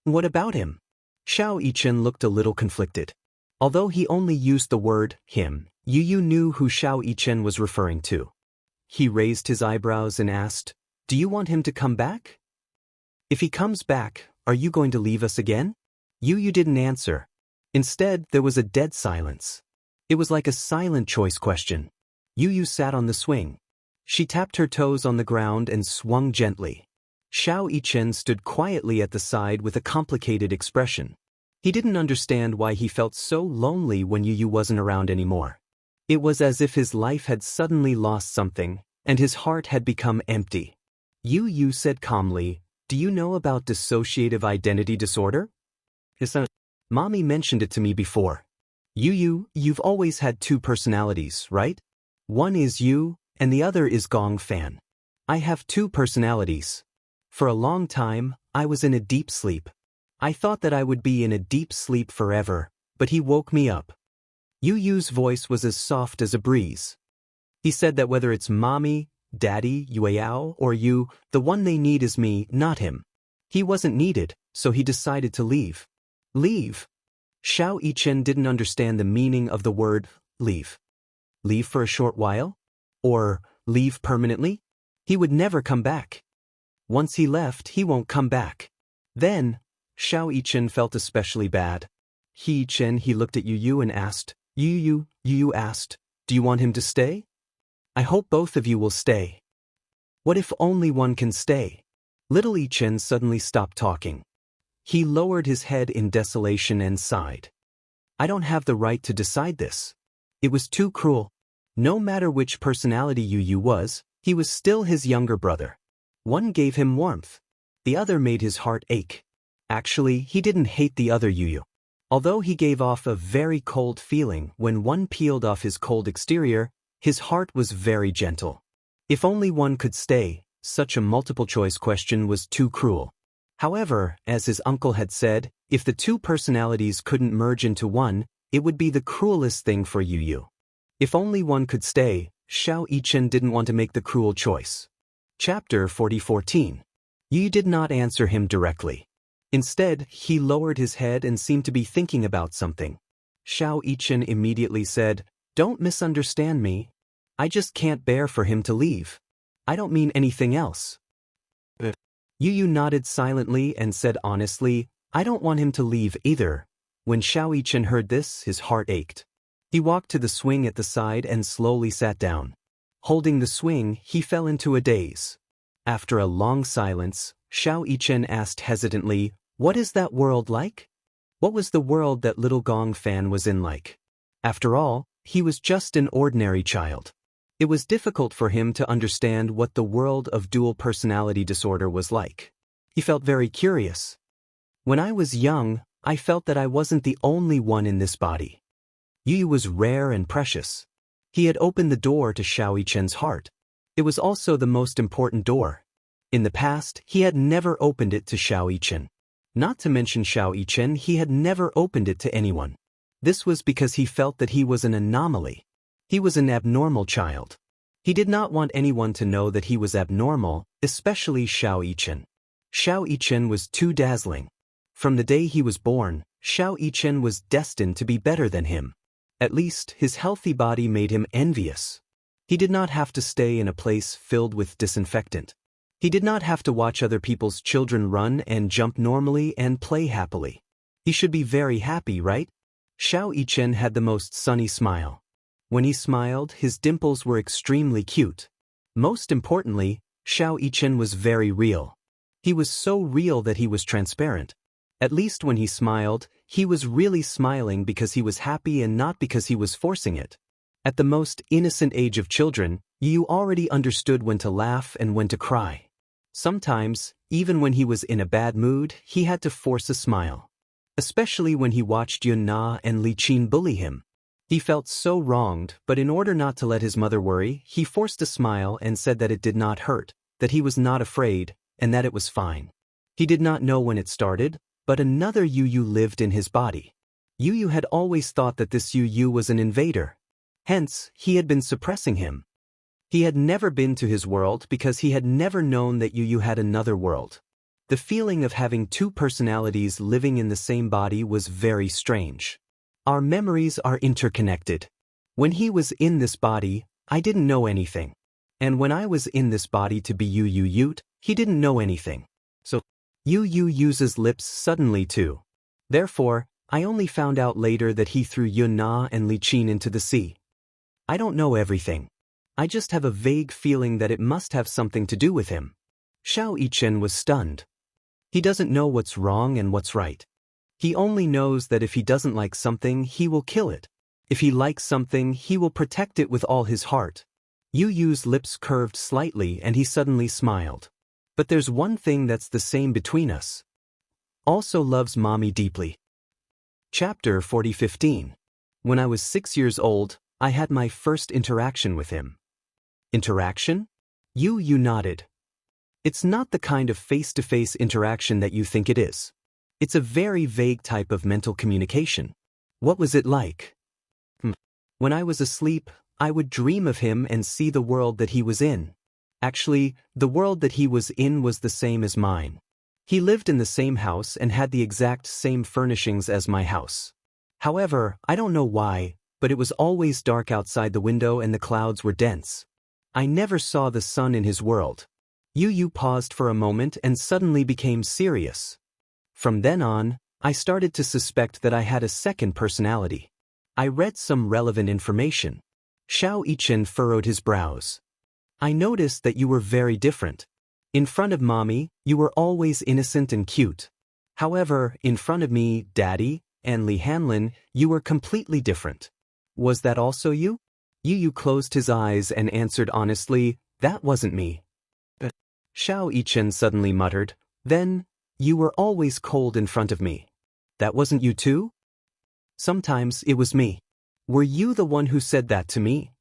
Speaker 1: What about him?" Xiao Yichen looked a little conflicted. Although he only used the word him, Yu Yu knew who Xiao Yichen was referring to. He raised his eyebrows and asked, "Do you want him to come back? If he comes back, are you going to leave us again?" Yu Yu didn't answer. Instead, there was a dead silence. It was like a silent choice question. Yu Yu sat on the swing. She tapped her toes on the ground and swung gently. Xiao Yichen stood quietly at the side with a complicated expression. He didn't understand why he felt so lonely when Yu Yu wasn't around anymore. It was as if his life had suddenly lost something, and his heart had become empty. Yu Yu said calmly, "Do you know about dissociative identity disorder?" "Mommy mentioned it to me before." "Yu Yu, you've always had two personalities, right? One is you, and the other is Gong Fan." "I have two personalities. For a long time, I was in a deep sleep. I thought that I would be in a deep sleep forever, but he woke me up." Yu Yu's voice was as soft as a breeze. He said that whether it's Mommy, Daddy, Yueyao, or you, the one they need is me, not him. He wasn't needed, so he decided to leave. Leave? Xiao Yichen didn't understand the meaning of the word leave. Leave for a short while? Or leave permanently? He would never come back. Once he left, he won't come back. Then, Xiao Yichen felt especially bad. He looked at Yu Yu and asked, Yu Yu asked, "Do you want him to stay?" "I hope both of you will stay." "What if only one can stay?" Little Yichen suddenly stopped talking. He lowered his head in desolation and sighed. "I don't have the right to decide this. It was too cruel. No matter which personality Yu Yu was, he was still his younger brother. One gave him warmth. The other made his heart ache. Actually, he didn't hate the other Yu Yu. Although he gave off a very cold feeling when one peeled off his cold exterior, his heart was very gentle. If only one could stay, such a multiple-choice question was too cruel. However, as his uncle had said, if the two personalities couldn't merge into one, it would be the cruelest thing for Yu Yu. If only one could stay, Xiao Yichen didn't want to make the cruel choice. Chapter 40:14. Yu did not answer him directly. Instead, he lowered his head and seemed to be thinking about something. Xiao Yichen immediately said, "Don't misunderstand me. I just can't bear for him to leave. I don't mean anything else." Yu Yu nodded silently and said honestly, "I don't want him to leave either." When Xiao Yichen heard this, his heart ached. He walked to the swing at the side and slowly sat down. Holding the swing, he fell into a daze. After a long silence, Xiao Yichen asked hesitantly, "What is that world like?" What was the world that little Gong Fan was in like? After all, he was just an ordinary child. It was difficult for him to understand what the world of dual personality disorder was like. He felt very curious. "When I was young, I felt that I wasn't the only one in this body." Yu Yu was rare and precious. He had opened the door to Xiao Yichen's heart. It was also the most important door. In the past, he had never opened it to Xiao Yichen. Not to mention Xiao Yichen, he had never opened it to anyone. This was because he felt that he was an anomaly. He was an abnormal child. He did not want anyone to know that he was abnormal, especially Xiao Yichen. Xiao Yichen was too dazzling. From the day he was born, Xiao Yichen was destined to be better than him. At least, his healthy body made him envious. He did not have to stay in a place filled with disinfectant. He did not have to watch other people's children run and jump normally and play happily. He should be very happy, right? Xiao Yichen had the most sunny smile. When he smiled, his dimples were extremely cute. Most importantly, Xiao Yichen was very real. He was so real that he was transparent. At least when he smiled, he was really smiling because he was happy and not because he was forcing it. At the most innocent age of children, Yu already understood when to laugh and when to cry. Sometimes, even when he was in a bad mood, he had to force a smile. Especially when he watched Yun Na and Li Qin bully him. He felt so wronged, but in order not to let his mother worry, he forced a smile and said that it did not hurt, that he was not afraid, and that it was fine. He did not know when it started, but another Yu lived in his body. Yu had always thought that this Yu was an invader. Hence, he had been suppressing him. He had never been to his world because he had never known that Yu had another world. The feeling of having two personalities living in the same body was very strange. Our memories are interconnected. When he was in this body, I didn't know anything. And when I was in this body to be Yu, he didn't know anything. So, Yu uses lips suddenly too. Therefore, I only found out later that he threw Yun Na and Li Qin into the sea. I don't know everything. I just have a vague feeling that it must have something to do with him. Xiao Yichen was stunned. He doesn't know what's wrong and what's right. He only knows that if he doesn't like something, he will kill it. If he likes something, he will protect it with all his heart. Yu's lips curved slightly and he suddenly smiled. But there's one thing that's the same between us. Also loves mommy deeply. Chapter 40:15. When I was 6 years old, I had my first interaction with him. Interaction? Yu nodded. It's not the kind of face-to-face interaction that you think it is. It's a very vague type of mental communication. What was it like? When I was asleep, I would dream of him and see the world that he was in. Actually, the world that he was in was the same as mine. He lived in the same house and had the exact same furnishings as my house. However, I don't know why, but it was always dark outside the window and the clouds were dense. I never saw the sun in his world. Yu paused for a moment and suddenly became serious. From then on, I started to suspect that I had a second personality. I read some relevant information. Xiao Yichen furrowed his brows. I noticed that you were very different. In front of mommy, you were always innocent and cute. However, in front of me, daddy, and Li Hanlin, you were completely different. Was that also you? Yu closed his eyes and answered honestly, that wasn't me. Xiao Yichen suddenly muttered, then, you were always cold in front of me. That wasn't you too? Sometimes it was me. Were you the one who said that to me?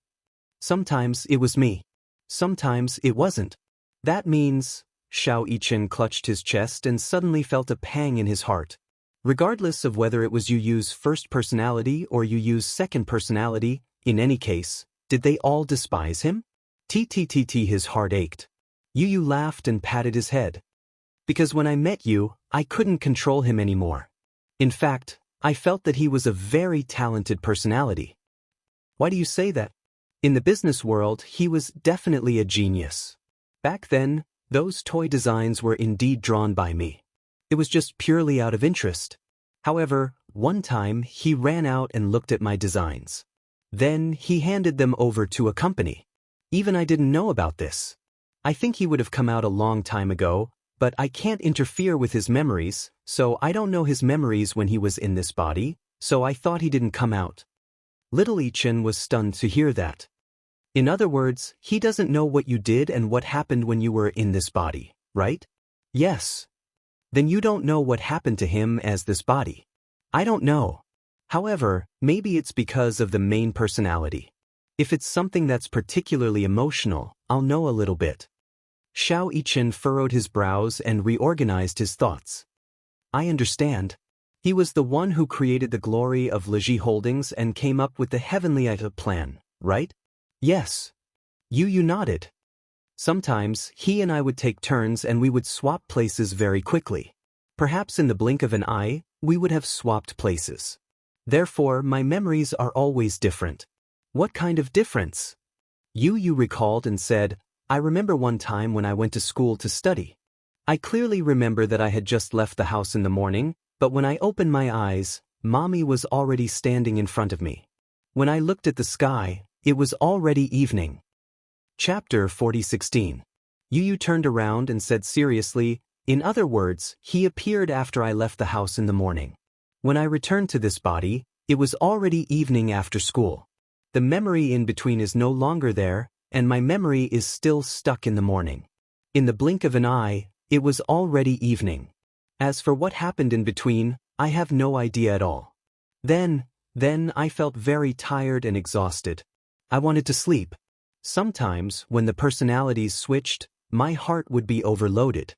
Speaker 1: Sometimes it was me. Sometimes it wasn't. That means, Xiao Yichen clutched his chest and suddenly felt a pang in his heart. Regardless of whether it was Yu's first personality or Yu's second personality, in any case, did they all despise him? His heart ached. Yu laughed and patted his head. Because when I met you, I couldn't control him anymore. In fact, I felt that he was a very talented personality. Why do you say that? In the business world, he was definitely a genius. Back then, those toy designs were indeed drawn by me. It was just purely out of interest. However, one time he ran out and looked at my designs. Then he handed them over to a company. Even I didn't know about this. I think he would have come out a long time ago, but I can't interfere with his memories, so I don't know his memories when he was in this body, so I thought he didn't come out. Little Yichen was stunned to hear that. In other words, he doesn't know what you did and what happened when you were in this body, right? Yes. Then you don't know what happened to him as this body. I don't know. However, maybe it's because of the main personality. If it's something that's particularly emotional, I'll know a little bit. Xiao Yichen furrowed his brows and reorganized his thoughts. I understand. He was the one who created the glory of Leji Holdings and came up with the heavenly plan, right? Yes. Yu nodded. Sometimes, he and I would take turns and we would swap places very quickly. Perhaps in the blink of an eye, we would have swapped places. Therefore, my memories are always different. What kind of difference? Yu recalled and said, I remember one time when I went to school to study. I clearly remember that I had just left the house in the morning, but when I opened my eyes, mommy was already standing in front of me. When I looked at the sky, it was already evening. Chapter 40:16. Yu turned around and said seriously, in other words, he appeared after I left the house in the morning. When I returned to this body, it was already evening after school. The memory in between is no longer there, and my memory is still stuck in the morning. In the blink of an eye, it was already evening. As for what happened in between, I have no idea at all. Then I felt very tired and exhausted. I wanted to sleep. Sometimes, when the personalities switched, my heart would be overloaded.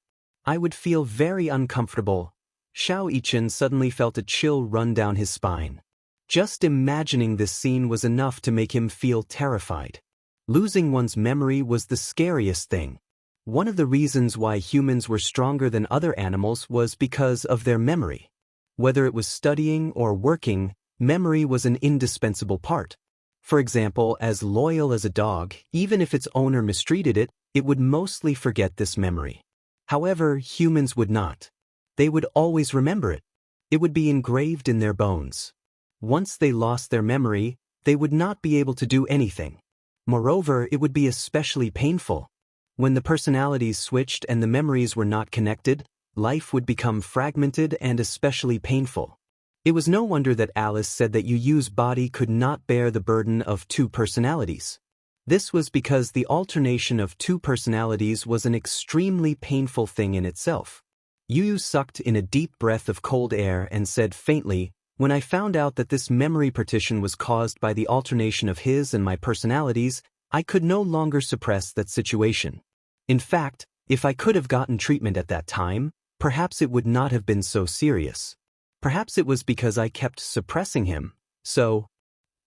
Speaker 1: I would feel very uncomfortable. Xiao Yichen suddenly felt a chill run down his spine. Just imagining this scene was enough to make him feel terrified. Losing one's memory was the scariest thing. One of the reasons why humans were stronger than other animals was because of their memory. Whether it was studying or working, memory was an indispensable part. For example, as loyal as a dog, even if its owner mistreated it, it would mostly forget this memory. However, humans would not. They would always remember it. It would be engraved in their bones. Once they lost their memory, they would not be able to do anything. Moreover, it would be especially painful. When the personalities switched and the memories were not connected, life would become fragmented and especially painful. It was no wonder that Alice said that Yu Yu's body could not bear the burden of two personalities. This was because the alternation of two personalities was an extremely painful thing in itself. Yu Yu sucked in a deep breath of cold air and said faintly, "When I found out that this memory partition was caused by the alternation of his and my personalities, I could no longer suppress that situation. In fact, if I could have gotten treatment at that time, perhaps it would not have been so serious. Perhaps it was because I kept suppressing him, so..."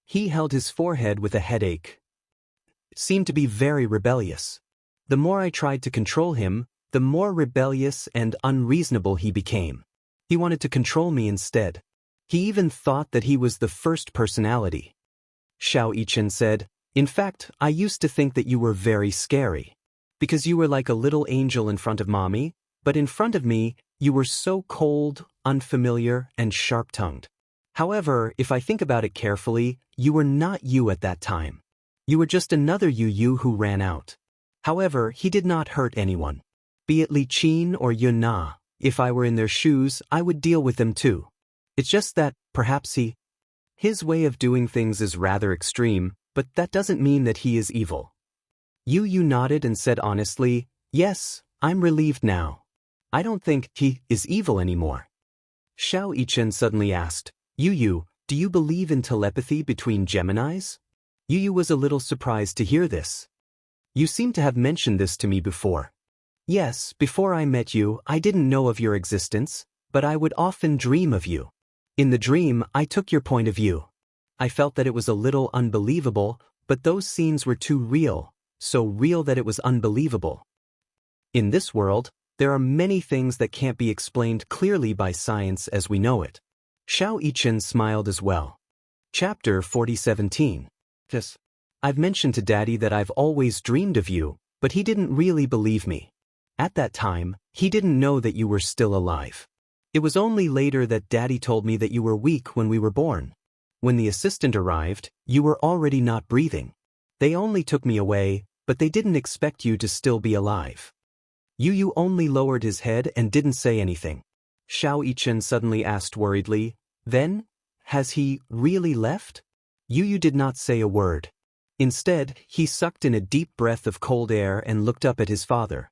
Speaker 1: He held his forehead with a headache. It seemed to be very rebellious. The more I tried to control him, the more rebellious and unreasonable he became. He wanted to control me instead. He even thought that he was the first personality. Xiao Yichen said, "In fact, I used to think that you were very scary. Because you were like a little angel in front of mommy, but in front of me, you were so cold, unfamiliar, and sharp-tongued. However, if I think about it carefully, you were not you at that time. You were just another Yu who ran out. However, he did not hurt anyone. Be it Li Qin or Yun Na, if I were in their shoes, I would deal with them too. It's just that, perhaps his way of doing things is rather extreme, but that doesn't mean that he is evil." Yu nodded and said honestly, "Yes, I'm relieved now. I don't think he is evil anymore." Xiao Yichen suddenly asked, Yu, do you believe in telepathy between Geminis?" Yu was a little surprised to hear this. "You seem to have mentioned this to me before." "Yes, before I met you, I didn't know of your existence, but I would often dream of you. In the dream, I took your point of view. I felt that it was a little unbelievable, but those scenes were too real, so real that it was unbelievable. In this world, there are many things that can't be explained clearly by science as we know it." Xiao Yichen smiled as well. Chapter 40:17. Yes. "I've mentioned to Daddy that I've always dreamed of you, but he didn't really believe me. At that time, he didn't know that you were still alive. It was only later that Daddy told me that you were weak when we were born. When the assistant arrived, you were already not breathing. They only took me away, but they didn't expect you to still be alive." Yu only lowered his head and didn't say anything. Xiao Yichen suddenly asked worriedly, "Then, has he really left?" Yu did not say a word. Instead, he sucked in a deep breath of cold air and looked up at his father.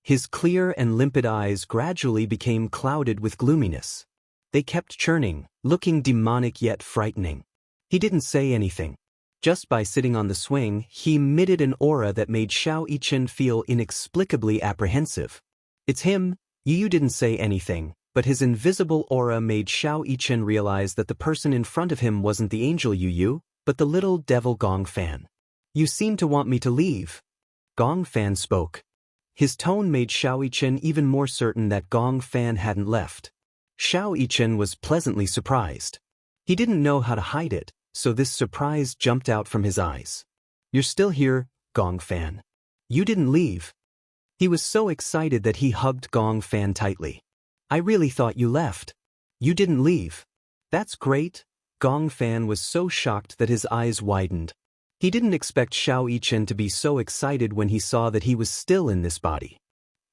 Speaker 1: His clear and limpid eyes gradually became clouded with gloominess. They kept churning, looking demonic yet frightening. He didn't say anything. Just by sitting on the swing, he emitted an aura that made Xiao Yichen feel inexplicably apprehensive. "It's him." Yu didn't say anything, but his invisible aura made Xiao Yichen realize that the person in front of him wasn't the angel Yu, but the little devil Gong Fan. "You seem to want me to leave." Gong Fan spoke. His tone made Xiao Yichen even more certain that Gong Fan hadn't left. Xiao Yichen was pleasantly surprised. He didn't know how to hide it, so this surprise jumped out from his eyes. "You're still here, Gong Fan. You didn't leave." He was so excited that he hugged Gong Fan tightly. "I really thought you left. You didn't leave." "That's great." Gong Fan was so shocked that his eyes widened. He didn't expect Xiao Yichen to be so excited when he saw that he was still in this body.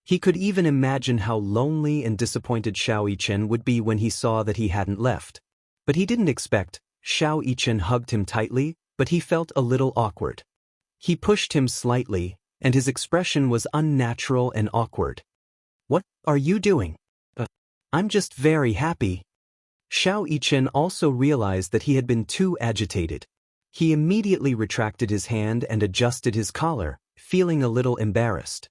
Speaker 1: He could even imagine how lonely and disappointed Xiao Yichen would be when he saw that he hadn't left. But he didn't expect. Xiao Yichen hugged him tightly, but he felt a little awkward. He pushed him slightly, and his expression was unnatural and awkward. "What are you doing?" "I'm just very happy." Xiao Yichen also realized that he had been too agitated. He immediately retracted his hand and adjusted his collar, feeling a little embarrassed.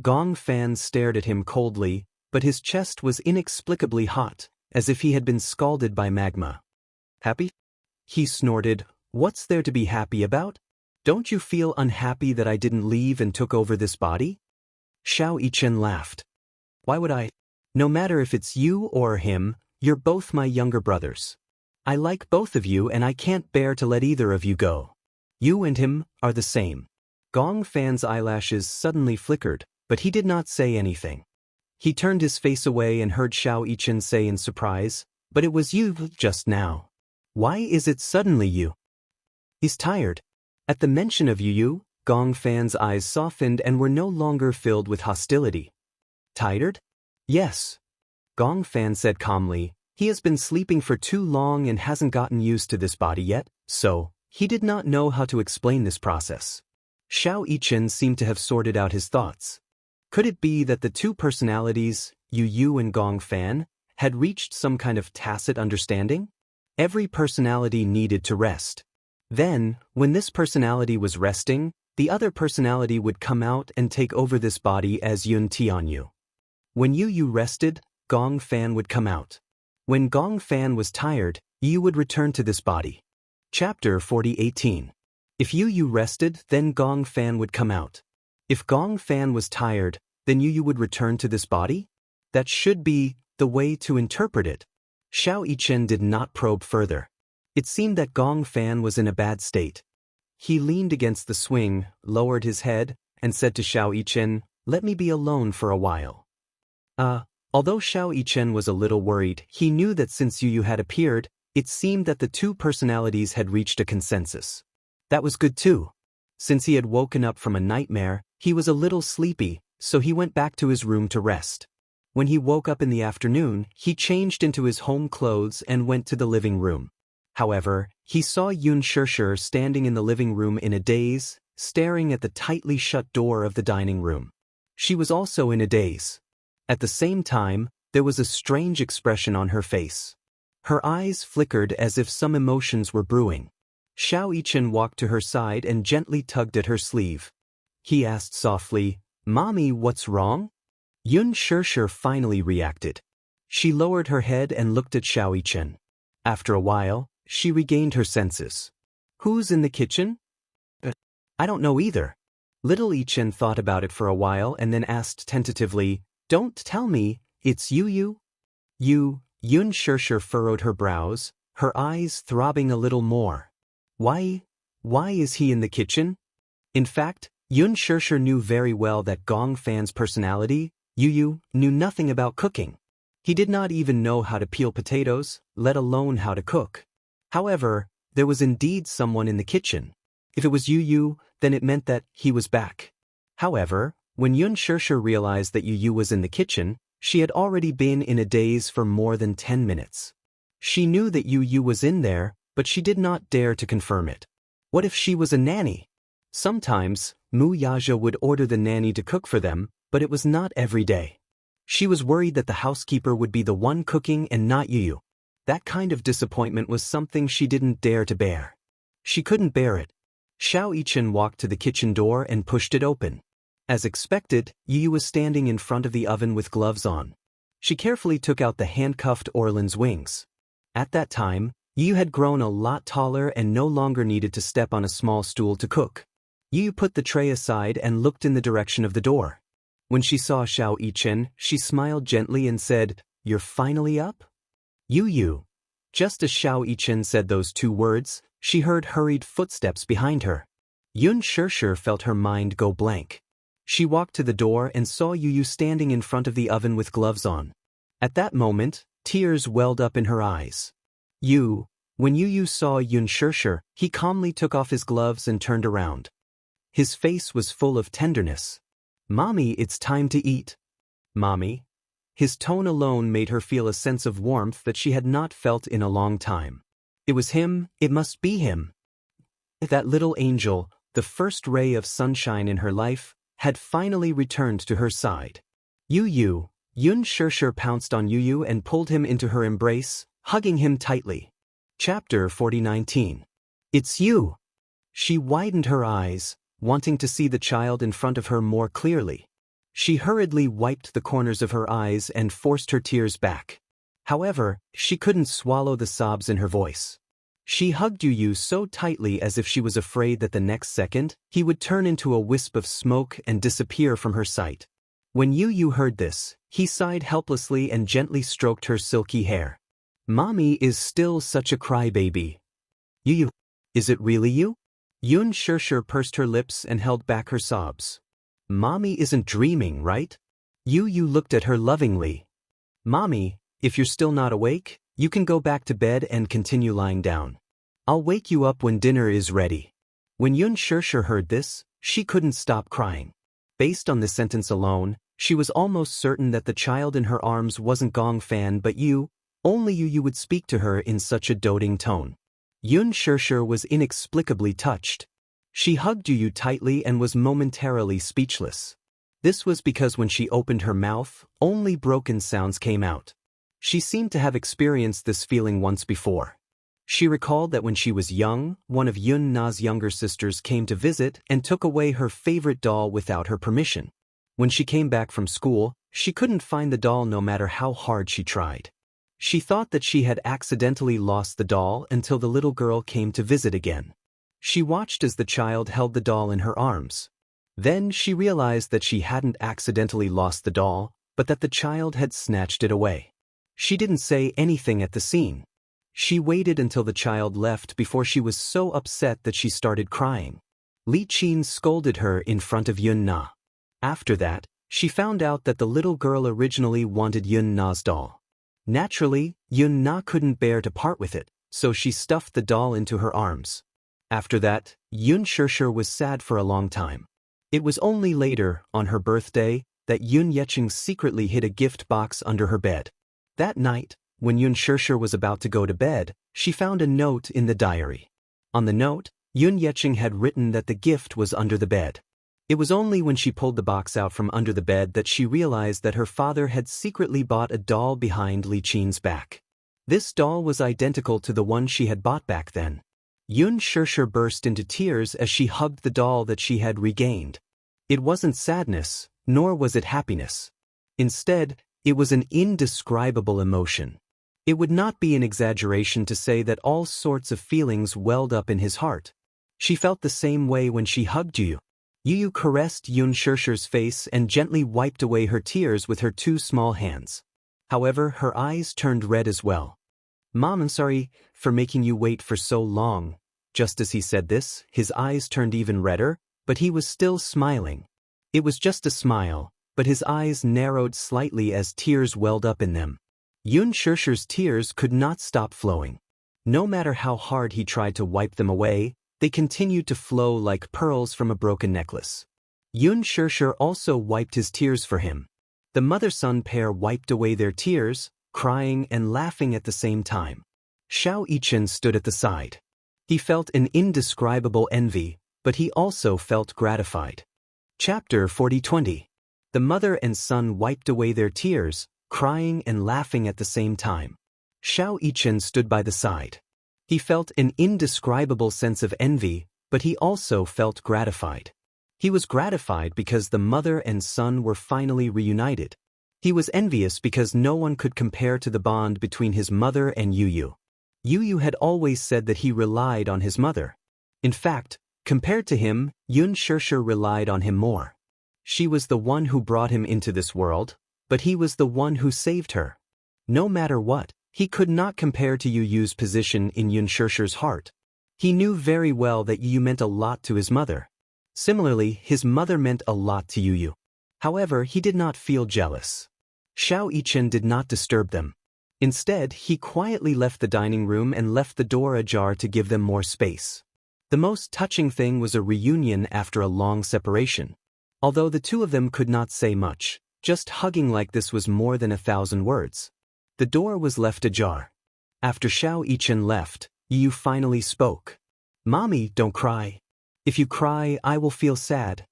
Speaker 1: Gong Fan stared at him coldly, but his chest was inexplicably hot, as if he had been scalded by magma. Happy? He snorted. What's there to be happy about? Don't you feel unhappy that I didn't leave and took over this body? Xianxia laughed. Why would I? No matter if it's you or him, you're both my younger brothers. I like both of you and I can't bear to let either of you go. You and him are the same. Gong Fan's eyelashes suddenly flickered, but he did not say anything. He turned his face away and heard Xianxia say in surprise, but it was you just now. Why is it suddenly you? He's tired. At the mention of you, Gong Fan's eyes softened and were no longer filled with hostility. Tired? Yes. Gong Fan said calmly. He has been sleeping for too long and hasn't gotten used to this body yet, so he did not know how to explain this process. Xianxia seemed to have sorted out his thoughts. Could it be that the two personalities, Yu and Gong Fan, had reached some kind of tacit understanding? Every personality needed to rest. Then, when this personality was resting, the other personality would come out and take over this body as Yun Tianyu. When Yu rested, Gong Fan would come out. When Gong Fan was tired, Yu would return to this body. Chapter 40:18. If Yu rested, then Gong Fan would come out. If Gong Fan was tired, then Yu would return to this body? That should be the way to interpret it. Xianxia did not probe further. It seemed that Gong Fan was in a bad state. He leaned against the swing, lowered his head, and said to Xianxia, "Let me be alone for a while." Although Xianxia was a little worried, he knew that since Yu had appeared, it seemed that the two personalities had reached a consensus. That was good too. Since he had woken up from a nightmare, he was a little sleepy, so he went back to his room to rest. When he woke up in the afternoon, he changed into his home clothes and went to the living room. However, he saw Xianxia standing in the living room in a daze, staring at the tightly shut door of the dining room. She was also in a daze. At the same time, there was a strange expression on her face. Her eyes flickered as if some emotions were brewing. Xianxia walked to her side and gently tugged at her sleeve. He asked softly, "Mommy, what's wrong?" Xianxia finally reacted. She lowered her head and looked at Xianxia. After a while, she regained her senses. "Who's in the kitchen?" "I don't know either." Little Chen thought about it for a while and then asked tentatively, "Don't tell me, it's you?" Xianxia furrowed her brows, her eyes throbbing a little more. Why is he in the kitchen? In fact, Xianxia knew very well that Gong Fan's personality, Yu, knew nothing about cooking. He did not even know how to peel potatoes, let alone how to cook. However, there was indeed someone in the kitchen. If it was Yu, then it meant that he was back. However, when Xianxia realized that Yu was in the kitchen, she had already been in a daze for more than 10 minutes. She knew that Yu was in there, but she did not dare to confirm it. What if she was a nanny? Sometimes, Mu Yaja would order the nanny to cook for them, but it was not every day. She was worried that the housekeeper would be the one cooking and not Yu. That kind of disappointment was something she didn't dare to bear. She couldn't bear it. Xianxia walked to the kitchen door and pushed it open. As expected, Yu was standing in front of the oven with gloves on. She carefully took out the handcuffed Orlin's wings. At that time, Yu had grown a lot taller and no longer needed to step on a small stool to cook. Yu put the tray aside and looked in the direction of the door. When she saw Xianxia, she smiled gently and said, "You're finally up?" Yu. Just as Xianxia said those two words, she heard hurried footsteps behind her. Xianxia felt her mind go blank. She walked to the door and saw Yu standing in front of the oven with gloves on. At that moment, tears welled up in her eyes. When Yu saw Xianxia, he calmly took off his gloves and turned around. His face was full of tenderness. "Mommy, it's time to eat." "Mommy?" His tone alone made her feel a sense of warmth that she had not felt in a long time. It was him, it must be him. That little angel, the first ray of sunshine in her life, had finally returned to her side. Xianxia pounced on Yu and pulled him into her embrace, hugging him tightly. Chapter 40:19. "It's you." She widened her eyes, wanting to see the child in front of her more clearly. She hurriedly wiped the corners of her eyes and forced her tears back. However, she couldn't swallow the sobs in her voice. She hugged Yu so tightly as if she was afraid that the next second, he would turn into a wisp of smoke and disappear from her sight. When Yu heard this, he sighed helplessly and gently stroked her silky hair. Mommy is still such a crybaby. Yu, is it really you? Xianxia pursed her lips and held back her sobs. Mommy isn't dreaming, right? Yu looked at her lovingly. Mommy, if you're still not awake, you can go back to bed and continue lying down. I'll wake you up when dinner is ready. When Xianxia heard this, she couldn't stop crying. Based on this sentence alone, she was almost certain that the child in her arms wasn't Gong Fan but only Yu would speak to her in such a doting tone. Xianxia was inexplicably touched. She hugged Yu tightly and was momentarily speechless. This was because when she opened her mouth, only broken sounds came out. She seemed to have experienced this feeling once before. She recalled that when she was young, one of Yun Na's younger sisters came to visit and took away her favorite doll without her permission. When she came back from school, she couldn't find the doll no matter how hard she tried. She thought that she had accidentally lost the doll until the little girl came to visit again. She watched as the child held the doll in her arms. Then she realized that she hadn't accidentally lost the doll, but that the child had snatched it away. She didn't say anything at the scene. She waited until the child left before she was so upset that she started crying. Li Qin scolded her in front of Yun Na. After that, she found out that the little girl originally wanted Yun Na's doll. Naturally, Yun Na couldn't bear to part with it, so she stuffed the doll into her arms. After that, Xianxia was sad for a long time. It was only later, on her birthday, that Yun Yeqing secretly hid a gift box under her bed. That night, when Xianxia was about to go to bed, she found a note in the diary. On the note, Yun Yeqing had written that the gift was under the bed. It was only when she pulled the box out from under the bed that she realized that her father had secretly bought a doll behind Li Qin's back. This doll was identical to the one she had bought back then. Xianxia burst into tears as she hugged the doll that she had regained. It wasn't sadness, nor was it happiness. Instead, it was an indescribable emotion. It would not be an exaggeration to say that all sorts of feelings welled up in his heart. She felt the same way when she hugged Yu. Yu caressed Xianxia's face and gently wiped away her tears with her two small hands. However, her eyes turned red as well. Mom, I'm sorry for making you wait for so long. Just as he said this, his eyes turned even redder, but he was still smiling. It was just a smile, but his eyes narrowed slightly as tears welled up in them. Xianxia's tears could not stop flowing. No matter how hard he tried to wipe them away, they continued to flow like pearls from a broken necklace. Xianxia also wiped his tears for him. The mother-son pair wiped away their tears, crying and laughing at the same time. Xianxia stood at the side. He felt an indescribable envy, but he also felt gratified. Chapter 40:20. The mother and son wiped away their tears, crying and laughing at the same time. Xianxia stood by the side. He felt an indescribable sense of envy, but he also felt gratified. He was gratified because the mother and son were finally reunited. He was envious because no one could compare to the bond between his mother and Yu. Yu had always said that he relied on his mother. In fact, compared to him, Xianxia relied on him more. She was the one who brought him into this world, but he was the one who saved her. No matter what, he could not compare to Yu's position in Xianxia's heart. He knew very well that Yu meant a lot to his mother. Similarly, his mother meant a lot to Yu. However, he did not feel jealous. Xianxia did not disturb them. Instead, he quietly left the dining room and left the door ajar to give them more space. The most touching thing was a reunion after a long separation. Although the two of them could not say much, just hugging like this was more than 1,000 words. The door was left ajar. After Xianxia left, Yu finally spoke. Mommy, don't cry. If you cry, I will feel sad.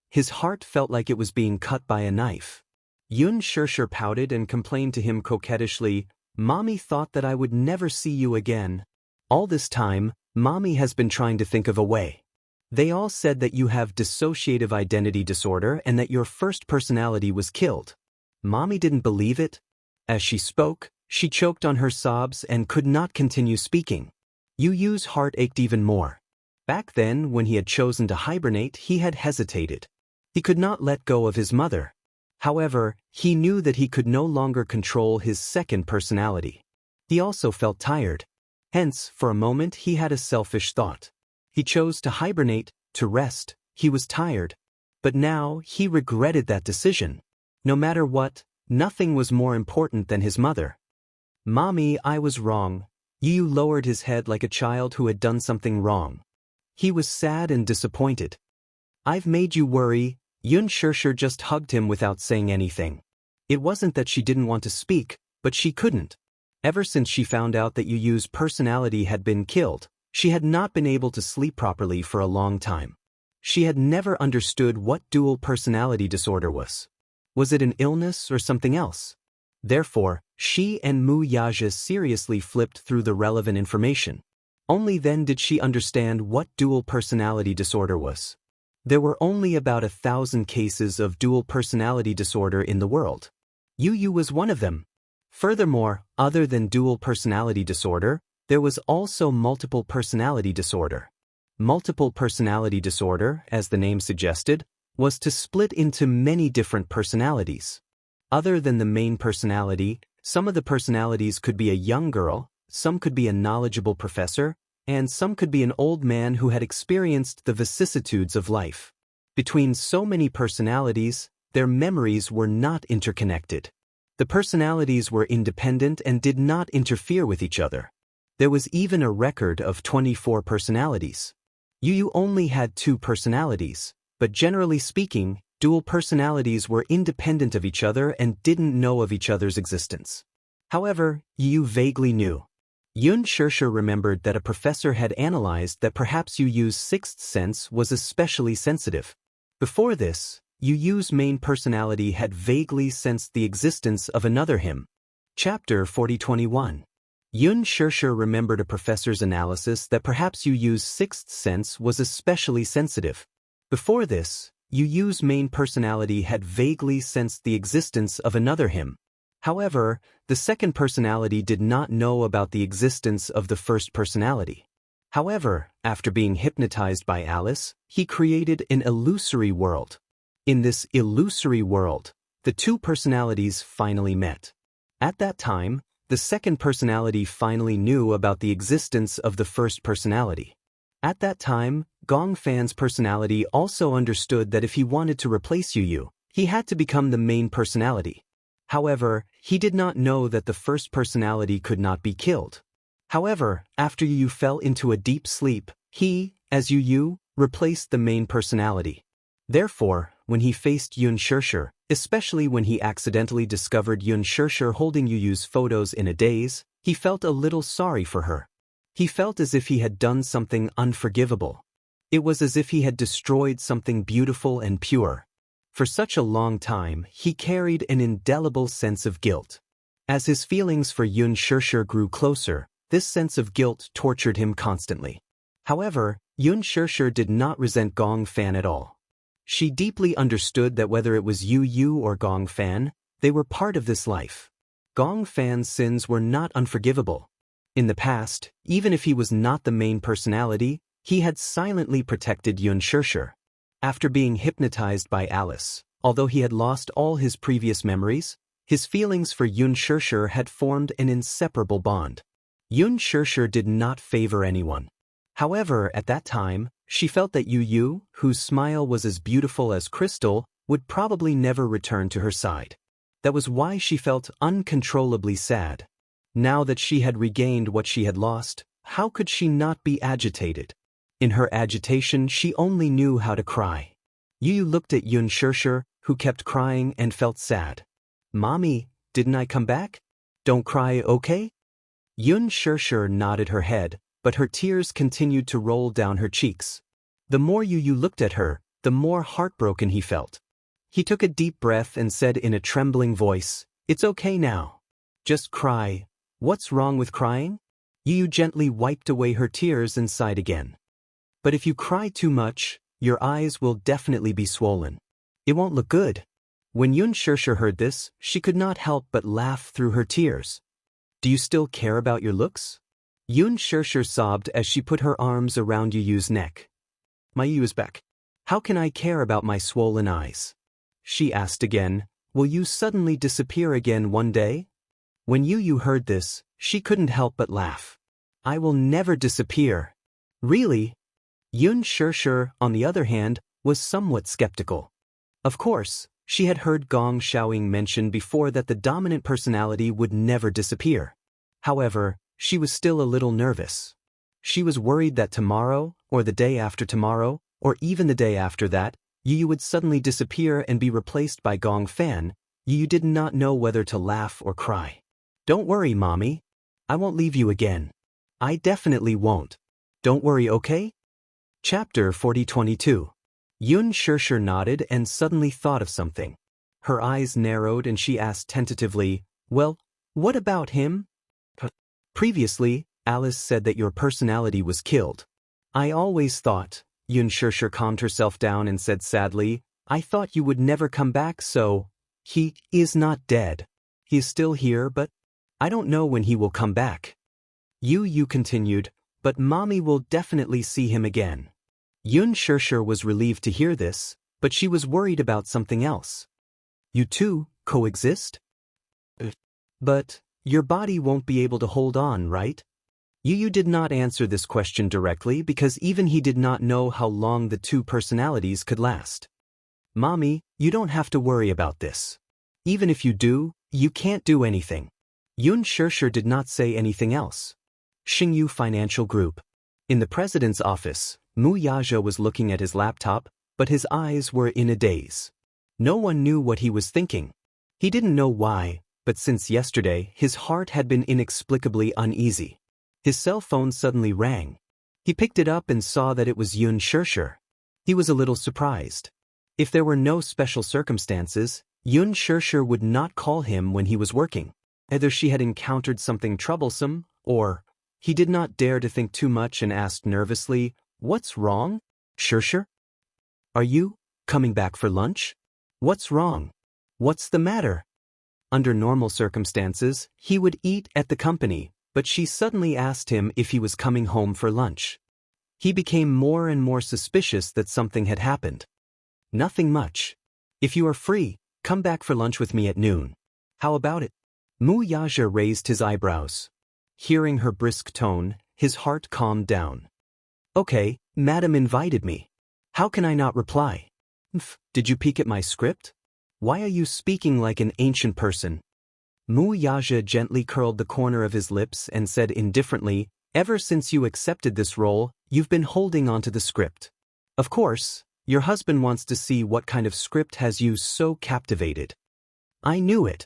Speaker 1: His heart felt like it was being cut by a knife. Xianxia pouted and complained to him coquettishly, Mommy thought that I would never see you again. All this time, Mommy has been trying to think of a way. They all said that you have dissociative identity disorder and that your first personality was killed. Mommy didn't believe it. As she spoke, she choked on her sobs and could not continue speaking. Yu Yu's heart ached even more. Back then, when he had chosen to hibernate, he had hesitated. He could not let go of his mother. However, he knew that he could no longer control his second personality. He also felt tired. Hence, for a moment he had a selfish thought. He chose to hibernate, to rest. He was tired. But now, he regretted that decision. No matter what, nothing was more important than his mother. Mommy, I was wrong. Yu lowered his head like a child who had done something wrong. He was sad and disappointed. I've made you worry. Xianxia just hugged him without saying anything. It wasn't that she didn't want to speak, but she couldn't. Ever since she found out that Yu Yu's personality had been killed, she had not been able to sleep properly for a long time. She had never understood what dual personality disorder was. Was it an illness or something else? Therefore, she and Mu Yaja seriously flipped through the relevant information. Only then did she understand what dual personality disorder was. There were only about 1,000 cases of dual personality disorder in the world. Yu Yu was one of them. Furthermore, other than dual personality disorder, there was also multiple personality disorder. Multiple personality disorder, as the name suggested, was to split into many different personalities. Other than the main personality, some of the personalities could be a young girl, some could be a knowledgeable professor, and some could be an old man who had experienced the vicissitudes of life. Between so many personalities, their memories were not interconnected. The personalities were independent and did not interfere with each other. There was even a record of 24 personalities. Yu Yu only had 2 personalities, but generally speaking, dual personalities were independent of each other and didn't know of each other's existence. However, Yu Yu vaguely knew. Xianxia remembered that a professor had analyzed that perhaps Yu Yu's sixth sense was especially sensitive. Before this, Yu Yu's main personality had vaguely sensed the existence of another him. Chapter 4021. Xianxia remembered a professor's analysis that perhaps Yu Yu's sixth sense was especially sensitive. Before this, Yu Yu's main personality had vaguely sensed the existence of another him. However, the second personality did not know about the existence of the first personality. However, after being hypnotized by Alice, he created an illusory world. In this illusory world, the 2 personalities finally met. At that time, the second personality finally knew about the existence of the first personality. At that time, Gong Fan's personality also understood that if he wanted to replace Yu Yu, he had to become the main personality. However, he did not know that the first personality could not be killed. However, after Yu Yu fell into a deep sleep, he, as Yu Yu, replaced the main personality. Therefore, when he faced Xianxia, especially when he accidentally discovered Xianxia holding Yu Yu's photos in a daze, he felt a little sorry for her. He felt as if he had done something unforgivable. It was as if he had destroyed something beautiful and pure. For such a long time, he carried an indelible sense of guilt. As his feelings for Xianxia grew closer, this sense of guilt tortured him constantly. However, Xianxia did not resent Gong Fan at all. She deeply understood that whether it was Yu Yu or Gong Fan, they were part of this life. Gong Fan's sins were not unforgivable. In the past, even if he was not the main personality, he had silently protected Xianxia. After being hypnotized by Alice, although he had lost all his previous memories, his feelings for Xianxia had formed an inseparable bond. Xianxia did not favor anyone. However, at that time, she felt that Yu Yu, whose smile was as beautiful as crystal, would probably never return to her side. That was why she felt uncontrollably sad. Now that she had regained what she had lost, how could she not be agitated? In her agitation, she only knew how to cry. Yu Yu looked at Xianxia, who kept crying and felt sad. Mommy, didn't I come back? Don't cry, okay? Xianxia nodded her head, but her tears continued to roll down her cheeks. The more Yu Yu looked at her, the more heartbroken he felt. He took a deep breath and said in a trembling voice, "It's okay now. Just cry. What's wrong with crying?" Yu Yu gently wiped away her tears and sighed again. But if you cry too much, your eyes will definitely be swollen. It won't look good. When Xianxia heard this, she could not help but laugh through her tears. Do you still care about your looks? Xianxia sobbed as she put her arms around Yu's neck. My Yu is back. How can I care about my swollen eyes? She asked again. Will you suddenly disappear again one day? When Yu heard this, she couldn't help but laugh. I will never disappear. Really? Xianxia, on the other hand, was somewhat skeptical. Of course, she had heard Gong Xiaoying mention before that the dominant personality would never disappear. However, she was still a little nervous. She was worried that tomorrow, or the day after tomorrow, or even the day after that, Yu would suddenly disappear and be replaced by Gong Fan. Yu did not know whether to laugh or cry. Don't worry, Mommy. I won't leave you again. I definitely won't. Don't worry, okay? Chapter 4022. Xianxia nodded and suddenly thought of something. Her eyes narrowed and she asked tentatively, well, what about him? Previously, Alice said that your personality was killed. I always thought, Xianxia calmed herself down and said sadly, I thought you would never come back, so he is not dead. He is still here, but I don't know when he will come back. Yu continued, but Mommy will definitely see him again. Xianxia was relieved to hear this, but she was worried about something else. You two coexist? But your body won't be able to hold on, right? Yu did not answer this question directly because even he did not know how long the two personalities could last. Mommy, you don't have to worry about this. Even if you do, you can't do anything. Xianxia did not say anything else. Xingyu Financial Group. In the president's office, Wuxia was looking at his laptop, but his eyes were in a daze. No one knew what he was thinking. He didn't know why, but since yesterday, his heart had been inexplicably uneasy. His cell phone suddenly rang. He picked it up and saw that it was Xianxia. He was a little surprised. If there were no special circumstances, Xianxia would not call him when he was working. Either she had encountered something troublesome, or he did not dare to think too much and asked nervously, What's wrong, Xianxia? Are you coming back for lunch? What's wrong? What's the matter? Under normal circumstances, he would eat at the company, but she suddenly asked him if he was coming home for lunch. He became more and more suspicious that something had happened. Nothing much. If you are free, come back for lunch with me at noon. How about it? Wuxia raised his eyebrows. Hearing her brisk tone, his heart calmed down. Okay, Madam invited me. How can I not reply? Did you peek at my script? Why are you speaking like an ancient person? Wuxia gently curled the corner of his lips and said indifferently, Ever since you accepted this role, you've been holding onto the script. Of course, your husband wants to see what kind of script has you so captivated. I knew it.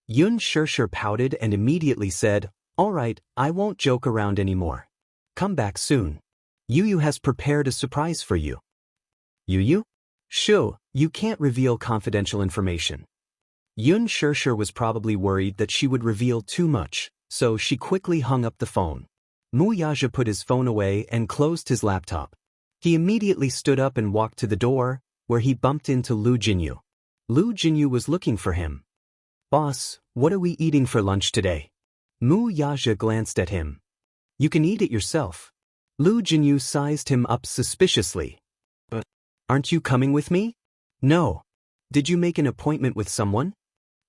Speaker 1: Xianxia pouted and immediately said, All right, I won't joke around anymore. Come back soon. Yu has prepared a surprise for you. Yu? Sure, you can't reveal confidential information. Xianxia was probably worried that she would reveal too much, so she quickly hung up the phone. Wuxia put his phone away and closed his laptop. He immediately stood up and walked to the door, where he bumped into Lu Jinyu. Lu Jinyu was looking for him. Boss, what are we eating for lunch today? Wuxia glanced at him. You can eat it yourself. Lu Jinyu sized him up suspiciously. But aren't you coming with me? No. Did you make an appointment with someone?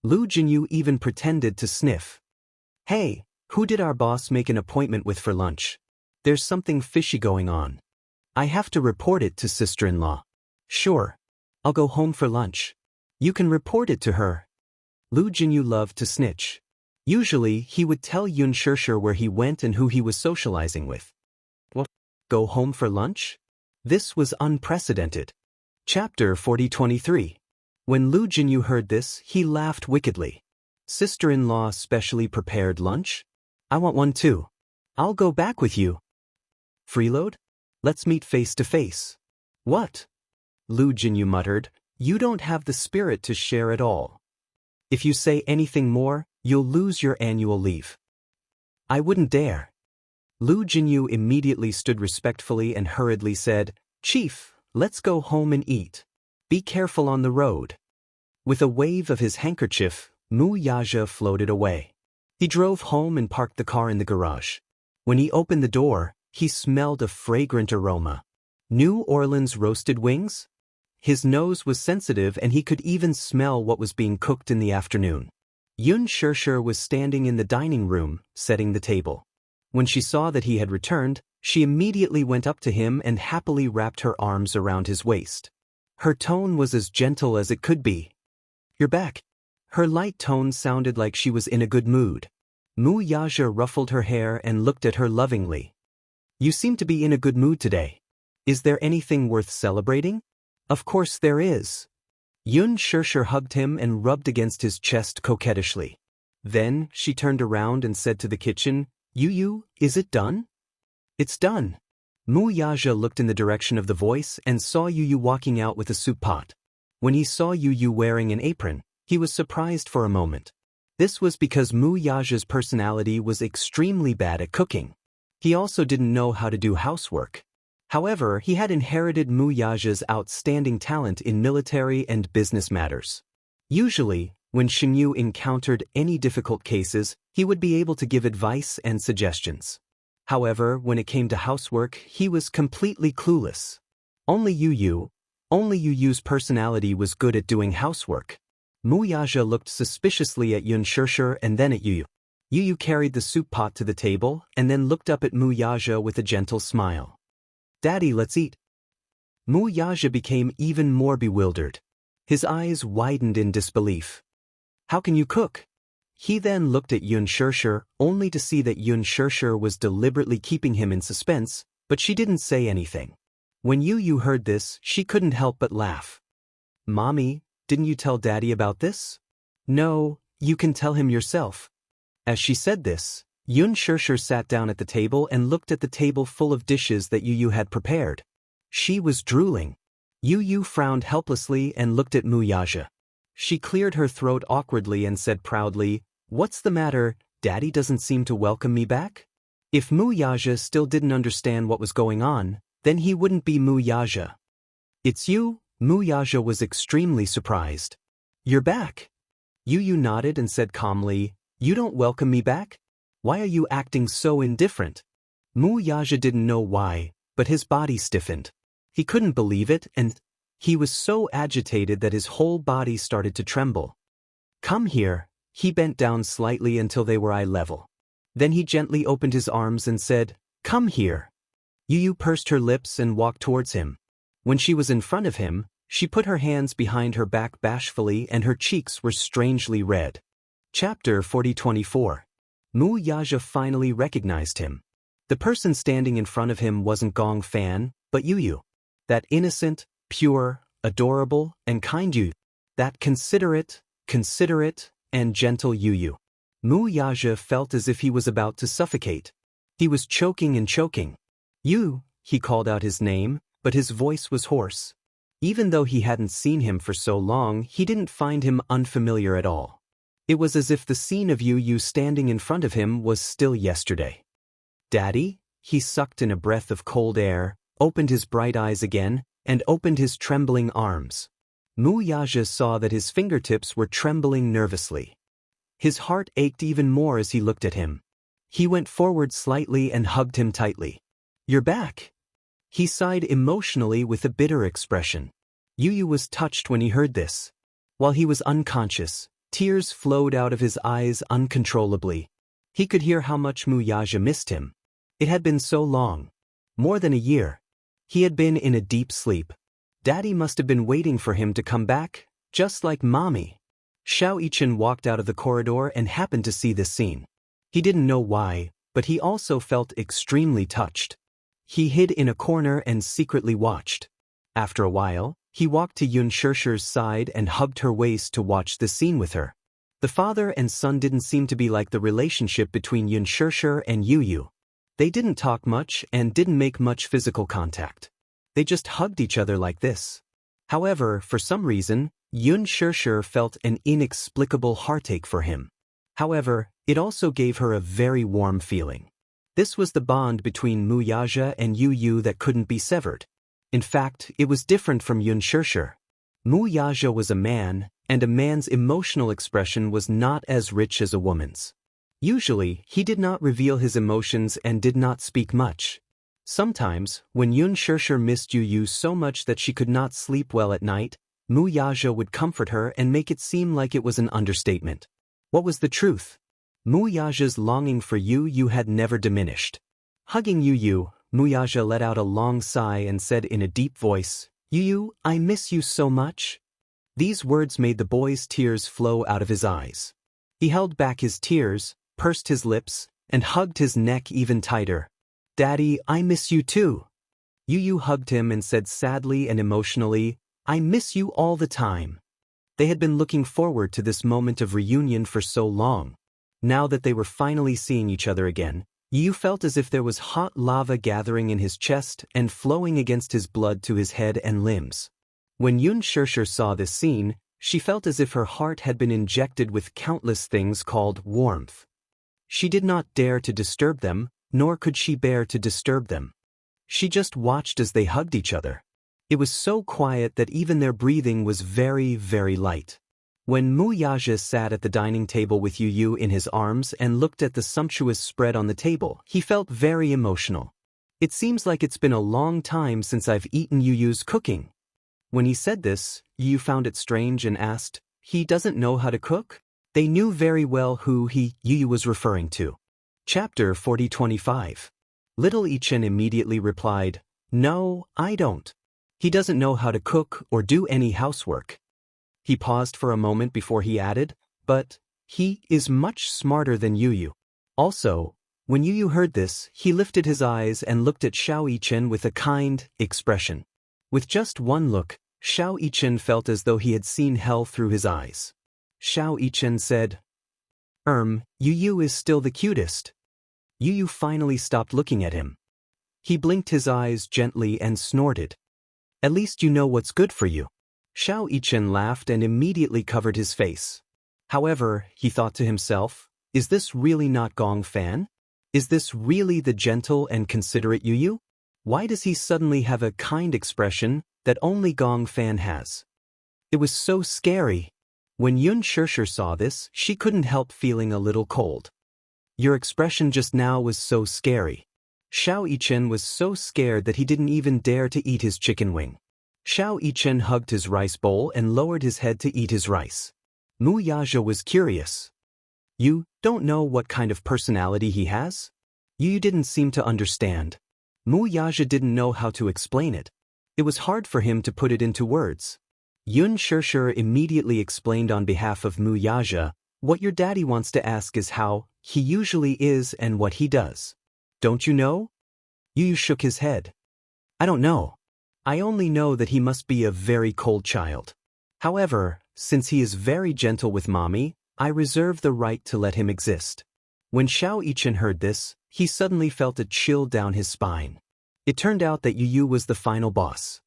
Speaker 1: Lu Jinyu even pretended to sniff. Hey, who did our boss make an appointment with for lunch? There's something fishy going on. I have to report it to sister-in-law. Sure. I'll go home for lunch. You can report it to her. Lu Jinyu loved to snitch. Usually, he would tell Xianxia where he went and who he was socializing with. What? Go home for lunch? This was unprecedented. Chapter 4023. When Lu Jinyu heard this, he laughed wickedly. Sister-in-law specially prepared lunch? I want one too. I'll go back with you. Freeload? Let's meet face to face. What? Lu Jinyu muttered, You don't have the spirit to share at all. If you say anything more, you'll lose your annual leave. I wouldn't dare. Lu Jinyu immediately stood respectfully and hurriedly said, "Chief, let's go home and eat. Be careful on the road." With a wave of his handkerchief, Mu Yaja floated away. He drove home and parked the car in the garage. When he opened the door, he smelled a fragrant aroma. New Orleans roasted wings? His nose was sensitive and he could even smell what was being cooked in the afternoon. Xianxia was standing in the dining room, setting the table. When she saw that he had returned, she immediately went up to him and happily wrapped her arms around his waist. Her tone was as gentle as it could be. "You're back." Her light tone sounded like she was in a good mood. Mu Yaja ruffled her hair and looked at her lovingly. "You seem to be in a good mood today. Is there anything worth celebrating?" "Of course there is." Xianxia hugged him and rubbed against his chest coquettishly. Then she turned around and said to the kitchen, "Yu, is it done?" "It's done." Mu Yaja looked in the direction of the voice and saw Yu walking out with a soup pot. When he saw Yu wearing an apron, he was surprised for a moment. This was because Mu Yaja's personality was extremely bad at cooking. He also didn't know how to do housework. However, he had inherited Mu Yaja's outstanding talent in military and business matters. Usually, when Xinyu encountered any difficult cases, he would be able to give advice and suggestions. However, when it came to housework, he was completely clueless. Only Yu's personality was good at doing housework. Mu Yaja looked suspiciously at Xianxia and then at Yu. Yu carried the soup pot to the table and then looked up at Mu Yaja with a gentle smile. "Daddy, let's eat." Mu Yaja became even more bewildered. His eyes widened in disbelief. "How can you cook?" He then looked at Xianxia, only to see that Xianxia was deliberately keeping him in suspense, but she didn't say anything. When Yu heard this, she couldn't help but laugh. "Mommy, didn't you tell Daddy about this?" "No, you can tell him yourself." As she said this, Xianxia sat down at the table and looked at the table full of dishes that Yu had prepared. She was drooling. Yu frowned helplessly and looked at Mu Yaja. She cleared her throat awkwardly and said proudly, "What's the matter? Daddy doesn't seem to welcome me back?" If Mu Yaja still didn't understand what was going on, then he wouldn't be Mu Yaja. "It's you?" Mu Yaja was extremely surprised. "You're back." Yu nodded and said calmly, "You don't welcome me back? Why are you acting so indifferent?" Mu Yaja didn't know why, but his body stiffened. He couldn't believe it and he was so agitated that his whole body started to tremble. "Come here." He bent down slightly until they were eye level. Then he gently opened his arms and said, "Come here." Yu pursed her lips and walked towards him. When she was in front of him, she put her hands behind her back bashfully and her cheeks were strangely red. Chapter 40-24. Mu Yaja finally recognized him. The person standing in front of him wasn't Gong Fan, but Yu. That innocent, pure, adorable, and kind Yu. That considerate, and gentle Yu. Mu Yaja felt as if he was about to suffocate. He was choking and choking. "Yu," he called out his name, but his voice was hoarse. Even though he hadn't seen him for so long, he didn't find him unfamiliar at all. It was as if the scene of Yu standing in front of him was still yesterday. "Daddy?" He sucked in a breath of cold air, opened his bright eyes again, and opened his trembling arms. Mu Yaja saw that his fingertips were trembling nervously. His heart ached even more as he looked at him. He went forward slightly and hugged him tightly. "You're back." He sighed emotionally with a bitter expression. Yu was touched when he heard this. While he was unconscious, tears flowed out of his eyes uncontrollably. He could hear how much Mu Yaja missed him. It had been so long. More than a year. He had been in a deep sleep. Daddy must have been waiting for him to come back, just like Mommy. Xiao Yichen walked out of the corridor and happened to see this scene. He didn't know why, but he also felt extremely touched. He hid in a corner and secretly watched. After a while, he walked to Xianxia's side and hugged her waist to watch the scene with her. The father and son didn't seem to be like the relationship between Xianxia and Yu. They didn't talk much and didn't make much physical contact. They just hugged each other like this. However, for some reason, Xianxia felt an inexplicable heartache for him. However, it also gave her a very warm feeling. This was the bond between Mu Yaja and Yu Yu that couldn't be severed. In fact, it was different from Xianxia. Mu Yaja was a man, and a man's emotional expression was not as rich as a woman's. Usually, he did not reveal his emotions and did not speak much. Sometimes, when Xianxia missed Yu Yu so much that she could not sleep well at night, Mu Yaja would comfort her and make it seem like it was an understatement. What was the truth? Mu Yaja's longing for Yu Yu had never diminished. Hugging Yu Yu, Mu Yaja let out a long sigh and said in a deep voice, "Yu Yu, I miss you so much." These words made the boy's tears flow out of his eyes. He held back his tears, pursed his lips, and hugged his neck even tighter. "Daddy, I miss you too." Yu Yu hugged him and said sadly and emotionally, "I miss you all the time." They had been looking forward to this moment of reunion for so long. Now that they were finally seeing each other again, Yu Yu felt as if there was hot lava gathering in his chest and flowing against his blood to his head and limbs. When Xianxia saw this scene, she felt as if her heart had been injected with countless things called warmth. She did not dare to disturb them, nor could she bear to disturb them. She just watched as they hugged each other. It was so quiet that even their breathing was very, very light. When Mu Yaja sat at the dining table with Yu Yu in his arms and looked at the sumptuous spread on the table, he felt very emotional. "It seems like it's been a long time since I've eaten Yu Yu's cooking." When he said this, Yu Yu found it strange and asked, "He doesn't know how to cook?" They knew very well who Yu Yu was referring to. Chapter 40-25. Little Ichen immediately replied, "No, I don't. He doesn't know how to cook or do any housework." He paused for a moment before he added, "But he is much smarter than Yu Yu." Also, when Yu Yu heard this, he lifted his eyes and looked at Xiao Yichen with a kind expression. With just one look, Xiao Yichen felt as though he had seen hell through his eyes. Xiao Yichen said, Yu Yu is still the cutest." Yu Yu finally stopped looking at him. He blinked his eyes gently and snorted. "At least you know what's good for you." Xiao Yichen laughed and immediately covered his face. However, he thought to himself, is this really not Gong Fan? Is this really the gentle and considerate Yu Yu? Why does he suddenly have a kind expression that only Gong Fan has? It was so scary. When Xianxia saw this, she couldn't help feeling a little cold. "Your expression just now was so scary." Xiao Yichen was so scared that he didn't even dare to eat his chicken wing. Xiao Yichen hugged his rice bowl and lowered his head to eat his rice. Mu Yaja was curious. "You don't know what kind of personality he has?" Yu Yu didn't seem to understand. Mu Yaja didn't know how to explain it. It was hard for him to put it into words. Xianxia immediately explained on behalf of Mu Yaja, "What your daddy wants to ask is how he usually is and what he does. Don't you know?" Yu Yu shook his head. "I don't know. I only know that he must be a very cold child. However, since he is very gentle with mommy, I reserve the right to let him exist." When Xiao Yichen heard this, he suddenly felt a chill down his spine. It turned out that Yu Yu was the final boss.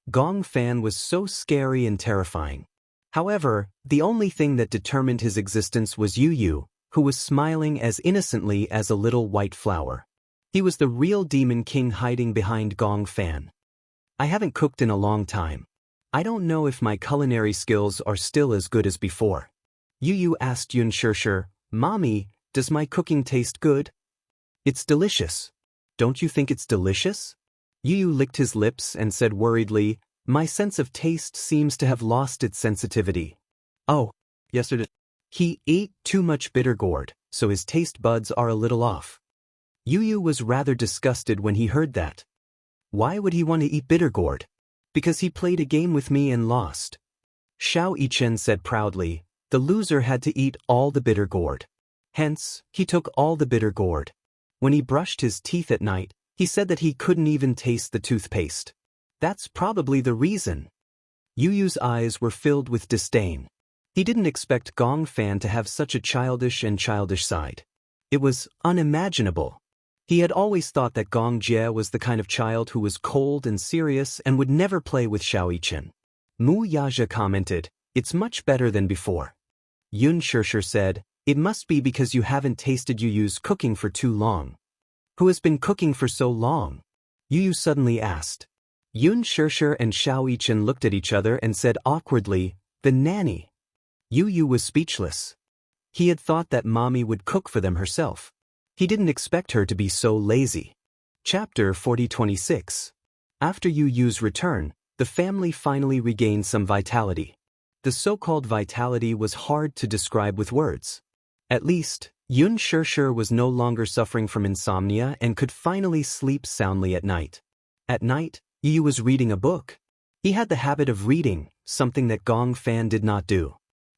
Speaker 1: Gong Fan was so scary and terrifying. However, the only thing that determined his existence was Yu Yu, who was smiling as innocently as a little white flower. He was the real demon king hiding behind Gong Fan. "I haven't cooked in a long time. I don't know if my culinary skills are still as good as before." Yu Yu asked Xianxia, "Mommy, does my cooking taste good?" "It's delicious. Don't you think it's delicious?" Yu Yu licked his lips and said worriedly, "My sense of taste seems to have lost its sensitivity." "Oh, yesterday he ate too much bitter gourd, so his taste buds are a little off." Yu Yu was rather disgusted when he heard that. Why would he want to eat bitter gourd? Because he played a game with me and lost. Xiao Yichen said proudly, "The loser had to eat all the bitter gourd. Hence, he took all the bitter gourd. When he brushed his teeth at night, he said that he couldn't even taste the toothpaste. That's probably the reason." Yu Yu's eyes were filled with disdain. He didn't expect Gong Fan to have such a childish side. It was unimaginable. He had always thought that Gong Jie was the kind of child who was cold and serious and would never play with Xiao Yichen. Mu Yaja commented, "It's much better than before." Xianxia said, "It must be because you haven't tasted Yu Yu's cooking for too long." Who has been cooking for so long? Yu suddenly asked. Xianxia and Xiaoyichen looked at each other and said awkwardly, the nanny. Yu was speechless. He had thought that mommy would cook for them herself. He didn't expect her to be so lazy. Chapter 40:26. After Yu's return, the family finally regained some vitality. The so-called vitality was hard to describe with words. At least, Xianxia was no longer suffering from insomnia and could finally sleep soundly at night. At night, Yu was reading a book. He had the habit of reading, something that Gong Fan did not do.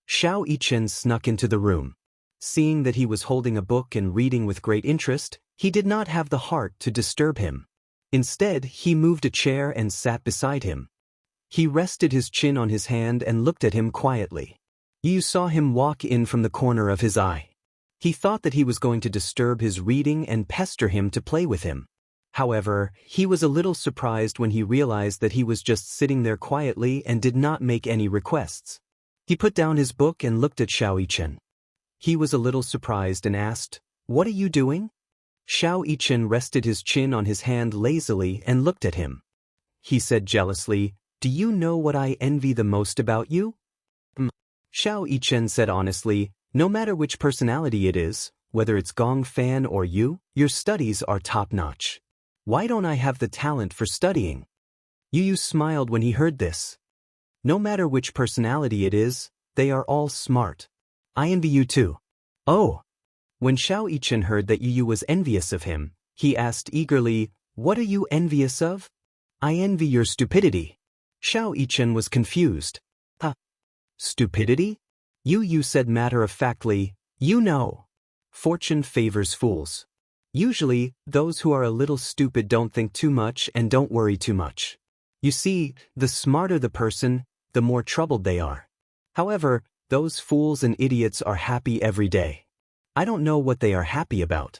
Speaker 1: Xiaoyichen snuck into the room. Seeing that he was holding a book and reading with great interest, he did not have the heart to disturb him. Instead, he moved a chair and sat beside him. He rested his chin on his hand and looked at him quietly. Yu saw him walk in from the corner of his eye. He thought that he was going to disturb his reading and pester him to play with him. However, he was a little surprised when he realized that he was just sitting there quietly and did not make any requests. He put down his book and looked at Xiaoyichen. He was a little surprised and asked, "What are you doing?" Xiaoyichen rested his chin on his hand lazily and looked at him. He said jealously, "Do you know what I envy the most about you?" Xiaoyichen said honestly, "No matter which personality it is, whether it's Gong Fan or you, your studies are top-notch. Why don't I have the talent for studying?" Yu smiled when he heard this. No matter which personality it is, they are all smart. I envy you too. Oh. When Xiaoyichen heard that Yu was envious of him, he asked eagerly, "What are you envious of?" "I envy your stupidity." Xiaoyichen was confused. Stupidity? Yu said matter-of-factly, "You know. Fortune favors fools. Usually, those who are a little stupid don't think too much and don't worry too much. You see, the smarter the person, the more troubled they are. However, those fools and idiots are happy every day. I don't know what they are happy about."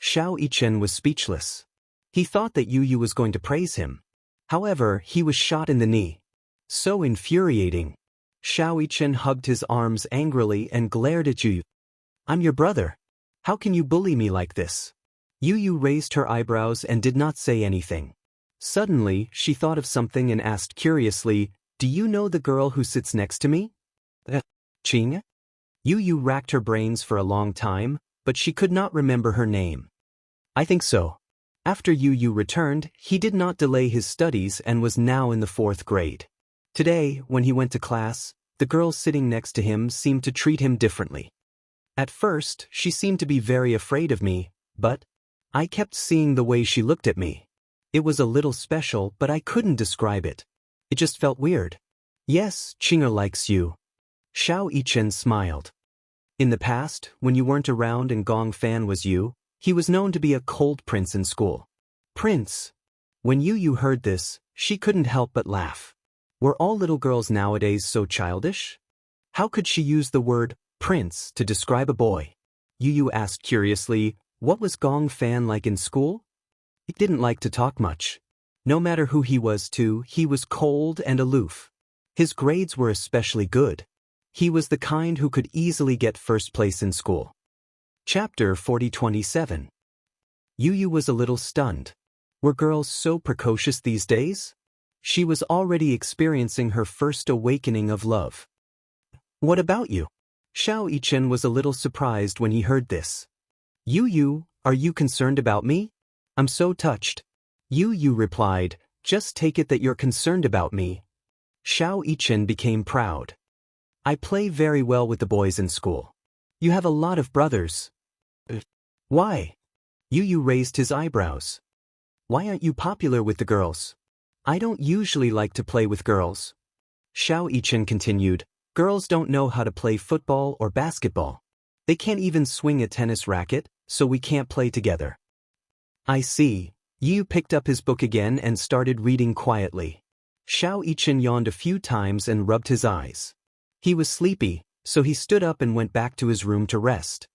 Speaker 1: Xiaoyichen was speechless. He thought that Yu was going to praise him. However, he was shot in the knee. So infuriating. Xiaoyichen hugged his arms angrily and glared at Yu. "I'm your brother. How can you bully me like this?" Yu raised her eyebrows and did not say anything. Suddenly, she thought of something and asked curiously, "Do you know the girl who sits next to me?" Qing? Yu racked her brains for a long time, but she could not remember her name. "I think so." After Yu returned, he did not delay his studies and was now in the 4th grade. Today, when he went to class, the girl sitting next to him seemed to treat him differently. At first, she seemed to be very afraid of me, but I kept seeing the way she looked at me. It was a little special, but I couldn't describe it. It just felt weird. "Yes, Qing'er likes you." Xiaoyichen smiled. In the past, when you weren't around and Gong Fan was you, he was known to be a cold prince in school. Prince. When Yu heard this, she couldn't help but laugh. Were all little girls nowadays so childish? How could she use the word prince to describe a boy? Yu asked curiously, what was Gong Fan like in school? He didn't like to talk much. No matter who he was to, he was cold and aloof. His grades were especially good. He was the kind who could easily get first place in school. Chapter 40:27. Yu was a little stunned. Were girls so precocious these days? She was already experiencing her first awakening of love. "What about you?" Xiaoyichen was a little surprised when he heard this. "Yu, are you concerned about me? I'm so touched." Yu replied, "Just take it that you're concerned about me." Xiaoyichen became proud. "I play very well with the boys in school. You have a lot of brothers." "Why?" Yu raised his eyebrows. "Why aren't you popular with the girls?" "I don't usually like to play with girls." Xiaoyichen continued, "Girls don't know how to play football or basketball. They can't even swing a tennis racket, so we can't play together." "I see." Yu picked up his book again and started reading quietly. Xiaoyichen yawned a few times and rubbed his eyes. He was sleepy, so he stood up and went back to his room to rest.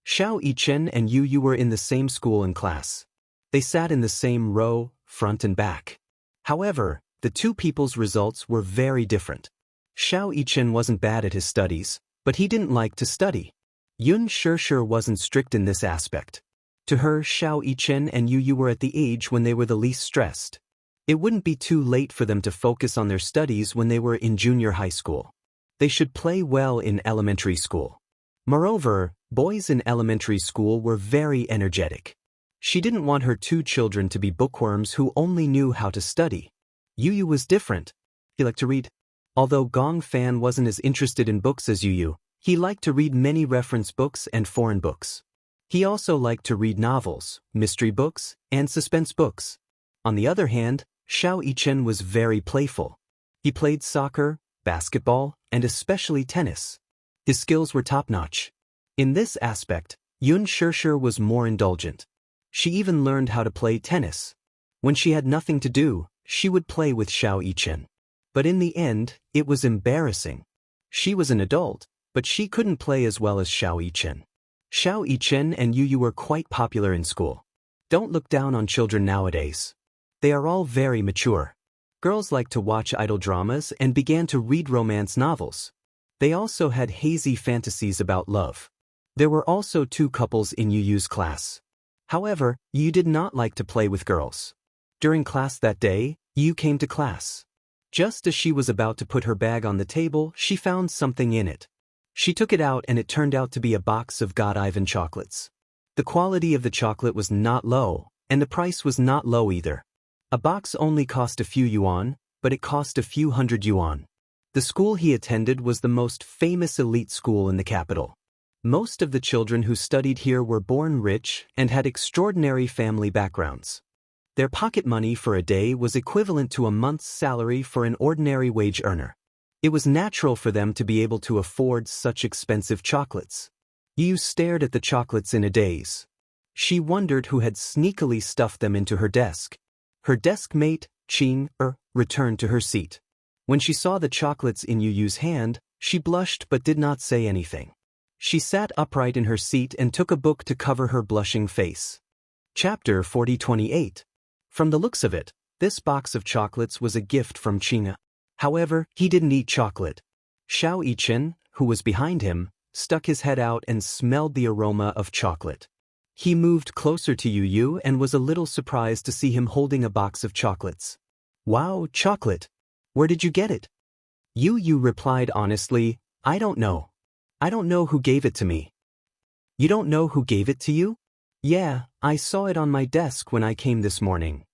Speaker 1: Xiaoyichen and Yu were in the same school and class. They sat in the same row, front and back. However, the two people's results were very different. Xiaoyichen wasn't bad at his studies, but he didn't like to study. Xianxia wasn't strict in this aspect. To her, Xiao Yichen and Yu were at the age when they were the least stressed. It wouldn't be too late for them to focus on their studies when they were in junior high school. They should play well in elementary school. Moreover, boys in elementary school were very energetic. She didn't want her two children to be bookworms who only knew how to study. Yu was different. He liked to read. Although Gong Fan wasn't as interested in books as Yu, he liked to read many reference books and foreign books. He also liked to read novels, mystery books, and suspense books. On the other hand, Xiao Yichen was very playful. He played soccer, basketball, and especially tennis. His skills were top-notch. In this aspect, Yun Shishir was more indulgent. She even learned how to play tennis. When she had nothing to do, she would play with Xiao Yichen. But in the end, it was embarrassing. She was an adult, but she couldn't play as well as Xiao Yichen. Xiao Yichen and Yu were quite popular in school. Don't look down on children nowadays. They are all very mature. Girls liked to watch idol dramas and began to read romance novels. They also had hazy fantasies about love. There were also two couples in Yu's class. However, Yu did not like to play with girls. During class that day, Yu came to class. Just as she was about to put her bag on the table, she found something in it. She took it out and it turned out to be a box of Godivan chocolates. The quality of the chocolate was not low, and the price was not low either. A box only cost a few yuan, but it cost a few hundred yuan. The school he attended was the most famous elite school in the capital. Most of the children who studied here were born rich and had extraordinary family backgrounds. Their pocket money for a day was equivalent to a month's salary for an ordinary wage earner. It was natural for them to be able to afford such expensive chocolates. Yu stared at the chocolates in a daze. She wondered who had sneakily stuffed them into her desk. Her desk mate, Qing, returned to her seat. When she saw the chocolates in Yu's hand, she blushed but did not say anything. She sat upright in her seat and took a book to cover her blushing face. Chapter 4028. From the looks of it, this box of chocolates was a gift from Qing. However, he didn't eat chocolate. Xiao Yichen, who was behind him, stuck his head out and smelled the aroma of chocolate. He moved closer to Yu and was a little surprised to see him holding a box of chocolates. Wow, chocolate! Where did you get it? Yu replied honestly, I don't know. I don't know who gave it to me. You don't know who gave it to you? Yeah, I saw it on my desk when I came this morning.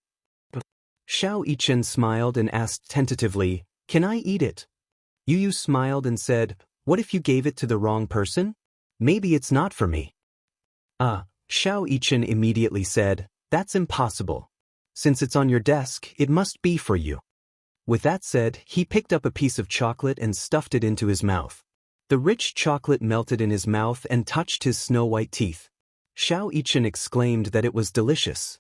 Speaker 1: Xiao Yichen smiled and asked tentatively, Can I eat it? Yu smiled and said, What if you gave it to the wrong person? Maybe it's not for me. Xiao Yichen immediately said, That's impossible. Since it's on your desk, it must be for you. With that said, he picked up a piece of chocolate and stuffed it into his mouth. The rich chocolate melted in his mouth and touched his snow-white teeth. Xiao Yichen exclaimed that it was delicious.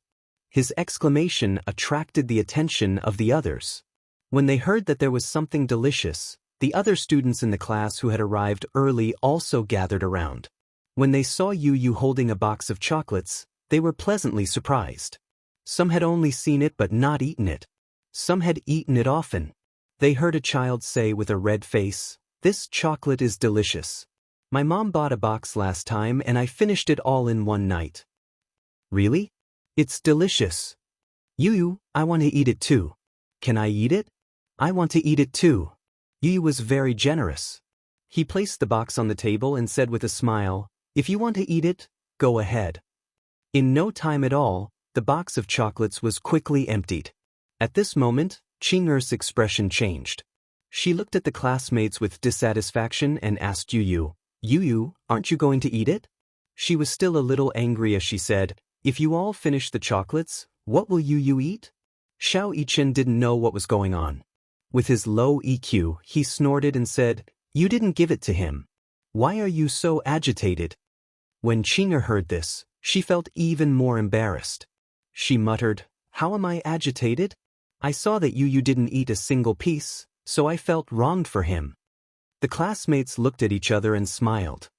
Speaker 1: His exclamation attracted the attention of the others. When they heard that there was something delicious, the other students in the class who had arrived early also gathered around. When they saw Yu holding a box of chocolates, they were pleasantly surprised. Some had only seen it but not eaten it. Some had eaten it often. They heard a child say with a red face, This chocolate is delicious. My mom bought a box last time and I finished it all in one night. Really? It's delicious. Yu, I want to eat it too. Can I eat it? I want to eat it too. Yu was very generous. He placed the box on the table and said with a smile, If you want to eat it, go ahead. In no time at all, the box of chocolates was quickly emptied. At this moment, Qing'er's expression changed. She looked at the classmates with dissatisfaction and asked Yu, aren't you going to eat it? She was still a little angry as she said, If you all finish the chocolates, what will Yu eat? Xiao Yichen didn't know what was going on. With his low EQ, he snorted and said, You didn't give it to him. Why are you so agitated? When Qing'er heard this, she felt even more embarrassed. She muttered, How am I agitated? I saw that Yu didn't eat a single piece, so I felt wronged for him. The classmates looked at each other and smiled.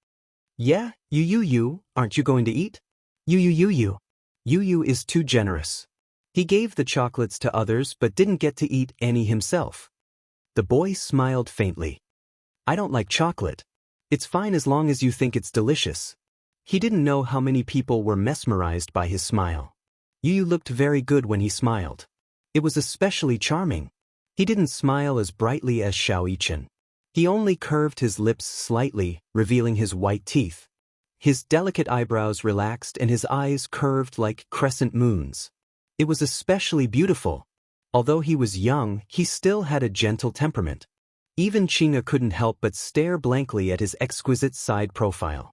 Speaker 1: Yeah, Yu, aren't you going to eat? Yu. Yu is too generous. He gave the chocolates to others but didn't get to eat any himself. The boy smiled faintly. I don't like chocolate. It's fine as long as you think it's delicious. He didn't know how many people were mesmerized by his smile. Yu Yu looked very good when he smiled. It was especially charming. He didn't smile as brightly as Xianxia. He only curved his lips slightly, revealing his white teeth. His delicate eyebrows relaxed and his eyes curved like crescent moons. It was especially beautiful. Although he was young, he still had a gentle temperament. Even Xianxia couldn't help but stare blankly at his exquisite side profile.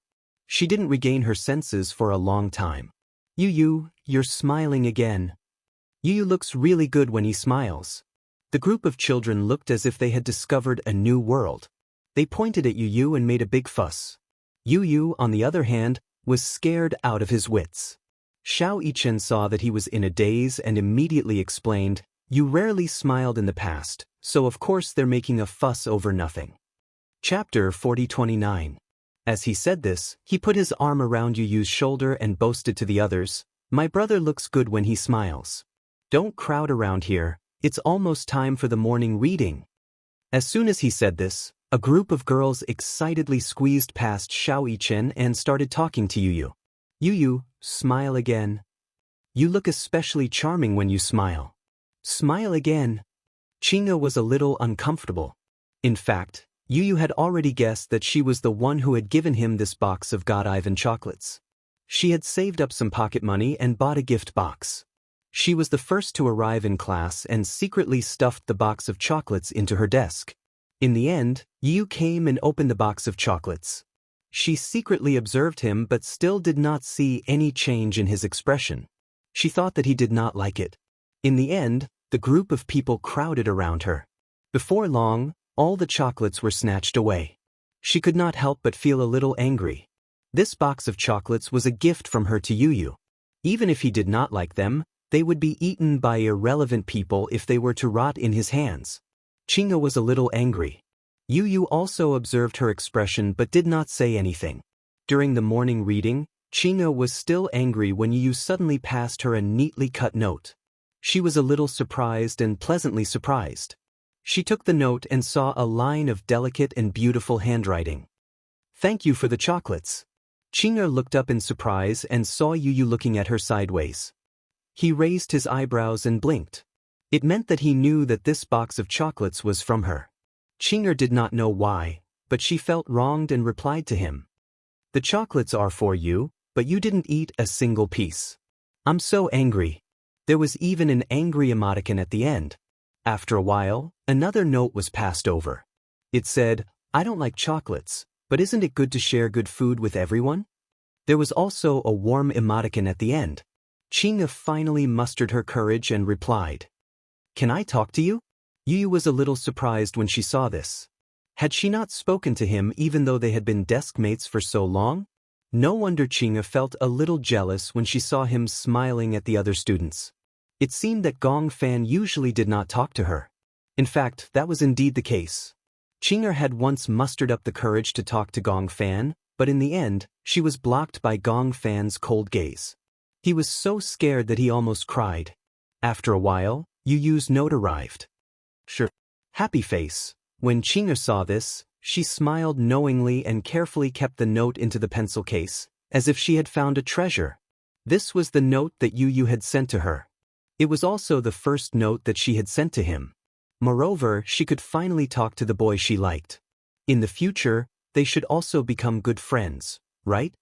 Speaker 1: She didn't regain her senses for a long time. Yu Yu, you're smiling again. Yu Yu looks really good when he smiles. The group of children looked as if they had discovered a new world. They pointed at Yu Yu and made a big fuss. Yu Yu, on the other hand, was scared out of his wits. Xianxia saw that he was in a daze and immediately explained, "You rarely smiled in the past, so of course they're making a fuss over nothing." Chapter 40:29. As he said this, he put his arm around Yu Yu's shoulder and boasted to the others, "My brother looks good when he smiles. Don't crowd around here, it's almost time for the morning reading." As soon as he said this, a group of girls excitedly squeezed past Xianxia and started talking to Yu Yu. "Yu Yu, smile again. You look especially charming when you smile. Smile again." Xianxia was a little uncomfortable. In fact, Yu Yu had already guessed that she was the one who had given him this box of God-Ivan chocolates. She had saved up some pocket money and bought a gift box. She was the first to arrive in class and secretly stuffed the box of chocolates into her desk. In the end, Yu Yu came and opened the box of chocolates. She secretly observed him but still did not see any change in his expression. She thought that he did not like it. In the end, the group of people crowded around her. Before long, all the chocolates were snatched away. She could not help but feel a little angry. This box of chocolates was a gift from her to Yu Yu. Even if he did not like them, they would be eaten by irrelevant people if they were to rot in his hands. Xianxia was a little angry. Yu Yu also observed her expression but did not say anything. During the morning reading, Xianxia was still angry when Yu Yu suddenly passed her a neatly cut note. She was a little surprised and pleasantly surprised. She took the note and saw a line of delicate and beautiful handwriting. "Thank you for the chocolates." Xianxia looked up in surprise and saw Yu Yu looking at her sideways. He raised his eyebrows and blinked. It meant that he knew that this box of chocolates was from her. Xianxia did not know why, but she felt wronged and replied to him. "The chocolates are for you, but you didn't eat a single piece. I'm so angry." There was even an angry emoticon at the end. After a while, another note was passed over. It said, "I don't like chocolates, but isn't it good to share good food with everyone?" There was also a warm emoticon at the end. Xianxia finally mustered her courage and replied, "Can I talk to you?" Yu Yu was a little surprised when she saw this. Had she not spoken to him even though they had been desk mates for so long? No wonder Xianxia felt a little jealous when she saw him smiling at the other students. It seemed that Gong Fan usually did not talk to her. In fact, that was indeed the case. Xianxia had once mustered up the courage to talk to Gong Fan, but in the end, she was blocked by Gong Fan's cold gaze. He was so scared that he almost cried. After a while, Yu Yu's note arrived. "Sure. Happy face." When Xianxia saw this, she smiled knowingly and carefully kept the note into the pencil case, as if she had found a treasure. This was the note that Yu Yu had sent to her. It was also the first note that she had sent to him. Moreover, she could finally talk to the boy she liked. In the future, they should also become good friends, right?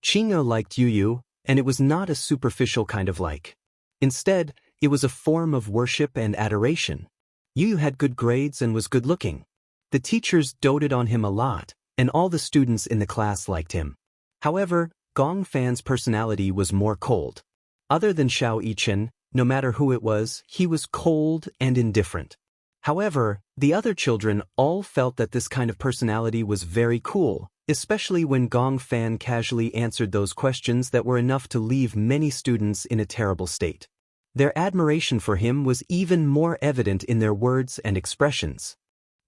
Speaker 1: Xianxia liked Yu Yu, and it was not a superficial kind of like. Instead, it was a form of worship and adoration. Yu Yu had good grades and was good-looking. The teachers doted on him a lot, and all the students in the class liked him. However, Gong Fan's personality was more cold. Other than Xianxia, no matter who it was, he was cold and indifferent. However, the other children all felt that this kind of personality was very cool, especially when Gong Fan casually answered those questions that were enough to leave many students in a terrible state. Their admiration for him was even more evident in their words and expressions.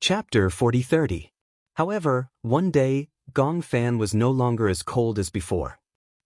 Speaker 1: Chapter 40:30. However, one day, Gong Fan was no longer as cold as before.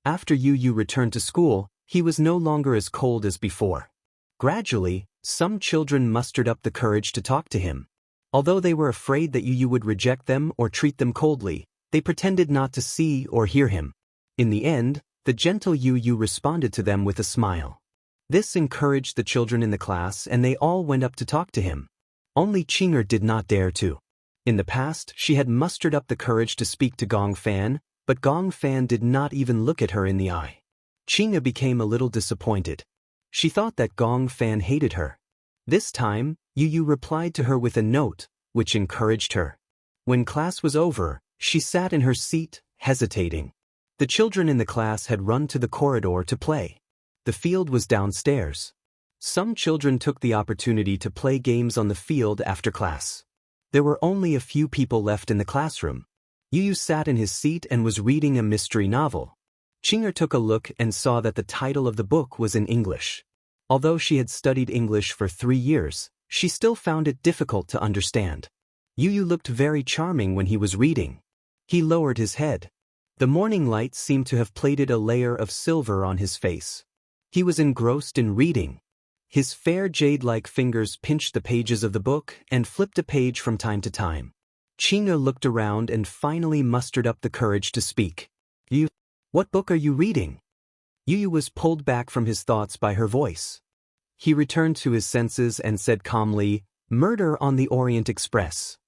Speaker 1: After Yu Yu returned to school, he was no longer as cold as before. Gradually, some children mustered up the courage to talk to him. Although they were afraid that Yu Yu would reject them or treat them coldly, they pretended not to see or hear him. In the end, the gentle Yu responded to them with a smile. This encouraged the children in the class and they all went up to talk to him. Only Qing'er did not dare to. In the past, she had mustered up the courage to speak to Gong Fan, but Gong Fan did not even look at her in the eye. Qing'er became a little disappointed. She thought that Gong Fan hated her. This time, Yu replied to her with a note, which encouraged her. When class was over, she sat in her seat, hesitating. The children in the class had run to the corridor to play. The field was downstairs. Some children took the opportunity to play games on the field after class. There were only a few people left in the classroom. Yu sat in his seat and was reading a mystery novel. Qing'er took a look and saw that the title of the book was in English. Although she had studied English for 3 years, she still found it difficult to understand. Yu looked very charming when he was reading. He lowered his head. The morning light seemed to have plated a layer of silver on his face. He was engrossed in reading. His fair jade-like fingers pinched the pages of the book and flipped a page from time to time. Qing'er looked around and finally mustered up the courage to speak. "You, what book are you reading?" Yu was pulled back from his thoughts by her voice. He returned to his senses and said calmly, "Murder on the Orient Express."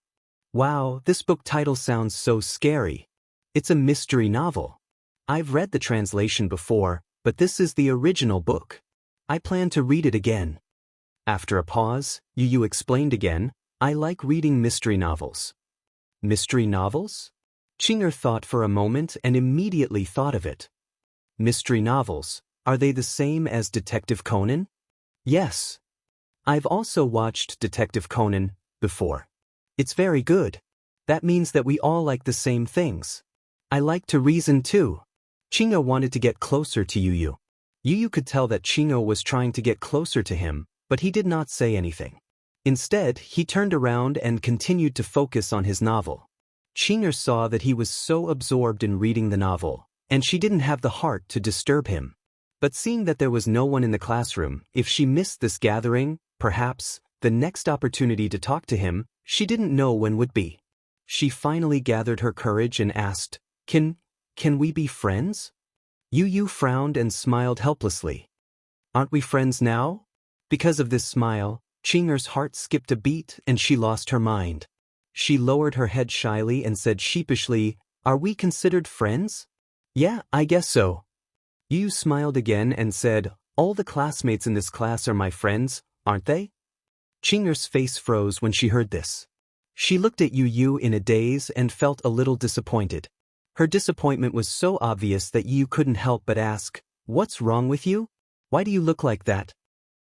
Speaker 1: "Wow, this book title sounds so scary. It's a mystery novel. I've read the translation before, but this is the original book. I plan to read it again." After a pause, Yu explained again, "I like reading mystery novels." Mystery novels? Qing'er thought for a moment and immediately thought of it. Mystery novels, are they the same as Detective Conan? Yes. I've also watched Detective Conan before. It's very good. That means that we all like the same things. I like to reason too. Qing'er wanted to get closer to Yu. Yu could tell that Qing'er was trying to get closer to him, but he did not say anything. Instead, he turned around and continued to focus on his novel. Qing'er saw that he was so absorbed in reading the novel, and she didn't have the heart to disturb him. But seeing that there was no one in the classroom, if she missed this gathering, perhaps, the next opportunity to talk to him, she didn't know when would be. She finally gathered her courage and asked, Can we be friends?" Yu frowned and smiled helplessly. "Aren't we friends now?" Because of this smile, Qing'er's heart skipped a beat and she lost her mind. She lowered her head shyly and said sheepishly, "Are we considered friends?" "Yeah, I guess so." Yu smiled again and said, "All the classmates in this class are my friends, aren't they?" Qing'er's face froze when she heard this. She looked at Yu in a daze and felt a little disappointed. Her disappointment was so obvious that Yu couldn't help but ask, "What's wrong with you? Why do you look like that?"